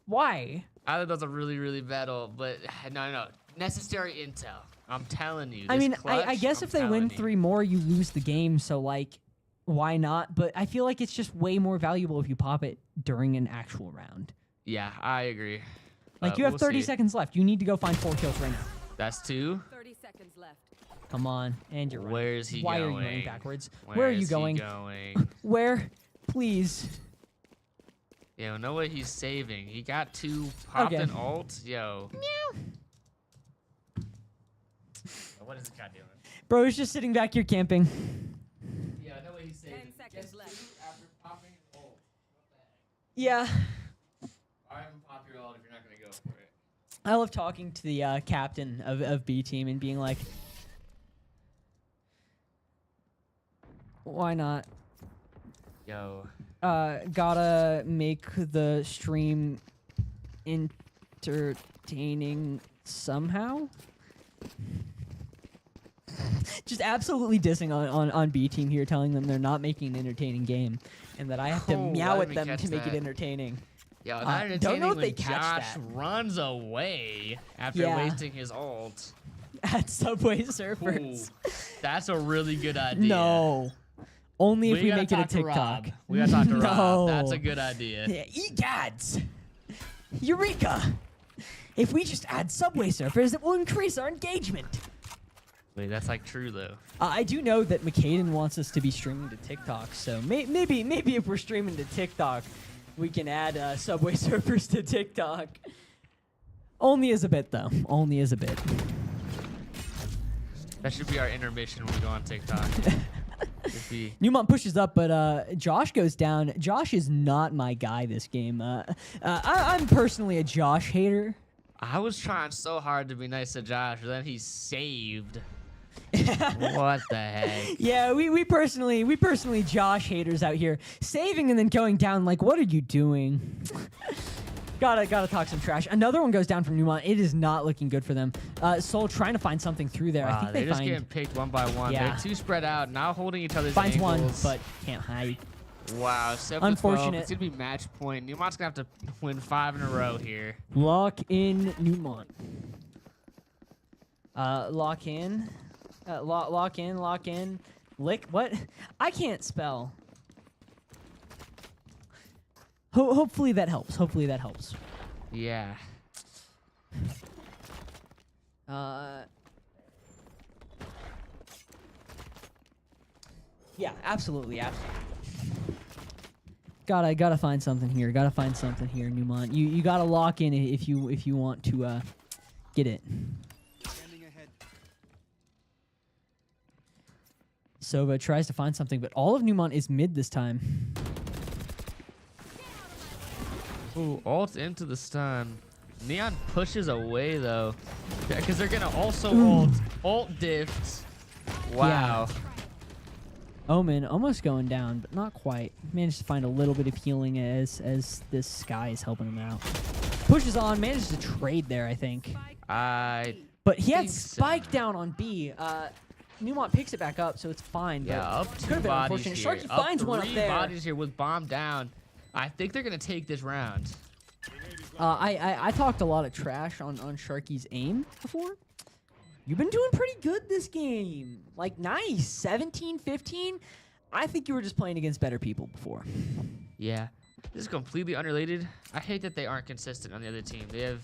Why? I think that's a really, really bad ult, but no. Necessary intel. I'm telling you. I this mean, I clutch, guess I'm if they win telling you. 3 more, you lose the game. So, like, why not? But I feel like it's just way more valuable if you pop it during an actual round. Yeah, I agree. Like, you have we'll 30 see. seconds left. You need to go find 4 kills right now. That's 2. 30 seconds left. Come on. And you're right. Where is he Why going? are you running backwards? Where are you is he going? going? Where? Please. Yo, know what he's saving. He got 2 popped Okay. in ult. Yo. Meow. What is this guy doing? Bro is just sitting back here camping. Yeah, I know what he's saving. 10 seconds left. After popping his ult. Yeah. I haven't popped your ult if you're not going to go for it. I love talking to the captain of B team and being like, why not? Yo. Gotta make the stream entertaining somehow. Just absolutely dissing on B team here, telling them they're not making an entertaining game, and that I have to Oh, meow I at didn't them catch to make it that. entertaining. Yo, don't not entertaining know if when they catch Josh that. runs away after Yeah. wasting his ult. At Subway Ooh, Surfers. that's a really good idea. No. Only if we gotta make it a talk to TikTok. Rob. We gotta talk to Rob. No. That's a good idea. Yeah, egads! Eureka! If we just add Subway Surfers, it will increase our engagement. Wait, that's like true though. I do know that McCaden wants us to be streaming to TikTok, so maybe if we're streaming to TikTok, we can add Subway Surfers to TikTok. Only as a bit, though. Only as a bit. That should be our intermission when we go on TikTok. Just be Neumont pushes up, but Josh goes down. Josh is not my guy this game. I'm personally a Josh hater. I was trying so hard to be nice to Josh, but then he saved. What the heck? Yeah, we personally Josh haters out here, saving and then going down. Like, what are you doing? Gotta talk some trash. Another one goes down from Neumont. It is not looking good for them. Soul trying to find something through there. I think they're they just find getting picked one by one. Yeah. They're too spread out, now holding each other's finds ankles. one, but can't hide. Wow, 7-12. Unfortunate. It's gonna be match point. Neumont's gonna have to win 5 in a row here. Lock in Neumont. Lock in. Lock in. Lick. What? I can't spell. Hopefully that helps. Yeah. Yeah, absolutely. Gotta find something here. Neumont. You gotta lock in if you want to get it. Sova tries to find something, but all of Neumont is mid this time. Ooh, ult into the stun. Neon pushes away though, because they're gonna also ult diffs. Wow. Yeah. Omen almost going down, but not quite. Managed to find a little bit of healing as this Sky is helping him out. Pushes on, manages to trade there, I think. But he had think so. Spike down on B. Neumont picks it back up, so it's fine. Yeah, but up could 2 have been bodies unfortunate. here. Sharky finds one up 3 there. bodies here with bomb down. I think they're gonna take this round. I talked a lot of trash on Sharky's aim before. You've been doing pretty good this game. Like, nice. 17, 15. I think you were just playing against better people before. Yeah, this is completely unrelated. I hate that they aren't consistent on the other team. They have.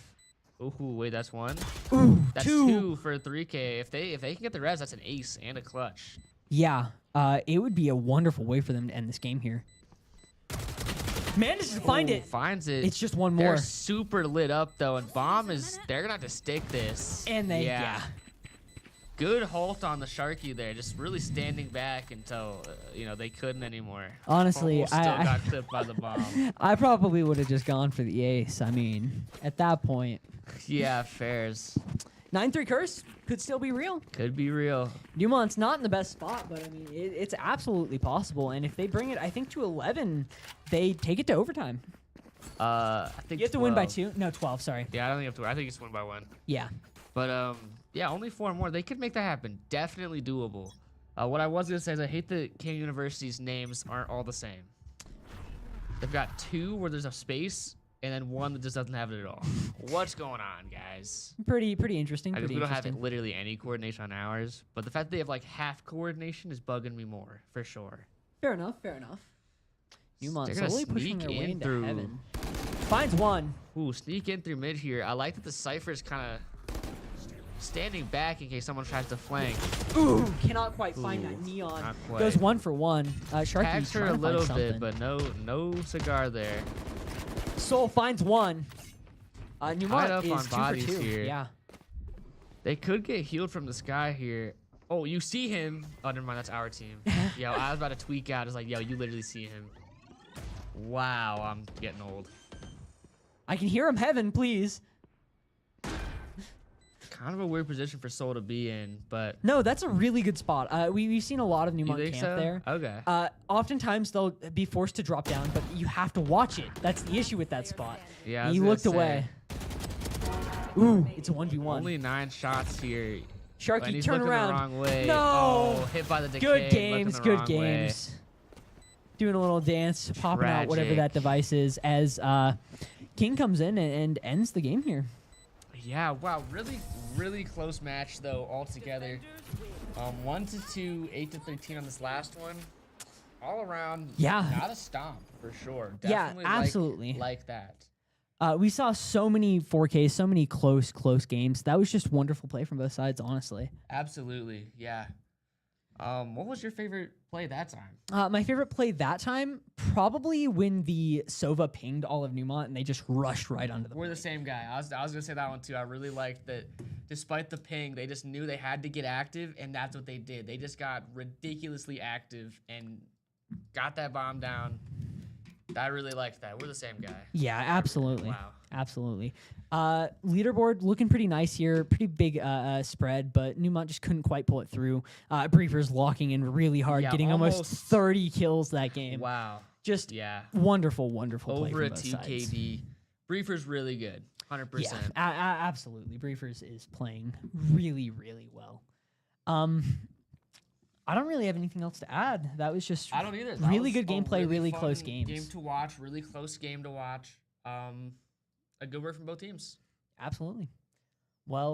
Ooh, wait, that's 1. Ooh, That's 2. 2 for 3K. If they can get the res, that's an ace and a clutch. Yeah, it would be a wonderful way for them to end this game here. Manages to find it. Finds it. It's just one more. They're super lit up though, and bomb is. They're gonna have to stick this. And they, yeah. Good halt on the Sharky there, just really standing back until they couldn't anymore. Honestly, Almost still got clipped by the bomb. I probably would have just gone for the ace. I mean, at that point. Yeah, fairs. 9-3 curse could still be real. Could be real. Neumont's not in the best spot, but I mean, it's absolutely possible. And if they bring it, I think, to 11, they take it to overtime. I think You have to 12. win by 2. No, 12. Sorry. Yeah, I don't think you have to. I think it's 1 by 1. Yeah. But yeah, only 4 more. They could make that happen. Definitely doable. What I was gonna say is I hate that King University's names aren't all the same. They've got 2 where there's a space, and then 1 that just doesn't have it at all. What's going on, guys? Pretty interesting. I guess Pretty we don't have interesting. literally any coordination on ours, but the fact that they have like half coordination is bugging me more, for sure. Fair enough. Neumont They're gonna slowly pushing sneak their way in into through. heaven. Finds one. Ooh, sneak in through mid here. I like that the Cypher's kind of standing back in case someone tries to flank. Ooh, cannot quite find Ooh, that Neon. not quite. Goes 1 for 1. Sharky Tags her trying a to find little something. bit, but no cigar there. Soul finds 1. Tied Neumont up is on 2 for bodies 2. here. Yeah. They could get healed from the sky here. Oh, you see him. Oh, never mind. That's our team. Yo, I was about to tweak out. It's like, yo, you literally see him. Wow, I'm getting old. I can hear him. Heaven, please. Kind of a weird position for Soul to be in, but No, that's a really good spot. We've seen a lot of you Neumont think camp so? there. Okay. Oftentimes they'll be forced to drop down, but you have to watch it. That's the issue with that spot. Yeah, I was He gonna looked say, away. Ooh, it's a 1v1. Only 9 shots here. And Sharky, he's turn looking around. the wrong way. No. Oh, hit by the decay. Good looking games, the good wrong way. games. Doing a little dance, popping out whatever that Tragic. device is as King comes in and ends the game here. Yeah, wow, really close match though altogether. 1-2, 8-13 on this last one. All around, Yeah. not a stomp for sure. Yeah, Definitely absolutely. like that. We saw so many 4Ks, so many close games. That was just wonderful play from both sides, honestly. Absolutely, yeah. What was your favorite play that time? My favorite play that time, probably when the Sova pinged all of Neumont and they just rushed right onto the We're the point. same guy. I was gonna say that one too. I really liked that. Despite the ping, they just knew they had to get active, and that's what they did. They just got ridiculously active and got that bomb down. I really liked that. We're the same guy. Yeah, absolutely. Wow. Absolutely. Leaderboard looking pretty nice here. Pretty big spread, but Neumont just couldn't quite pull it through. Briefers locking in really hard, Yeah, getting almost almost 30 kills that game. Wow. Just Yeah. wonderful play Over from a both sides. TKD. Briefer's really good. 100%. Yeah, absolutely. Briefers is playing really well. I don't really have anything else to add. That was just I don't either. That really was good a gameplay, really fun close games. Game to watch, really close game to watch. A good work from both teams. Absolutely. Well,